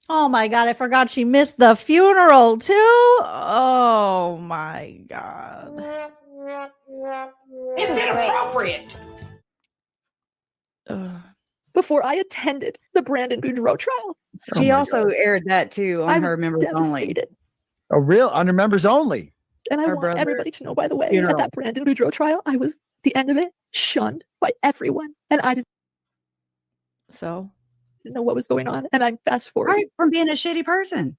Oh my God, I forgot she missed the funeral too. Oh my God. This is inappropriate. Before I attended the Brandon Boudreaux trial. She also aired that too on her members only. Devastated. Oh, real? On her members only? And I Her want brother everybody to know, by the way, funeral. at that Brandon Boudreaux trial, I was, the end of it, shunned by everyone. And I didn't know what was going on. And I'm fast forward. Right, from being a shitty person.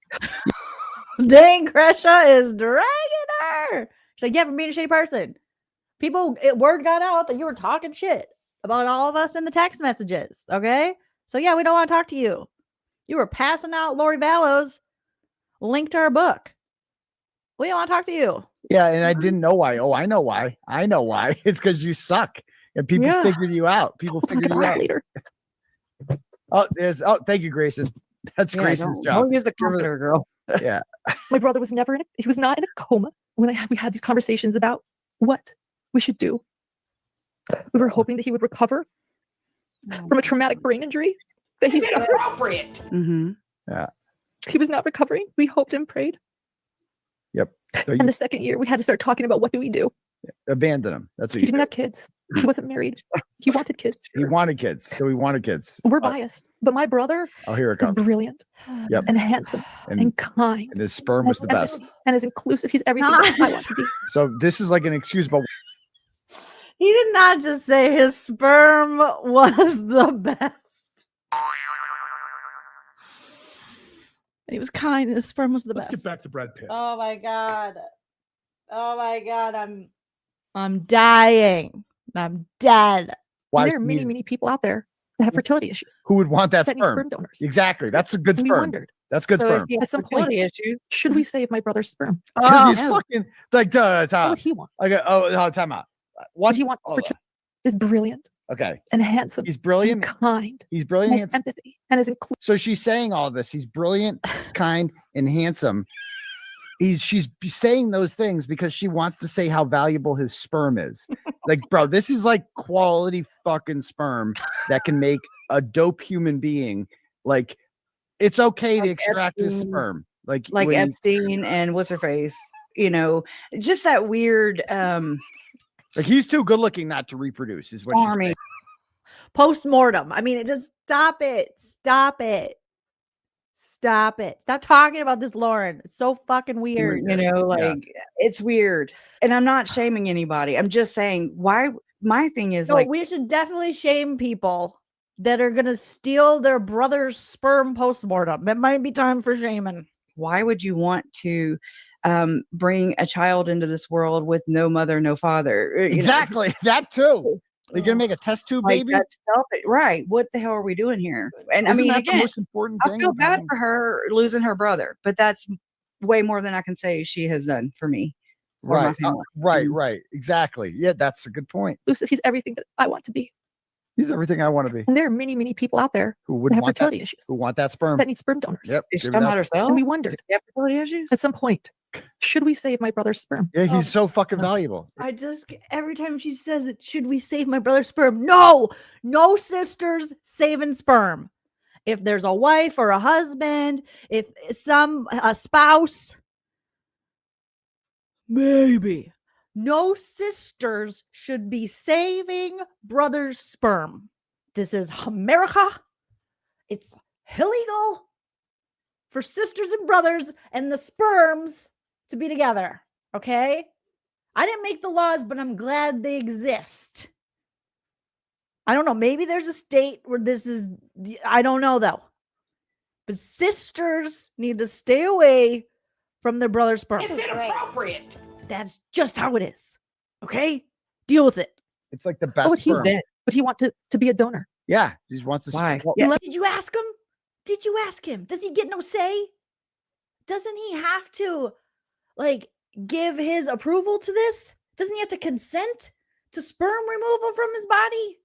Dang, Kresha is dragging her. She's like, yeah, from being a shitty person. Word got out that you were talking shit about all of us in the text messages. Okay. So yeah, we don't want to talk to you. You were passing out Lori Vallow's link to her book. We don't want to talk to you. Yeah, and I didn't know why. Oh, I know why. I know why. It's because you suck. And people figured you out. People figured you out. Later. Thank you, Grayson. That's Grayson's job. Don't use the comforter, girl. Yeah. My brother was he was not in a coma when we had these conversations about what we should do. We were hoping that he would recover from a traumatic brain injury that he suffered. Inappropriate. Mm-hmm. Yeah. He was not recovering. We hoped and prayed. Yep. So And the second year, we had to start talking about what do we do. abandon him. That's what He you didn't have kids. He wasn't married. He wanted kids. He wanted kids. So he wanted kids. We're biased, but my brother Oh, here it is comes. brilliant Yep. and handsome and kind And his sperm was the best. and is inclusive. He's everything that I want to be. So this is like an excuse, but He did not just say his sperm was the best. He was kind. His sperm was the Let's best. get back to Brad Pitt. Oh my God. Oh my God. I'm dying. I'm dead. why? There are many people out there that have fertility issues. Who would want that that need sperm? sperm donors. Exactly. That's a good And we sperm. wondered, That's good So sperm. if he at has some point, fertility issues, should we save my brother's sperm? Because he's no. fucking like What would he want? time out. What What he want oh, fertility is brilliant Okay. and handsome. He's and brilliant. kind. He's And brilliant. has handsome. empathy and is inclusive. So she's saying all this. He's brilliant, kind, and handsome. She's saying those things because she wants to say how valuable his sperm is. Like, bro, this is like quality fucking sperm that can make a dope human being. Like, it's okay to Like extract his Epstein. sperm. Like like when he- Epstein and what's her face, just that weird Like he's too good looking not to reproduce, is what she's Army. saying. Post-mortem. I mean, it just stop it. Stop it. Stop it. Stop talking about this, Lauren. It's so fucking weird. You know, like it's weird. And I'm not shaming anybody. I'm just saying why my thing is No, like we should definitely shame people that are gonna steal their brother's sperm post-mortem. It might be time for shaming. why would you want to bring a child into this world with no mother, no father? You know? Exactly. That too. You're gonna make a test tube Like, baby? that's selfish. Right. What the hell are we doing here? And Isn't I mean, that the again, most important I thing? feel of bad having- for her losing her brother, but that's way more than I can say she has done for me. Or my Right. family. Right. Exactly. Yeah, that's a good point. Lucifer, he's everything that I want to be. He's everything I want to be. And there are many, many people out there Who would that have want that? fertility issues Who want that sperm? that need sperm donors. Yep. Is she give talking it about up. herself? And we wondered You have fertility issues? at some point, should we save my brother's sperm? Yeah, he's so fucking valuable. I just every time she says it, should we save my brother's sperm? No, no sisters saving sperm. If there's a wife or a husband, if a spouse, maybe. No sisters should be saving brother's sperm. This is America. It's illegal for sisters and brothers and the sperms to be together. Okay? I didn't make the laws, but I'm glad they exist. I don't know. Maybe there's a state where this is, I don't know though. But sisters need to stay away from their brother's sperm. It's inappropriate. That's just how it is. Okay? Deal with it. It's like the best But he's sperm. dead. But he wants to be a donor. Yeah, he just wants to. Why? Well, Yeah. Did you ask him? Did you ask him? Does he get no say? Doesn't he have to like give his approval to this? Doesn't he have to consent to sperm removal from his body?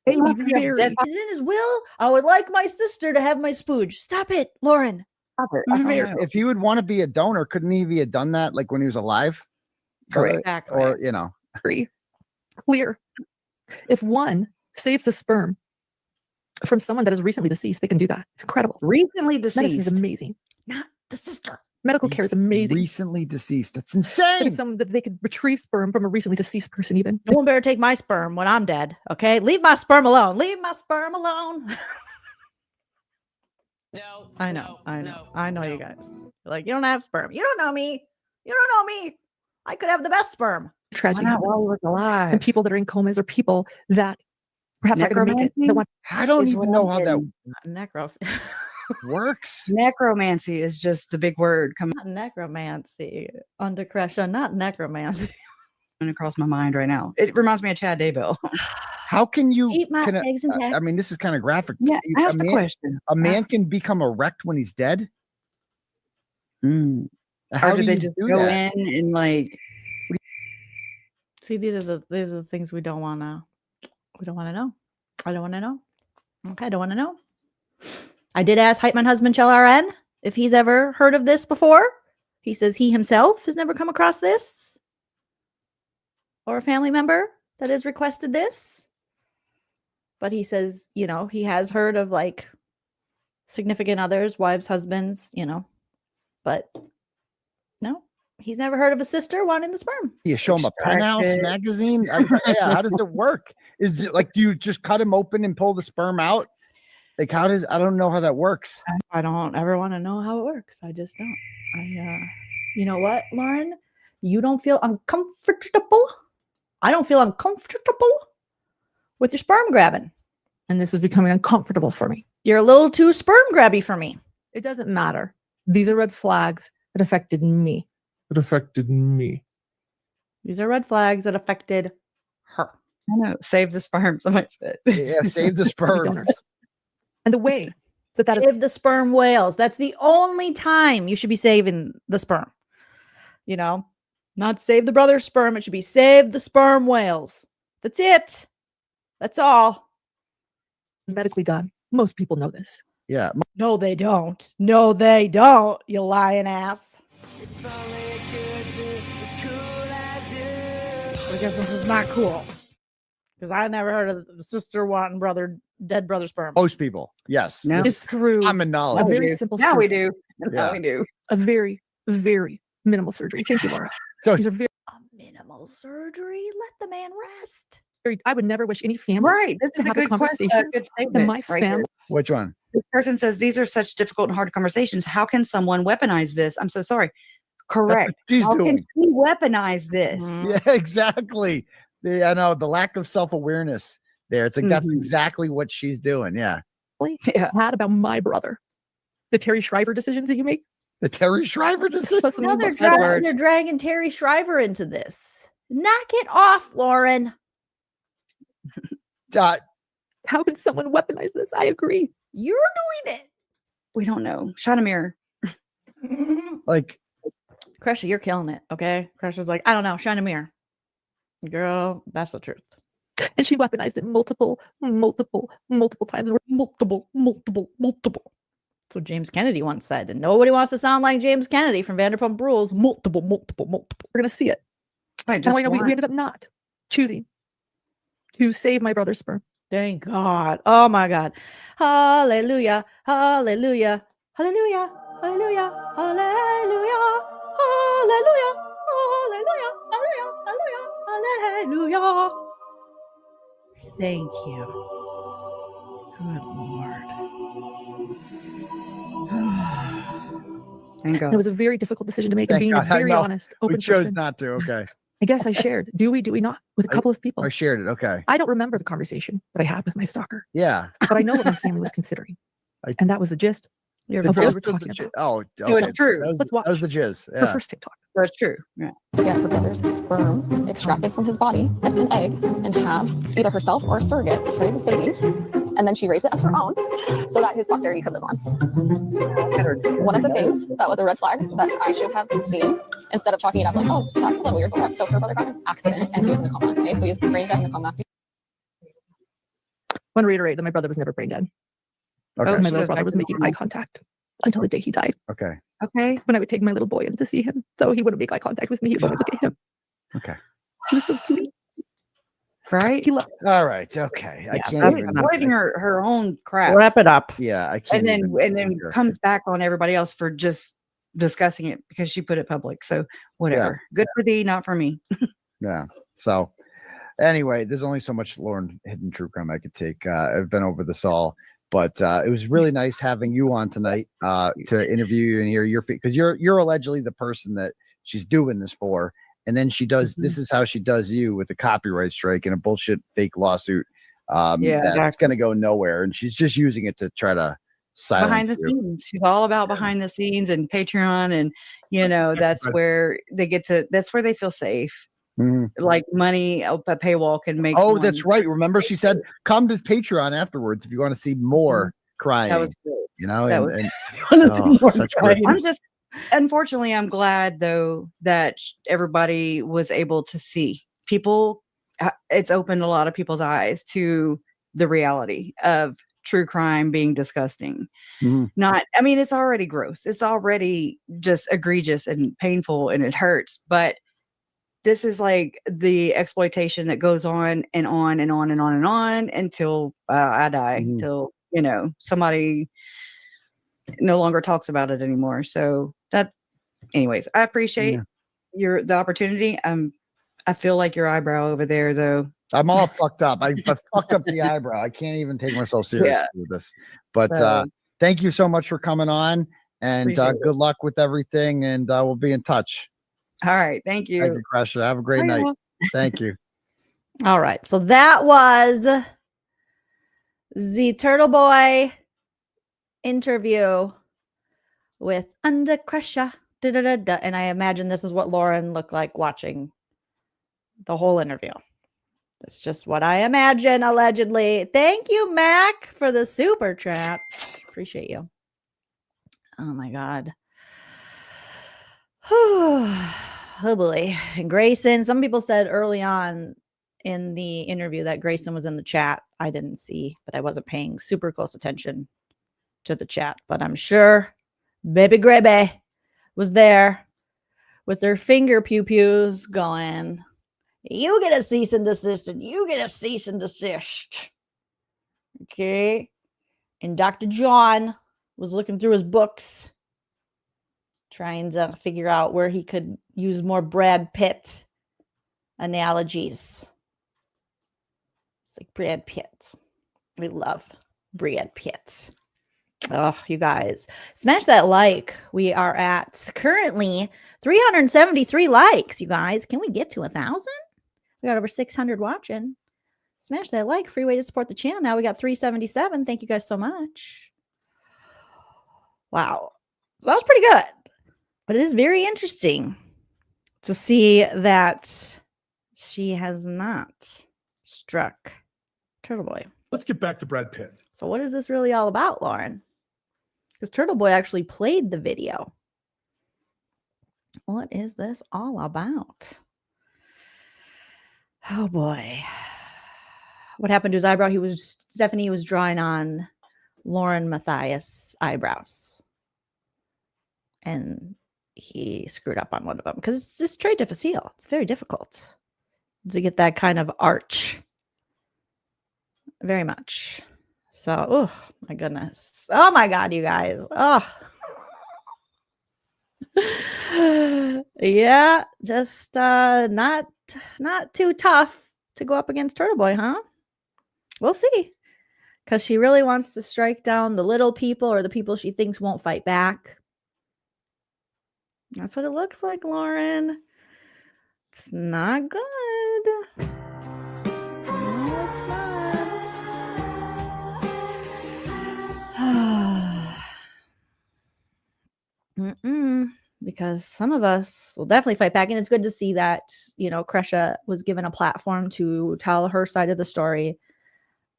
Is it in his will? I would like my sister to have my spooge. Stop it, Lauren. Stop it. I don't know. If he would want to be a donor, couldn't he have done that like when he was alive? Correct. Exactly. Or you know, Clear. If one saves the sperm from someone that is recently deceased, they can do that. It's incredible. Recently Medicine is deceased. amazing. Not the sister. Medical care is amazing. recently deceased. That's That insane. is someone that they could retrieve sperm from a recently deceased person, even. No one better take my sperm when I'm dead. Okay? Leave my sperm alone. Leave my sperm alone. No. I know. I know you guys. Like, you don't have sperm. You don't know me. You don't know me. I could have the best sperm. Tragedy Why not while happens. he was alive? And people that are in comas or people that perhaps are going to make it. Necromancy? That want I don't Is even know how that Necro. works. Necromancy is just the big word coming Not necromancy. Under Kresha, not necromancy. across my mind right now. It reminds me of Chad Daybell. How can you? Keep my eggs intact. I mean, this is kind of graphic. Yeah, You- ask a the man, question. A man can become erect when he's dead. Mm. How Or do did they you just do go that? in and like See, these are the things we don't want to know. I don't want to know. Okay, I don't want to know. I did ask Hype Man Husband Chell RN if he's ever heard of this before. He says he himself has never come across this or a family member that has requested this. But he says, you know, he has heard of like significant others, wives, husbands, you know, but no, he's never heard of a sister wanting the sperm. You show him a Penthouse Extracted. magazine. Yeah, how does it work? Is it like, do you just cut him open and pull the sperm out? Like, how does? I don't know how that works. I don't ever want to know how it works. I just don't. You know what, Lauren? You don't feel uncomfortable. I don't feel uncomfortable with your sperm grabbing. and this was becoming uncomfortable for me. You're a little too sperm grabby for me. It doesn't matter. These are red flags that affected me. It affected me. These are red flags that affected her. I know. Save the sperm. Somebody said. Yeah, save the sperm. Donors. And the way that is Save the sperm whales. That's the only time you should be saving the sperm. You know, not save the brother's sperm. It should be save the sperm whales. That's it. That's all. medically done. Most people know this. Yeah. No, they don't. No, they don't. You lying ass. I guess I'm just not cool. Because I never heard of the sister wanting dead brother sperm. Most people, yes. No. It's through common a knowledge. very simple Now we surgery. do. Now Yeah. we do. A very, very minimal surgery. Thank you, Laura. So These are very minimal surgery. Let the man rest. I would never wish any family Right. This to is a have good question. conversations Good in statement my right here. family. Which one? This person says these are such difficult and hard conversations. How can someone weaponize this? I'm so sorry. Correct. she's How doing. can she weaponize this? Yeah, exactly. I know the lack of self-awareness there. It's like that's exactly what she's doing. Yeah. Had about my brother. The Terry Shriver decisions that you make. The Terry Shriver decision. Now they're dragging Terry Shriver into this. Knock it off, Lauren. How can someone weaponize this? I agree. You're doing it. We don't know. Shot a mirror. Like, Kresha, you're killing it. Okay. Kresha's like, I don't know. Shine a mirror. Girl, that's the truth. And she weaponized it multiple times. Multiple. That's what James Kennedy once said. And nobody wants to sound like James Kennedy from Vanderpump Rules. Multiple. We're going to see it. I And we ended up not choosing to save my brother's sperm. Thank God. Oh my God. Hallelujah. Hallelujah. Hallelujah. Hallelujah. Hallelujah. Hallelujah. Hallelujah. Hallelujah. Hallelujah. Hallelujah. Thank you. Good Lord. Thank God. It was a very difficult decision to make, and Thank being God. a very I know. honest, open We chose person. not to. Okay. I guess I shared. Do we not? With a couple of people. I shared it. Okay. I don't remember the conversation that I had with my stalker, Yeah. but I know what my family was considering. And that was the gist You're of The what we were gist of talking the about. oh, So it's okay. true. That was, Let's watch. that was the jizz. Her Yeah. first TikTok. That's true. Yeah. To get her brother's sperm extracted from his body and an egg and have either herself or a surrogate carry the baby. And then she raised it as her own so that his posterity could live on. One of the things that was a red flag that I should have seen instead of chalking it up like, oh, that's a little weird, but what? So her brother got in an accident and he was in a coma. Okay, so he was brain dead in a coma. I want to reiterate that my brother was never brain dead. Okay. My she little goes brother back was to making normal. eye contact until the day he died. Okay. Okay. When I would take my little boy in to see him, though he wouldn't make eye contact with me, he would only look at him. Okay. He was so sweet. Right? He loved. All right. Okay. I Yeah, can't that's even. avoiding her own crap. Wrap it up. Yeah. I can't. And then even and then sit here. comes back on everybody else for just discussing it because she put it public. So whatever. Good for thee, not for me. Yeah. So anyway, there's only so much Lauren hidden true crime I could take. I've been over this all, but it was really nice having you on tonight to interview you and hear your because you're allegedly the person that she's doing this for, and then she does this is how she does you with a copyright strike and a bullshit fake lawsuit. That's going to go nowhere, and she's just using it to try to silence Behind the you. scenes. She's all about behind the scenes and Patreon, and that's where they get to. That's where they feel safe. Mhm. Like money, a paywall can make. Oh, one. that's right. Remember, she said, "Come to Patreon afterwards if you want to see more crying." That was great. That was was such great. I'm just, unfortunately, I'm glad though that everybody was able to see. People, it's opened a lot of people's eyes to the reality of true crime being disgusting. Not, I mean, it's already gross. It's already just egregious and painful, and it hurts. But this is like the exploitation that goes on and on and on and on and on until I die, until somebody no longer talks about it anymore. So that, anyways, I appreciate the opportunity. I feel like your eyebrow over there, though. I'm all fucked up. I fucked up the eyebrow. I can't even take myself seriously with this. But thank you so much for coming on, and good luck with everything. And we'll be in touch. All right. Thank you. Thank you, Kresha. Have a great night. Thank you. All right. So that was the Turtleboy interview with Under Kresha. And I imagine this is what Lauren looked like watching the whole interview. That's just what I imagine, allegedly. Thank you, Mac, for the super chat. Appreciate you. Oh, my God. Oh, boy. And Grayson, some people said early on in the interview that Grayson was in the chat. I didn't see, but I wasn't paying super close attention to the chat. But I'm sure Baby Grebe was there with their finger pew-pews going, you get a cease and desist, and you get a cease and desist. Okay. And Dr. John was looking through his books, trying to figure out where he could use more Brad Pitt analogies. It's like Brad Pitt. We love Brad Pitt. Oh, you guys, smash that like. We are at currently 373 likes, you guys. Can we get to 1,000? We got over 600 watching. Smash that like. Free way to support the channel. Now we got 377. Thank you guys so much. Wow. So that was pretty good. But it is very interesting to see that she has not struck Turtleboy. Let's get back to Brad Pitt. So what is this really all about, Lauren? Because Turtleboy actually played the video. What is this all about? Oh boy. What happened to his eyebrow? Stephanie was drawing on LaurenMatthias eyebrows. And he screwed up on one of them because it's just très difficile. It's very difficult to get that kind of arch. Very much. So, oh my goodness. Oh my God, you guys. Oh. Yeah, just not too tough to go up against Turtleboy, huh? We'll see. Because she really wants to strike down the little people or the people she thinks won't fight back. That's what it looks like, Lauren. It's not good. No, it's not. Because some of us will definitely fight back. And it's good to see that, you know, Kresha was given a platform to tell her side of the story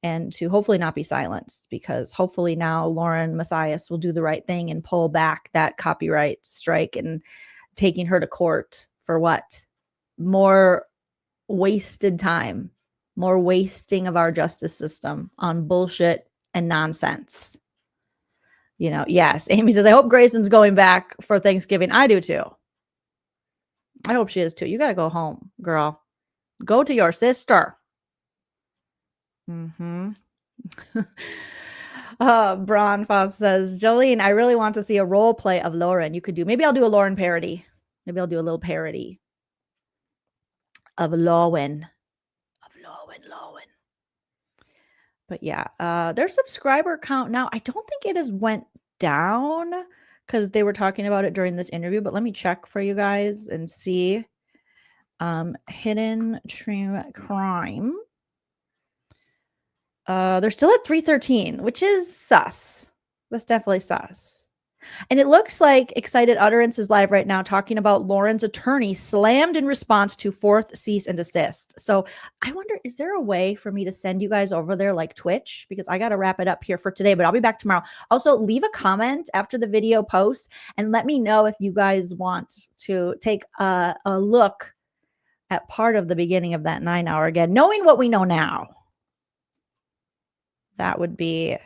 and to hopefully not be silenced, because hopefully now LaurenMatthias will do the right thing and pull back that copyright strike and taking her to court for what? More wasted time, more wasting of our justice system on bullshit and nonsense. You know, yes. Amy says, I hope Grayson's going back for Thanksgiving. I do too. I hope she is too. You got to go home, girl. Go to your sister. Braun Foss says, Joleen, I really want to see a role play of Lauren. You could do, maybe I'll do a Lauren parody. Maybe I'll do a little parody of Lauren. But yeah, their subscriber count now, I don't think it has went down because they were talking about it during this interview, but let me check for you guys and see. Hidden True Crime. They're still at 313, which is sus. That's definitely sus. And it looks like Excited Utterance is live right now talking about Lauren's attorney slammed in response to fourth cease and desist. So I wonder, is there a way for me to send you guys over there like Twitch? Because I got to wrap it up here for today, but I'll be back tomorrow. Also, leave a comment after the video post and let me know if you guys want to take a look at part of the beginning of that 9 hour again, knowing what we know now. That would be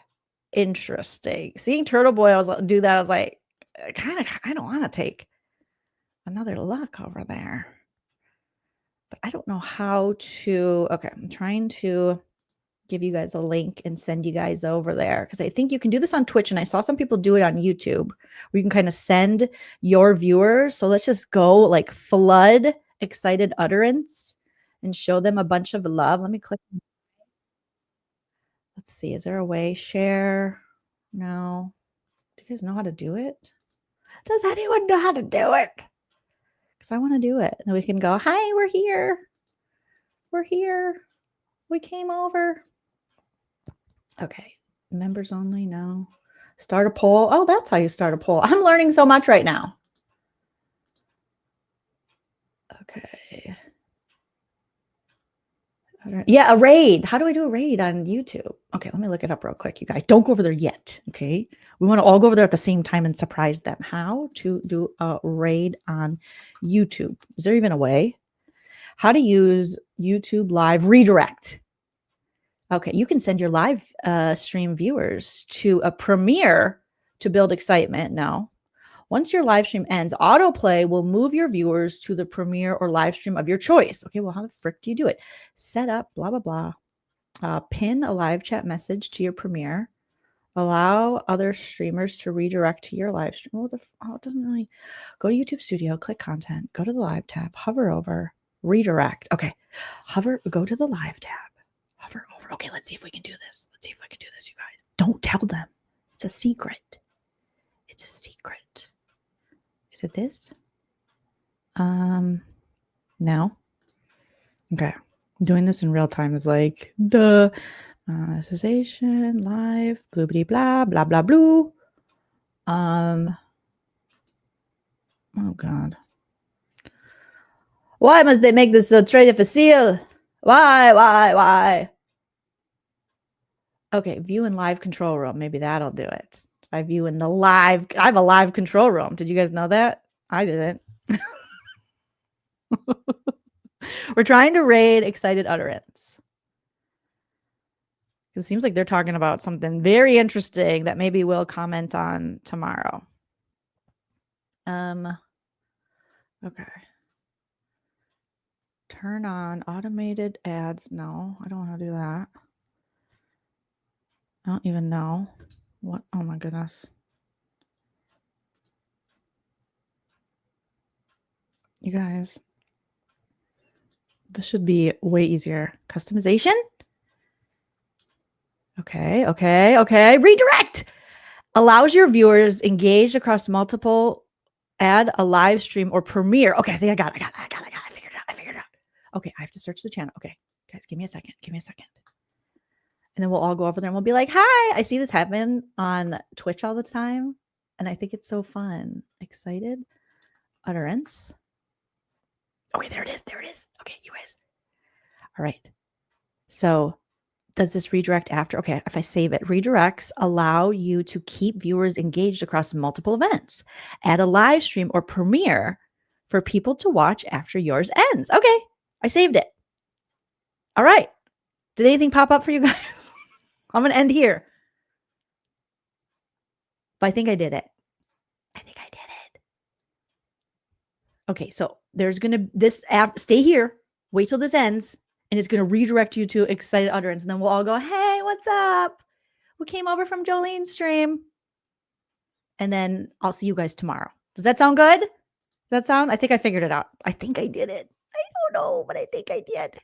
interesting. Seeing Turtleboy do that, I was like, I don't want to take another look over there. But I don't know how to. Okay, I'm trying to give you guys a link and send you guys over there because I think you can do this on Twitch. And I saw some people do it on YouTube where you can kind of send your viewers. So let's just go like flood Excited Utterance and show them a bunch of love. Let me click. Let's see. Is there a way? Share? No. Do you guys know how to do it? Does anyone know how to do it? Because I want to do it. And we can go, hi, we're here. We're here. We came over. Okay. Members only? No. Start a poll. Oh, that's how you start a poll. I'm learning so much right now. Okay. Yeah, a raid. How do I do a raid on YouTube? Okay, let me look it up real quick, you guys. Don't go over there yet, okay? We want to all go over there at the same time and surprise them. How to do a raid on YouTube. Is there even a way? How to use YouTube Live Redirect. Okay, you can send your live stream viewers to a premiere to build excitement. No. Once your live stream ends, autoplay will move your viewers to the premiere or live stream of your choice. Okay, well, how the frick do you do it? Set up, blah, blah, blah. Pin a live chat message to your premiere. Allow other streamers to redirect to your live stream. Well, it doesn't really. Go to YouTube Studio, click content, go to the live tab, hover over, redirect. Okay. Hover, go to the live tab. Hover over. Okay, let's see if we can do this. Let's see if I can do this, you guys. Don't tell them. It's a secret. It's a secret. Is it this? No. Okay. Doing this in real time is like the monetization live, bloobity blah, blah, blah, blue. Oh God. Why must they make this so trade facile? Why? Okay, view in live control room. Maybe that'll do it. If I view in the live, I have a live control room. Did you guys know that? I didn't. We're trying to raid excited utterance. It seems like they're talking about something very interesting that maybe we'll comment on tomorrow. Okay. Turn on automated ads. No, I don't want to do that. I don't even know what. Oh my goodness. You guys, this should be way easier. Customization. Okay. Redirect allows your viewers engaged across multiple. Add a live stream or premiere. Okay, I think I got it. I figured it out. Okay, I have to search the channel. Okay, guys, give me a second. And then we'll all go over there and we'll be like, hi. I see this happen on Twitch all the time. And I think it's so fun. Excited utterance. Okay, there it is. Okay, you guys. All right. So does this redirect after? Okay, if I save it, redirects allow you to keep viewers engaged across multiple events. Add a live stream or premiere for people to watch after yours ends. Okay, I saved it. All right. Did anything pop up for you guys? I'm going to end here. But I think I did it. Okay, so there's going to, this app, stay here, wait till this ends, and it's going to redirect you to excited utterance. And then we'll all go, hey, what's up? We came over from Joleen's stream. And then I'll see you guys tomorrow. Does that sound good? Does that sound? I think I figured it out. I think I did it. I don't know, but I think I did.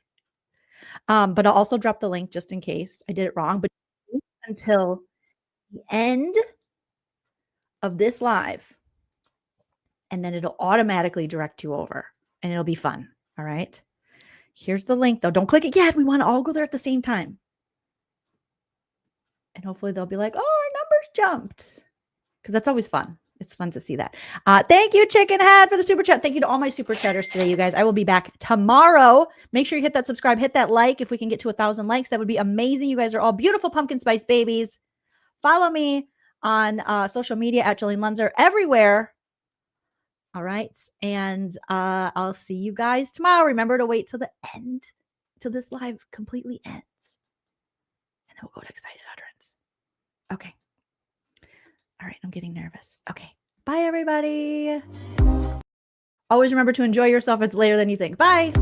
But I'll also drop the link just in case I did it wrong. But until the end of this live, and then it'll automatically direct you over, and it'll be fun. All right. Here's the link, though. Don't click it yet. We want to all go there at the same time. And hopefully they'll be like, oh, our numbers jumped. Because that's always fun. It's fun to see that. Thank you, Chicken Head, for the super chat. Thank you to all my super chatters today, you guys. I will be back tomorrow. Make sure you hit that subscribe, hit that like. If we can get to 1,000 likes, that would be amazing. You guys are all beautiful pumpkin spice babies. Follow me on social media at Joleen Lunzer everywhere. All right. And I'll see you guys tomorrow. Remember to wait till the end, till this live completely ends. And then we'll go to excited utterance. Okay. All right. I'm getting nervous. Okay. Bye, everybody. Always remember to enjoy yourself. It's later than you think. Bye.